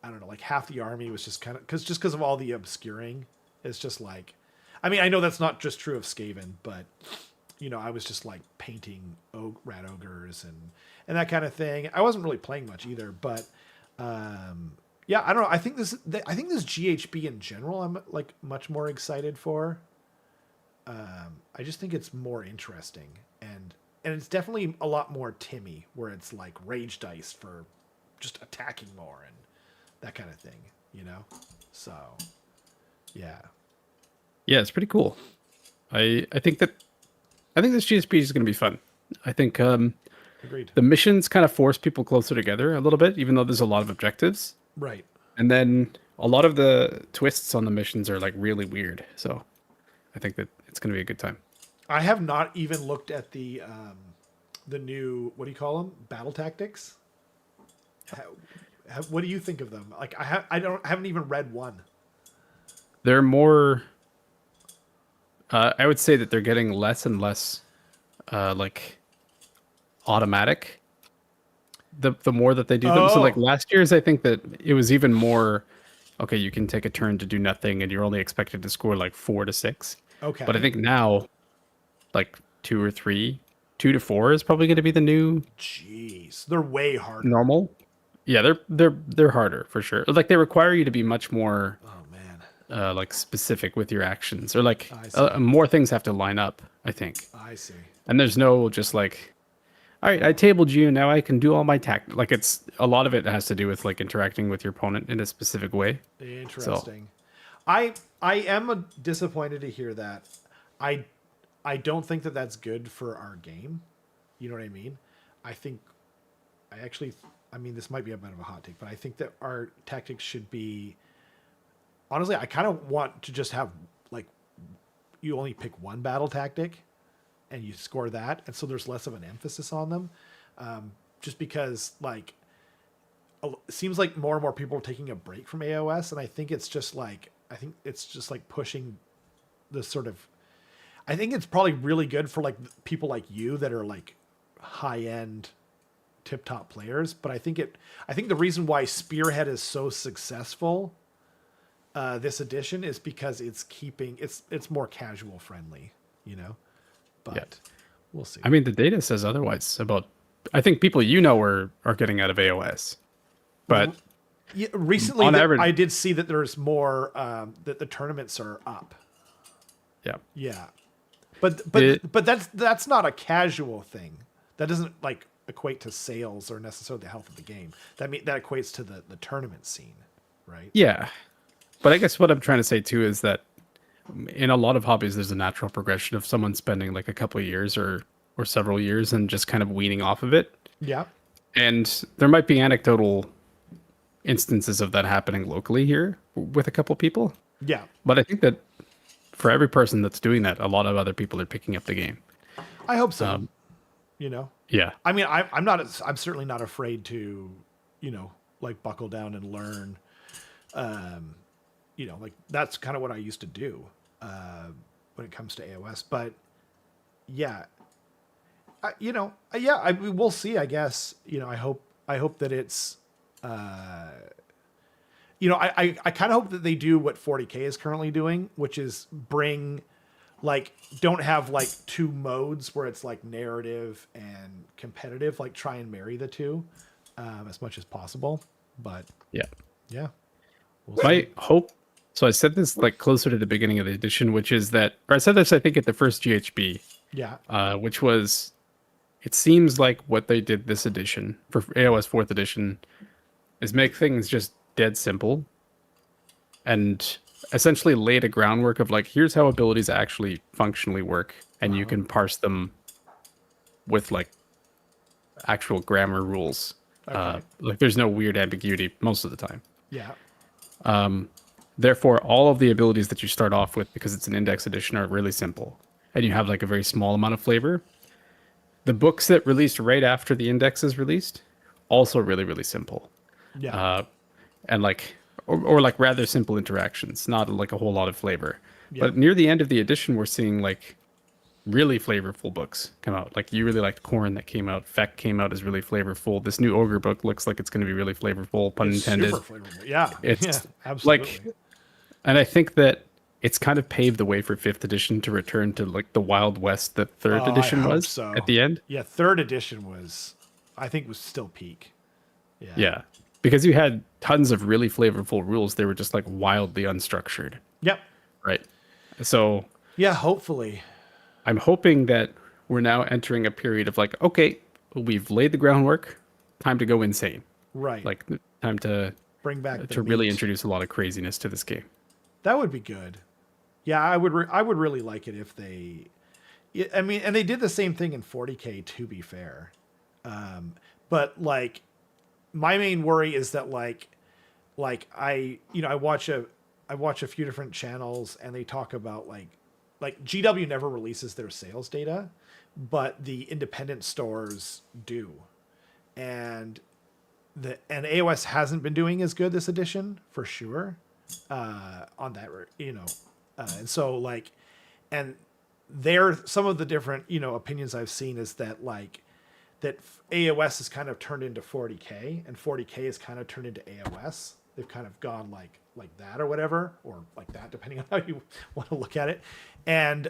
I don't know, like half the army was just kind of, because of all the obscuring. It's just like, I mean, I know that's not just true of Skaven, but, I was just like painting rat ogres and that kind of thing. I wasn't really playing much either, but, yeah, I don't know. I think this GHB in general, I'm like much more excited for. I just think it's more interesting and it's definitely a lot more Timmy, where it's like rage dice for just attacking more and that kind of thing, So, yeah. Yeah, it's pretty cool. I think this GSP is going to be fun. I think Agreed. the missions kind of force people closer together a little bit, even though there's a lot of objectives. Right. And then a lot of the twists on the missions are like really weird. So I think that it's going to be a good time. I have not even looked at the new, what do you call them? Battle tactics. What do you think of them? Like I haven't even read one. They're more, I would say that they're getting less and less like automatic the more that they do them. So like Oh. last year's, I think that it was even more, okay, you can take a turn to do nothing and you're only expected to score like 4 to 6. Okay. But I think now, like 2 to 4 is probably going to be the new Jeez, they're way harder. normal. Yeah, they're harder for sure. Like they require you to be much more Oh man, like specific with your actions, or like I see. more things have to line up, I think. I see. And there's no just like, all right, I tabled you, now I can do all my like it's a lot of it has to do with like interacting with your opponent in a specific way. Interesting. I am disappointed to hear that. I don't think that that's good for our game. You know what I mean? I mean, this might be a bit of a hot take, but I think that our tactics should be, honestly, I kind of want to just have like, you only pick one battle tactic and you score that. And so there's less of an emphasis on them. Just because like, it seems like more and more people are taking a break from AOS. And I think it's just like pushing the sort of, I think it's probably really good for like people like you that are like high end tip top players. But I think the reason why Spearhead is so successful, this edition, is because it's more casual friendly, but Yeah. we'll see. I mean, the data says otherwise about I think people are getting out of AOS, but Yeah, recently, on average, I did see that there's more that the tournaments are up. yeah, Yeah, but It- but that's not a casual thing. That doesn't like equate to sales or necessarily the health of the game. That equates to the tournament scene, right? yeah. But I guess what I'm trying to say too is that in a lot of hobbies, there's a natural progression of someone spending like a couple of years or several years and just kind of weaning off of it. Yeah, And there might be anecdotal instances of that happening locally here with a couple people. yeah. But I think that for every person that's doing that, a lot of other people are picking up the game. I hope so. Um, You know, Yeah. I mean, I'm not. I'm certainly not afraid to, like buckle down and learn. Like that's kind of what I used to do when it comes to AOS. But yeah, we'll see. I guess I hope that it's. I kind of hope that they do what 40K is currently doing, which is bring like don't have like two modes where it's like narrative and competitive, like try and marry the two as much as possible. But Yeah. yeah, we'll My see. hope. So I said this like closer to the beginning of the edition, which is that, or I said this, I think, at the first GHB, Yeah, which was, it seems like what they did this edition for AOS 4th edition is make things just dead simple and essentially laid a groundwork of like, here's how abilities actually functionally work. And you can parse them with like actual grammar rules. Okay. Like there's no weird ambiguity most of the time. yeah, Therefore, all of the abilities that you start off with, because it's an index edition, are really simple. And you have like a very small amount of flavor. The books that released right after the index is released, also really, really simple. yeah, And like, or like rather simple interactions, not like a whole lot of flavor. Yeah. But near the end of the edition, we're seeing like really flavorful books come out. Like you really liked Corn that came out. Feck came out as really flavorful. This new Ogre book looks like it's going to be really flavorful, pun It's intended. super flavorful. Yeah, It's yeah, absolutely. like, and I think that it's kind of paved the way for 5th edition to return to like the Wild West that 3rd I edition hope was so. at the end. Yeah, third edition was, I think, was still peak. Yeah, Yeah. Because you had tons of really flavorful rules. They were just like wildly unstructured. Yep. Right. So Yeah, hopefully. I'm hoping that we're now entering a period of like, okay, we've laid the groundwork. Time to go insane. Right. Like time to bring back the really meat. introduce a lot of craziness to this game. That would be good. Yeah, I would. I would really like it if they. Yeah, I mean, and they did the same thing in 40K. To be fair, but like, my main worry is that like I watch a few different channels and they talk about like GW never releases their sales data, but the independent stores do, and AOS hasn't been doing as good this edition for sure. On that, and so like, and there some of the different opinions I've seen is that like that AOS has kind of turned into 40K and 40K has kind of turned into AOS. They've kind of gone like that or whatever, or like that depending on how you want to look at it, and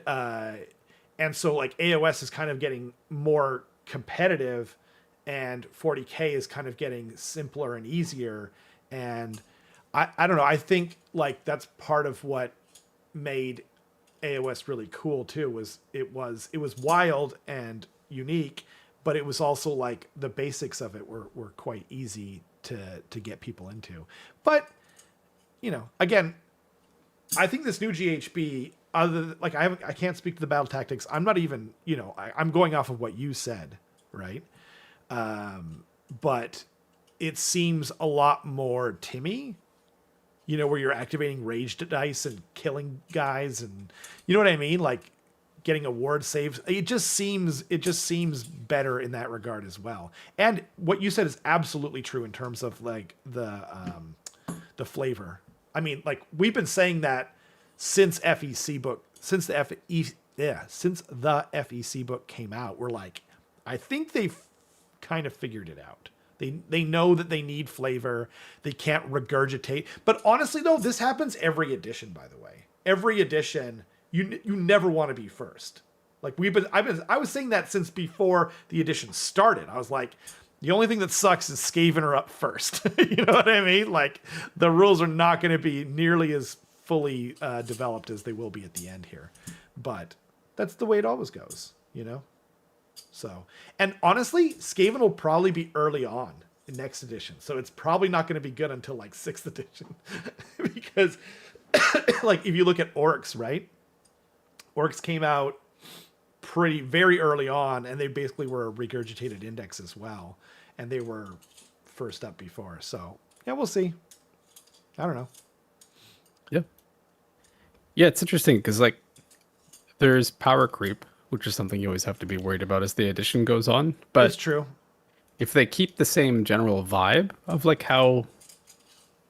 so like AOS is kind of getting more competitive and 40K is kind of getting simpler and easier. And I don't know. I think like that's part of what made AOS really cool too. Was it was wild and unique, but it was also like the basics of it were quite easy to get people into. But again, I think this new GHB, like I can't speak to the battle tactics. I'm not even I'm going off of what you said, right? But it seems a lot more Timmy, where you're activating raged dice and killing guys, and you know what I mean, like getting award saves. It just seems better in that regard as well. And what you said is absolutely true in terms of like the flavor. I mean, like we've been saying that since FEC book, since the FEC book came out. We're like, I think they've kind of figured it out. They know that they need flavor. They can't regurgitate. But honestly, though, this happens every edition. By the way, every edition, you never want to be first. Like I was saying that since before the edition started. I was like, the only thing that sucks is Skaven are up first. You know what I mean? Like the rules are not going to be nearly as fully developed as they will be at the end here. But that's the way it always goes, you know? So, and honestly, Skaven will probably be early on in next edition. So it's probably not going to be good until like 6th edition. Because like if you look at Orcs, right? Orcs came out very early on, and they basically were a regurgitated index as well. And they were first up before. So yeah, we'll see. I don't know. Yeah. Yeah, it's interesting because like there's power creep, which is something you always have to be worried about as the edition goes on. But That's true. If they keep the same general vibe of like how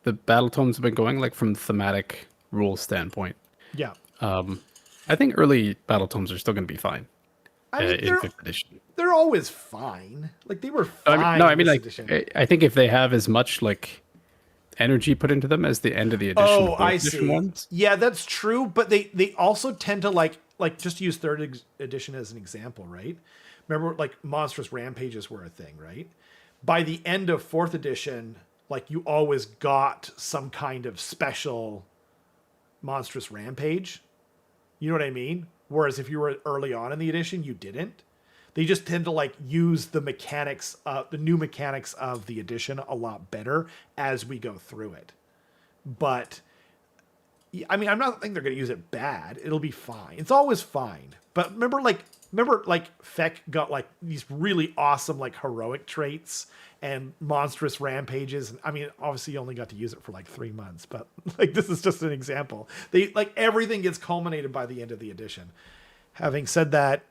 the battle tomes have been going, like from thematic rule standpoint, Yeah. I think early battle tomes are still going to be fine I mean, in 5th edition. they're always fine. Like they were fine. I mean, this like edition. I think if they have as much like energy put into them as the end of the edition. Oh, I edition see. Ones. Yeah, that's true. But they also tend to like just use edition as an example, right? Remember, like monstrous rampages were a thing, right? By the end of 4th edition, like you always got some kind of special monstrous rampage. You know what I mean? Whereas if you were early on in the edition, you didn't. They just tend to like use the mechanics, the new mechanics of the edition a lot better as we go through it. But I mean, I'm not thinking they're going to use it bad. It'll be fine. It's always fine. But remember Feck got like these really awesome like heroic traits and monstrous rampages. I mean, obviously you only got to use it for like 3 months, but like this is just an example. They like everything gets culminated by the end of the edition. Having said that,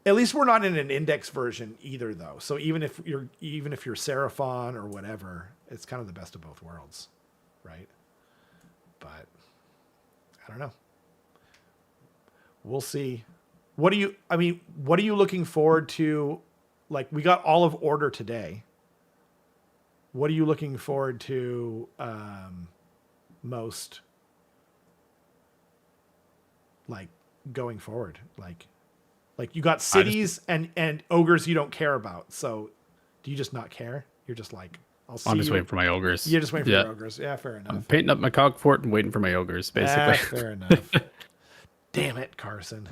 at least we're not in an index version either, though. So even if you're Seraphon or whatever, it's kind of the best of both worlds, right? But I don't know. We'll see. What are you looking forward to? Like we got all of Order today. What are you looking forward to most? Like going forward, like you got cities and ogres you don't care about. So do you just not care? You're just like, I'm just waiting for my ogres. You're just waiting for your ogres. Yeah, fair enough. I'm painting up my cog fort and waiting for my ogres, basically. Fair enough. Damn it, Carson.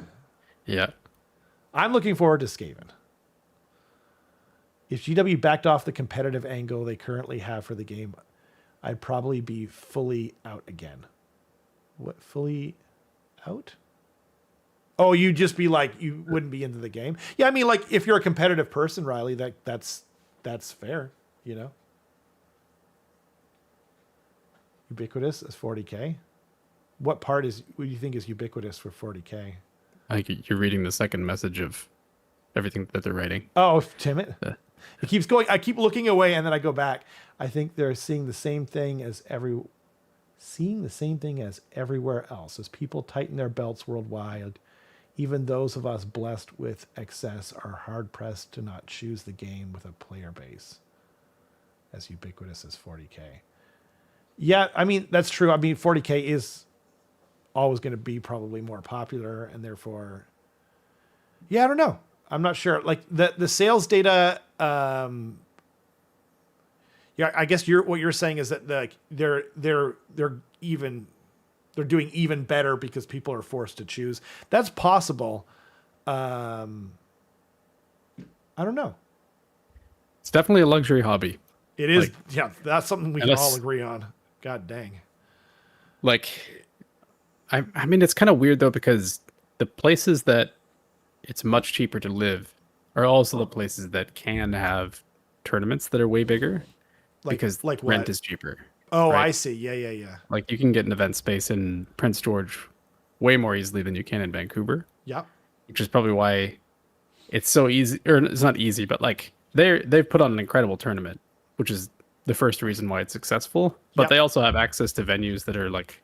Yeah. I'm looking forward to Skaven. If GW backed off the competitive angle they currently have for the game, I'd probably be fully out again. What, fully out? Oh, you'd just be like, you wouldn't be into the game? Yeah, I mean, like, if you're a competitive person, Riley, that's fair, you know? Ubiquitous is 40K? What do you think is ubiquitous for 40K? I think you're reading the second message of everything that they're writing. Oh, Timid. It keeps going. I keep looking away and then I go back. I think they're seeing the same thing as everywhere else as people tighten their belts worldwide. Even those of us blessed with excess are hard pressed to not choose the game with a player base as ubiquitous as 40K. Yeah, I mean, that's true. I mean, 40K is always going to be probably more popular and therefore, yeah, I don't know. I'm not sure. Like the sales data, yeah, I guess what you're saying is that they're doing even better because people are forced to choose. That's possible. I don't know. It's definitely a luxury hobby. It is. Like, yeah, that's something we can all agree on. God dang. Like, I mean, it's kind of weird though, because the places that it's much cheaper to live are also the places that can have tournaments that are way bigger because rent is cheaper. Oh, right? I see. Yeah. Like you can get an event space in Prince George way more easily than you can in Vancouver. Yeah. Which is probably why it's so easy, or it's not easy, but like they've put on an incredible tournament, which is the first reason why it's successful. But they also have access to venues that are like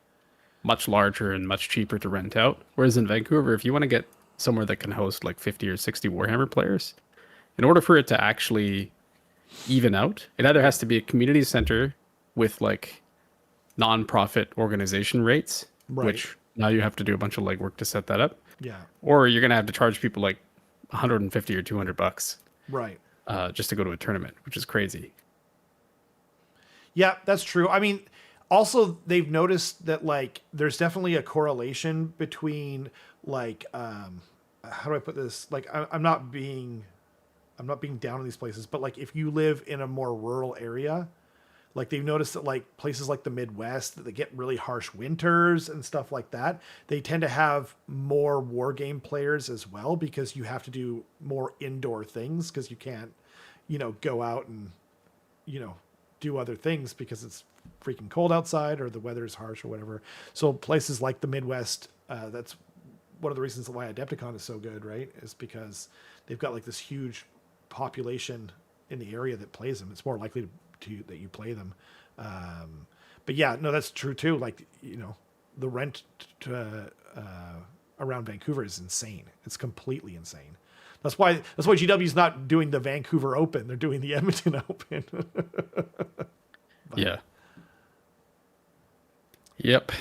much larger and much cheaper to rent out. Whereas in Vancouver, if you want to get somewhere that can host like 50 or 60 Warhammer players, in order for it to actually even out, it either has to be a community center with like non-profit organization rates, which now you have to do a bunch of legwork to set that up, Yeah. or you're gonna have to charge people like 150 or $200 Right. just to go to a tournament, which is crazy. Yeah, that's true. I mean, also they've noticed that like there's definitely a correlation between like how do I put this? Like I'm not being down on these places, but like if you live in a more rural area, like they've noticed that like places like the Midwest that they get really harsh winters and stuff like that, they tend to have more war game players as well because you have to do more indoor things because you can't, go out and you know, do other things because it's freaking cold outside or the weather is harsh or whatever. So places like the Midwest, that's one of the reasons why Adepticon is so good, right? Is because they've got like this huge population in the area that plays them. It's more likely to that you play them. But yeah, no, that's true too. Like, the rent around Vancouver is insane. It's completely insane. That's why GW is not doing the Vancouver Open. They're doing the Edmonton Open. Yeah. Yep. And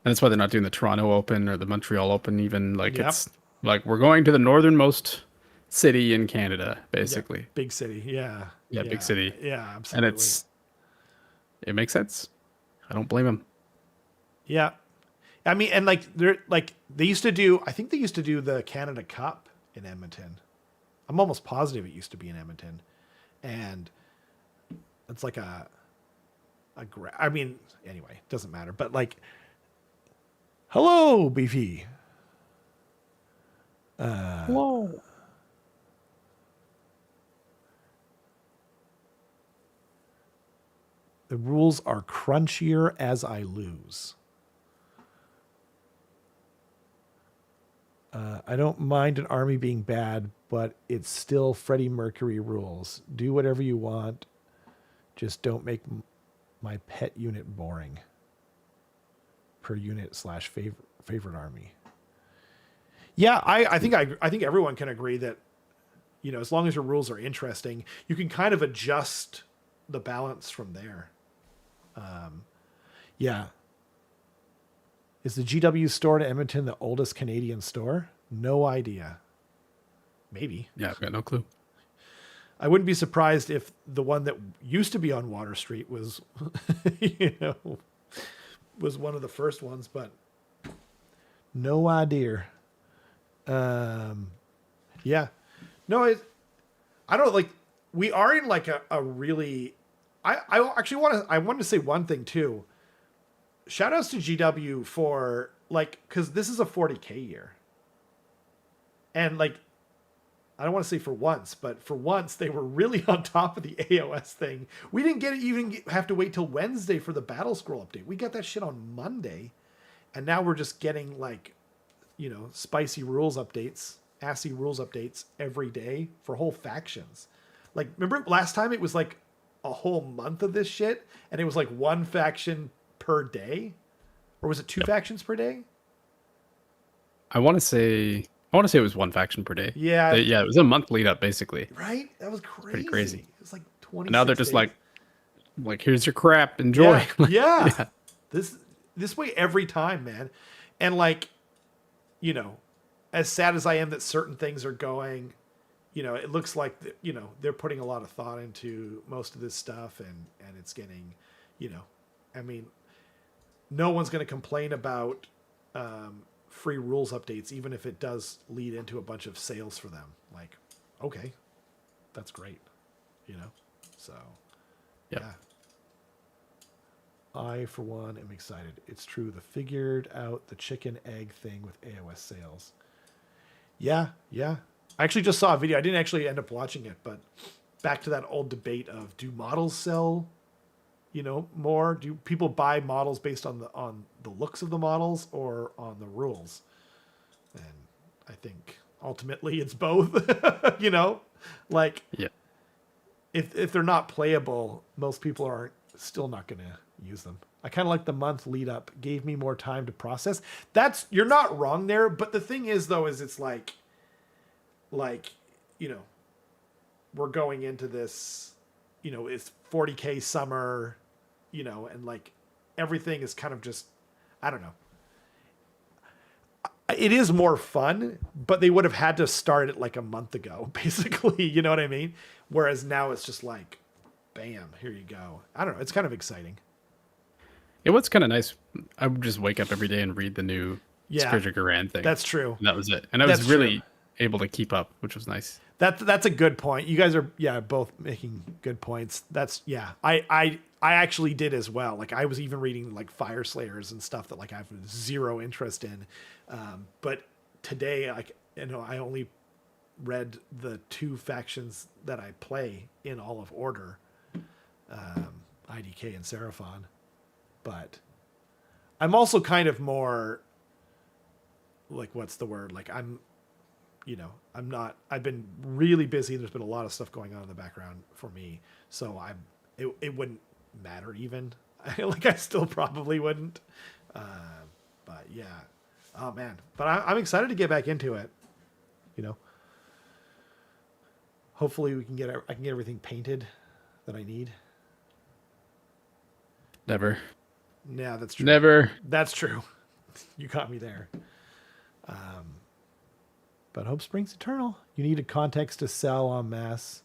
that's why they're not doing the Toronto Open or the Montreal Open even. Like Yep. it's like we're going to the northernmost city in Canada, basically. Yeah, big city. Yeah. Yeah, big city. Yeah, And absolutely. it makes sense. I don't blame them. Yeah. I mean, and they used to do, I think they used to do the Canada Cup in Edmonton. I'm almost positive it used to be in Edmonton. And it's like I mean, anyway, doesn't matter. But like, hello, Beefy. Whoa. The rules are crunchier as I lose. I don't mind an army being bad, but it's still Freddie Mercury rules. Do whatever you want. Just don't make my pet unit boring. Per unit / favorite army. Yeah, I think everyone can agree that, as long as your rules are interesting, you can kind of adjust the balance from there. Yeah. Is the GW store in Edmonton the oldest Canadian store? No idea. Maybe. Yeah, I've got no clue. I wouldn't be surprised if the one that used to be on Water Street was, was one of the first ones, but no idea. Yeah. No, I don't know, like we are in like a really, I actually wanted to say one thing too. Shout outs to GW for like, cause this is a 40K year. And like, I don't want to say for once, but for once they were really on top of the AOS thing. We didn't have to wait till Wednesday for the Battlescroll update. We got that shit on Monday. And now we're just getting like, spicy rules updates, assy rules updates every day for whole factions. Like, remember last time it was like a whole month of this shit and it was like one faction per day? Or was it two factions per day? I want to say it was one faction per day. Yeah. Yeah, it was a month lead up basically. Right? That was crazy. Pretty crazy. It was like 20. And now they're just like here's your crap, enjoy. Yeah. Yeah. This way every time, man. And like, as sad as I am that certain things are going, it looks like they're putting a lot of thought into most of this stuff and it's getting, I mean, no one's going to complain about free rules updates, even if it does lead into a bunch of sales for them. Like, okay, that's great, so Yep. yeah. I, for one, am excited. It's true. The figured out the chicken egg thing with AOS sales. Yeah. I actually just saw a video. I didn't actually end up watching it, but back to that old debate of do models sell, more? Do people buy models based on the looks of the models or on the rules? And I think ultimately it's both. Like Yeah. if they're not playable, most people are still not going to use them. I kind of like the month lead up gave me more time to process. You're not wrong there, but the thing is though, is it's like, we're going into this, it's 40K summer, and like everything is kind of just, I don't know. it is more fun, but they would have had to start it like a month ago, basically. You know what I mean? Whereas now it's just like, bam, here you go. I don't know. It's kind of exciting. It was kind of nice. I would just wake up every day and read the new Scourge of Aqshy thing. That's true. And that was it. And I was really able to keep up, which was nice. That's a good point. You guys are both making good points. That's I actually did as well. Like I was even reading like Fire Slayers and stuff that like I have zero interest in. But today, like I only read the 2 factions that I play in all of order, IDK and Seraphon. But I'm also kind of more like, what's the word? Like I'm not, I've been really busy. There's been a lot of stuff going on in the background for me. So it wouldn't matter even. Like I still probably wouldn't. But yeah. Oh man. But I'm excited to get back into it. Hopefully I can get everything painted that I need. Never. Yeah, that's true. Never. That's true. You caught me there. But hope springs eternal. You need a context to sell en masse,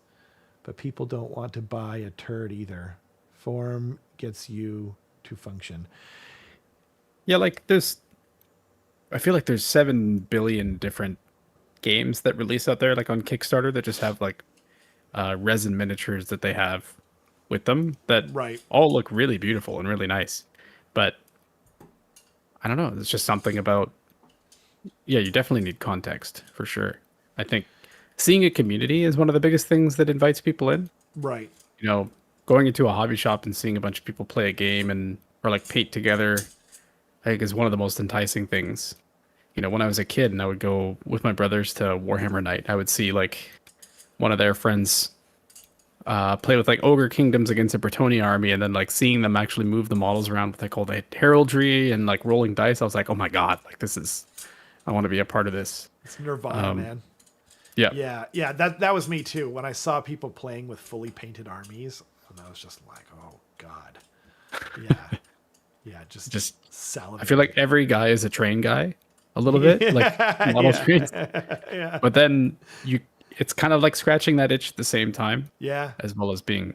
but people don't want to buy a turd either. Form gets you to function. Yeah, like I feel like there's 7 billion different games that release out there, like on Kickstarter, that just have like resin miniatures that they have with them that all look really beautiful and really nice. But I don't know, it's just something about, you definitely need context for sure. I think seeing a community is one of the biggest things that invites people in. Right. Going into a hobby shop and seeing a bunch of people play a game or like paint together, I think is one of the most enticing things. When I was a kid and I would go with my brothers to Warhammer Night, I would see like one of their friends play with like Ogre Kingdoms against a Bretonnia army, and then like seeing them actually move the models around with like all the heraldry and like rolling dice. I was like, oh my God, like I want to be a part of this. It's Nirvana, man. Yeah. Yeah. That was me too. When I saw people playing with fully painted armies, and I was just like, oh God. Yeah. Yeah. Just salivate. I feel like every guy is a train guy a little bit, like model trains. Yeah. But then it's kind of like scratching that itch at the same time. Yeah. As well as you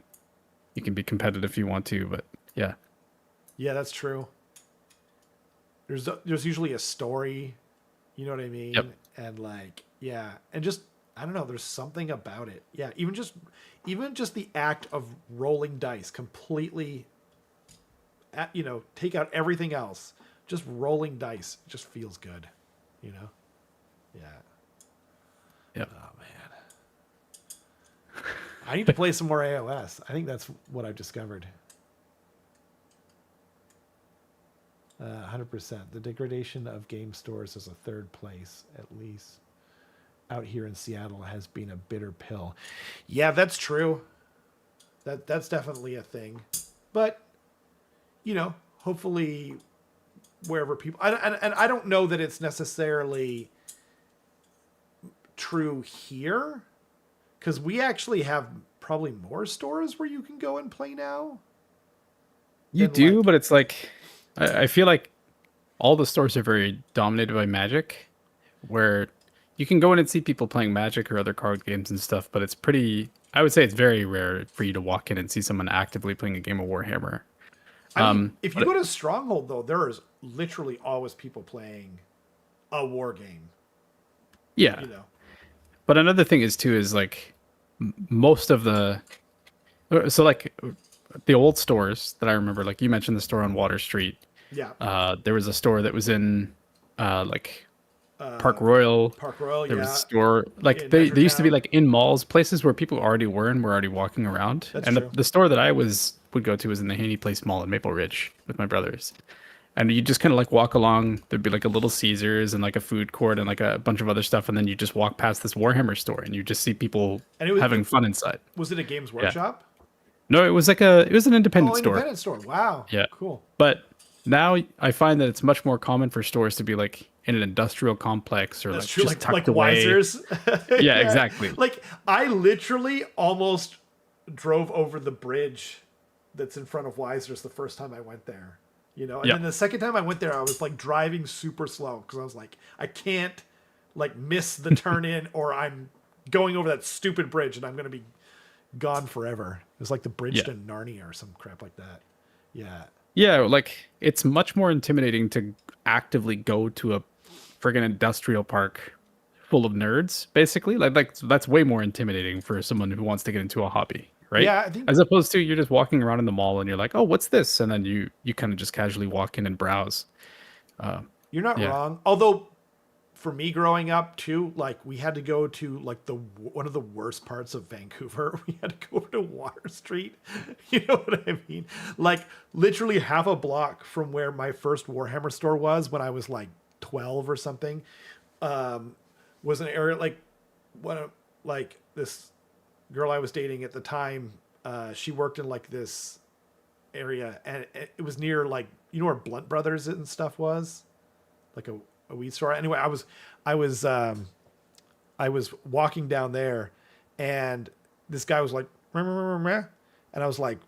can be competitive if you want to, but yeah. Yeah, that's true. There's usually a story, you know what I mean? Yep. And like, yeah. And just, I don't know, there's something about it. Yeah. Even just the act of rolling dice completely, take out everything else. Just rolling dice just feels good, Yeah. Yep. Oh man. I need to play some more AOS. I think that's what I've discovered. 100%. The degradation of game stores as a third place, at least out here in Seattle, has been a bitter pill. Yeah, that's true. That's definitely a thing. But, hopefully wherever people... And I don't know that it's necessarily true here, because we actually have probably more stores where you can go and play now. You do, but it's like... I feel like all the stores are very dominated by Magic, where you can go in and see people playing Magic or other card games and stuff, but I would say it's very rare for you to walk in and see someone actively playing a game of Warhammer. I mean, if you go to Stronghold, though, there is literally always people playing a war game. Yeah. But another thing is like most of the... So like the old stores that I remember, like you mentioned the store on Water Street. Yeah. There was a store that was in Park Royal. Park Royal, there was a store like they used to be like in malls, places where people already were and were already walking around. That's and true. The store that I would go to was in the Haney Place Mall in Maple Ridge with my brothers. And you just kind of like walk along. There'd be like a little Caesars and like a food court and like a bunch of other stuff. And then you just walk past this Warhammer store and you just see people having fun inside. Was it a Games Workshop? No, it was an independent store. Independent store. Wow. Yeah. Cool. But now I find that it's much more common for stores to be like in an industrial complex or That's like true. just tucked away. Wisers. Yeah, exactly. Like I literally almost drove over the bridge that's in front of Wisers the first time I went there. you know. And Yeah. then the second time I went there, I was like driving super slow because I was like, I can't like miss the turn in, or I'm going over that stupid bridge and I'm gonna be gone forever. It was like the bridge Yeah. to Narnia or some crap like that. Yeah. Yeah, like it's much more intimidating to actively go to a friggin' industrial park full of nerds, basically. Like that's way more intimidating for someone who wants to get into a hobby, right? Yeah, I think As opposed to you're just walking around in the mall and you're like, oh, what's this? And then you kind of just casually walk in and browse. you're not Yeah. wrong. Although for me growing up too, like we had to go to like the one of the worst parts of Vancouver. We had to go over to Water Street. You know what I mean? Like literally half a block from where my first Warhammer store was when I was like 12 or something. Was an area like like this girl I was dating at the time. She worked in like this area, and it was near like you know where Blunt Brothers and stuff was, like a weed store. Anyway, I was walking down there, and this guy was like, "Meh, meh, meh, meh," and I was like,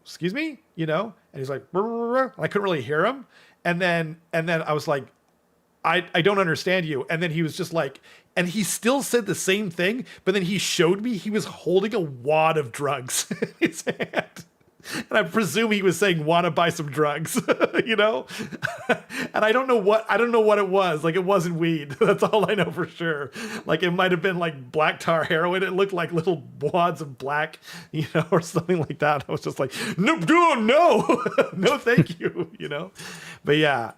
"Excuse me," you know, and he's like, "Meh, meh, meh, meh," and I couldn't really hear him, and then I was like, I don't understand you. And then he was just like, and he still said the same thing, but then he showed me he was holding a wad of drugs in his hand. And I presume he was saying, "Want to buy some drugs?" You know? And I don't know what it was. Like it wasn't weed. That's all I know for sure. Like it might have been like black tar heroin. It looked like little wads of black, you know, or something like that. I was just like, no, no, no, thank you, you know? But yeah.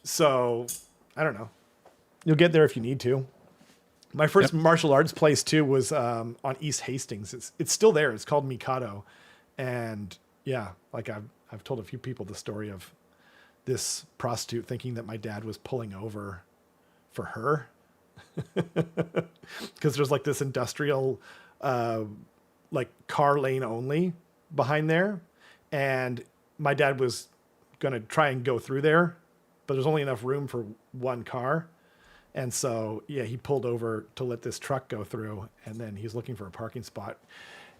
So I don't know. You'll get there if you need to. My first martial arts place too was on East Hastings. It's still there. It's called Mikado, and yeah, like I've told a few people the story of this prostitute thinking that my dad was pulling over for her because there's like this industrial like car lane only behind there, and my dad was gonna try and go through there, but there's only enough room for one car. And so, yeah, he pulled over to let this truck go through, and then he's looking for a parking spot.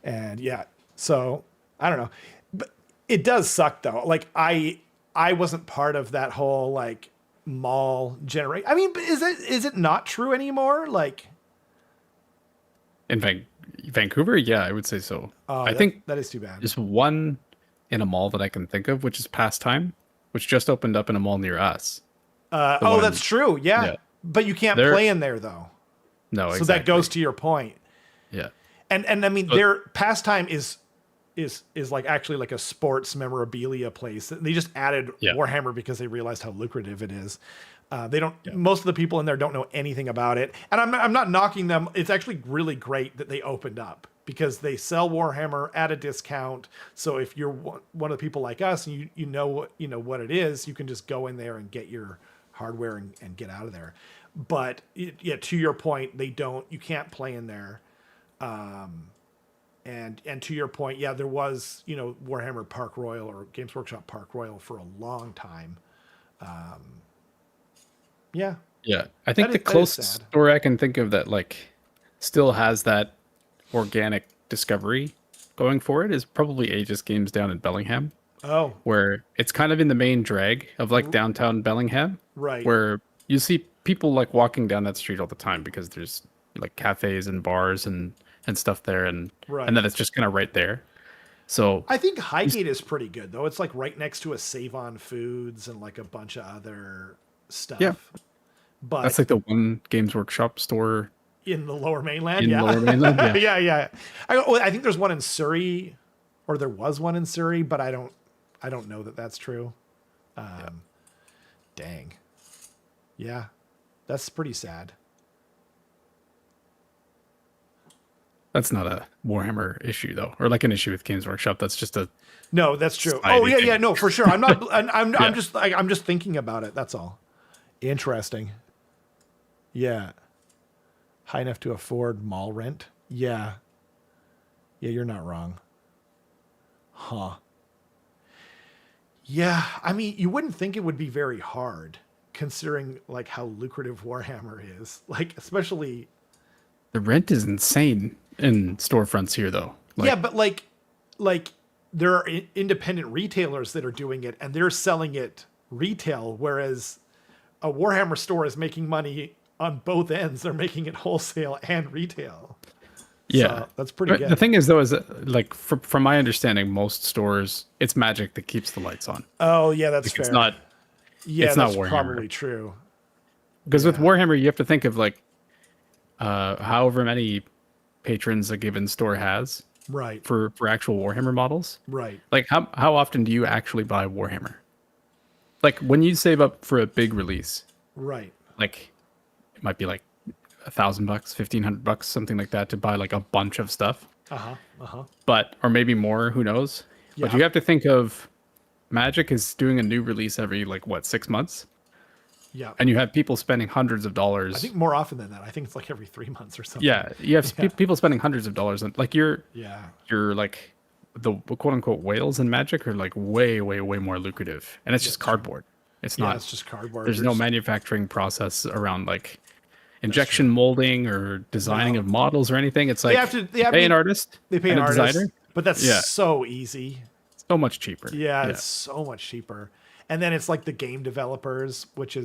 And yeah, so I don't know, but it does suck though. Like I wasn't part of that whole like mall generate. I mean, but is it not true anymore? Like In Vancouver, yeah, I would say so. I that, think that is too bad. just one in a mall that I can think of, which is Pastime, which just opened up in a mall near us. Oh, that's true. Yeah. Yeah. But you can't There- play in there though. No, So exactly. that goes to your point. Yeah. And I mean, their Pastime is like actually like a sports memorabilia place. They just added Yeah. Warhammer because they realized how lucrative it is. They don't. Most of the people in there don't know anything about it, and I'm not knocking them. It's actually really great that they opened up because they sell Warhammer at a discount. So if you're one of the people like us and you know what it is, you can just go in there and get your hardware and get out of there. But yeah, to your point, you can't play in there. And to your point, yeah, there was, Warhammer Park Royal or Games Workshop Park Royal for a long time. Yeah. Yeah. I think That the is sad. closest story I can think of that like still has that organic discovery going for it is probably Aegis Games down in Bellingham, Oh, where it's kind of in the main drag of like downtown Bellingham, right. where you see people like walking down that street all the time because there's like cafes and bars and stuff there, and Right. then it's just kind of right there. So I think Highgate is pretty good though. It's like right next to a Save On Foods and like a bunch of other stuff. Yeah. But that's like the one Games Workshop store in the Lower Mainland, in yeah. Lower Mainland. Yeah. yeah. I think there's one in Surrey, or there was one in Surrey, but I don't know that that's true. Dang. Yeah, that's pretty sad. That's not a Warhammer issue though, or like an issue with Games Workshop. That's just a No, that's true. Society Oh yeah, thing. yeah, no, for sure. I'm not. I'm Yeah. I'm just thinking about it. That's all. Interesting. Yeah. High enough to afford mall rent. Yeah. Yeah, you're not wrong. Huh. Yeah, I mean, you wouldn't think it would be very hard, considering like how lucrative Warhammer is. Like, especially. the rent is insane in storefronts here though. Like, Yeah, but like there are independent retailers that are doing it, and they're selling it retail, whereas a Warhammer store is making money on both ends. They're making it wholesale and retail. Yeah, So that's pretty but good. the thing is, though, is that, like from my understanding, most stores it's Magic that keeps the lights on. Oh yeah, that's Like, fair. it's not Yeah, it's not that's Warhammer. probably true. Because with Yeah. Warhammer, you have to think of like however many patrons a given store has Right. for actual Warhammer models. Right. Like how often do you actually buy Warhammer? Like when you save up for a big release, Right. like it might be like $1,000, $1,500, something like that to buy like a bunch of stuff. But or maybe more, who knows? But Yeah. you have to think of Magic is doing a new release every like what 6 months, Yeah. and you have people spending hundreds of dollars. I think more often than that. I think it's like every 3 months or something. Yeah, you have people spending hundreds of dollars on like you're like the quote unquote whales in Magic are like way more lucrative, and it's just cardboard. It's Yeah, not. it's just cardboard. There's no manufacturing process around like injection molding or designing of models or anything. It's like they pay an artist, They pay and an a artist, designer. but that's Yeah. so easy. So much cheaper. Yeah, it's so much cheaper. And then it's like the game developers, which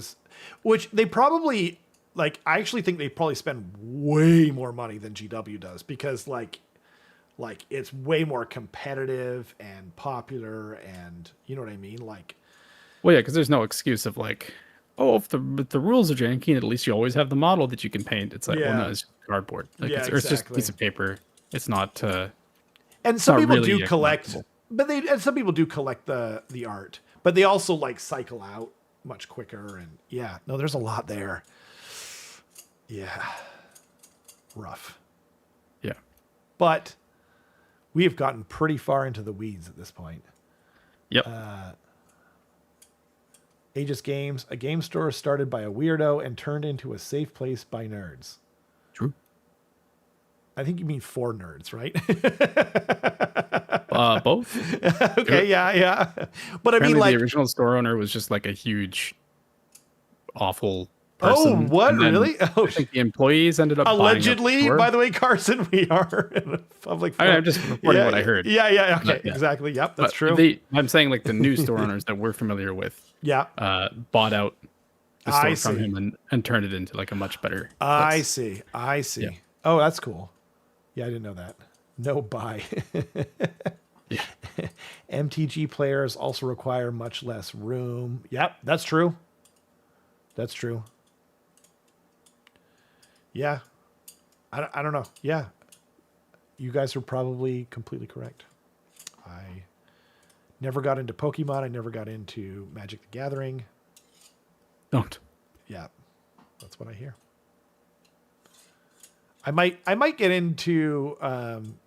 they probably like. I actually think they probably spend way more money than GW does because like it's way more competitive and popular, and you know what I mean. Like, Well, yeah, because there's no excuse of like, oh, if the rules are janky, at least you always have the model that you can paint. It's like, well, no, it's just cardboard. Like, Yeah, it's just a exactly. piece of paper. It's not. and some not people really do collect, collectible. and some people do collect the art, but they also like cycle out much quicker. And yeah, no, there's a lot there. Yeah, rough. Yeah. But we have gotten pretty far into the weeds at this point. Yep. Aegis Games, a game store started by a weirdo and turned into a safe place by nerds. True. I think you mean for nerds, right? Both. Okay, yeah. But I Apparently mean, like, the original store owner was just like a huge, awful oh, person. what And then really? Oh, I think the employees ended up buying up the allegedly. store. By the way, Carson, we are in a public. I'm just reporting what I heard. Yeah. Okay, Yeah. exactly. Yep, that's But true. I'm saying like the new store owners that we're familiar with Yeah, bought out the I store from see. him and turned it into like a much better I place. see. Yeah. Oh, that's cool. Yeah, I didn't know that. No buy. Yeah. MTG players also require much less room. Yep, that's true. That's true. Yeah. I don't know. Yeah. You guys are probably completely correct. I never got into Pokemon. I never got into Magic the Gathering. Don't. Yeah. That's what I hear. I might get into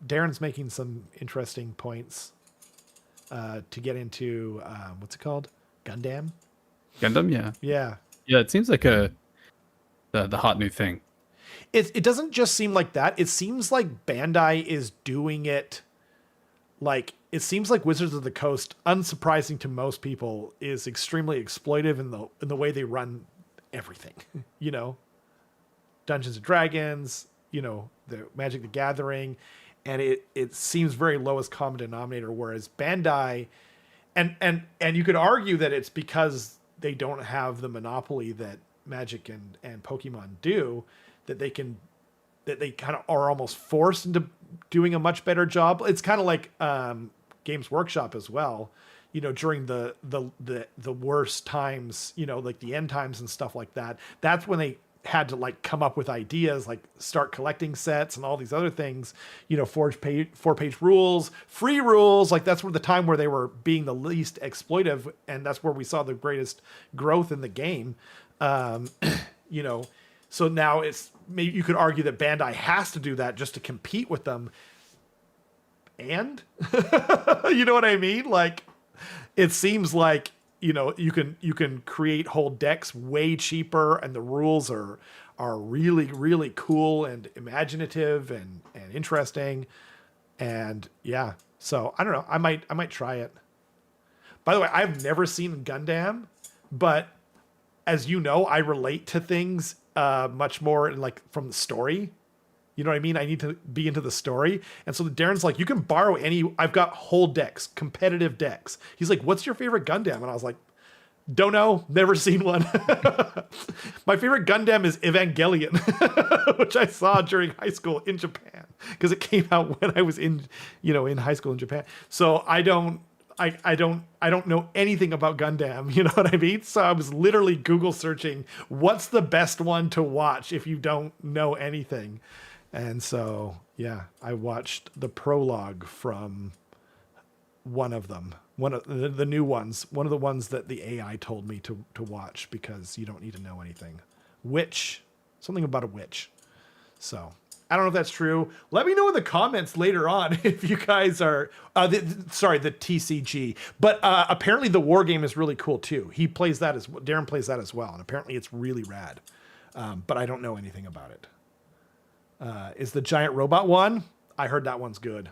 Darren's making some interesting points to get into what's it called? Gundam? Gundam, yeah. Yeah. Yeah, it seems like the hot new thing. It doesn't just seem like that. It seems like Bandai is doing it like it seems like Wizards of the Coast, unsurprising to most people, is extremely exploitive in the way they run everything. You know? Dungeons and Dragons, you know, the Magic the Gathering, and it seems very lowest common denominator, whereas Bandai and you could argue that it's because they don't have the monopoly that Magic and Pokemon do, that they kind of are almost forced into doing a much better job. It's kind of like Games Workshop as well, you know, during the worst times, you know, like the end times and stuff like that. That's when they had to like come up with ideas, like start collecting sets and all these other things, you know, four-page rules, free rules. Like that's where the time where they were being the least exploitive. And that's where we saw the greatest growth in the game. You know, so now it's maybe you could argue that Bandai has to do that just to compete with them. And you know what I mean? Like it seems like, you know, you can create whole decks way cheaper, and the rules are really, really cool and imaginative and interesting. And yeah, so I don't know. I might try it. By the way, I've never seen Gundam, but as you know, I relate to things much more like from the story. You know what I mean? I need to be into the story. And so Darren's like, you can borrow I've got whole decks, competitive decks. He's like, what's your favorite Gundam? And I was like, don't know, never seen one. My favorite Gundam is Evangelion, which I saw during high school in Japan because it came out when I was in high school in Japan. So I don't know anything about Gundam, you know what I mean? So I was literally Google searching what's the best one to watch if you don't know anything. And so, yeah, I watched the prologue from one of them, one of the new ones, one of the ones that the AI told me to watch because you don't need to know anything. Something about a witch. So I don't know if that's true. Let me know in the comments later on if you guys are, the TCG. But apparently the war game is really cool too. Darren plays that as well. And apparently it's really rad. But I don't know anything about it. Is the giant robot one? I heard that one's good.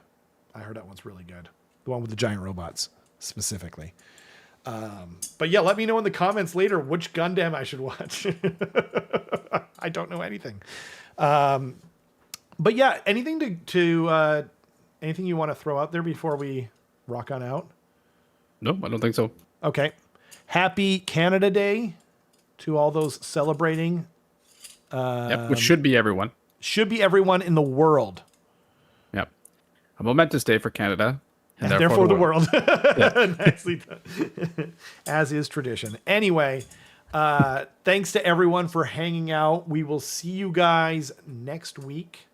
I heard that one's really good. The one with the giant robots specifically. But yeah, let me know in the comments later which Gundam I should watch. I don't know anything. But yeah, anything anything you want to throw out there before we rock on out? No, I don't think so. Okay. Happy Canada Day to all those celebrating. Yep, which should be everyone. Should be everyone in the world. Yep. A momentous day for Canada. And therefore the world. Nicely done. As is tradition. Anyway, thanks to everyone for hanging out. We will see you guys next week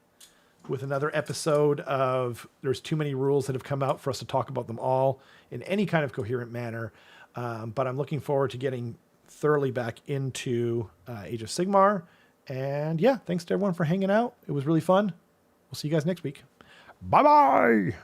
with another episode of There's Too Many Rules that have come out for us to talk about them all in any kind of coherent manner. But I'm looking forward to getting thoroughly back into Age of Sigmar. And yeah, thanks to everyone for hanging out. It was really fun. We'll see you guys next week. Bye-bye.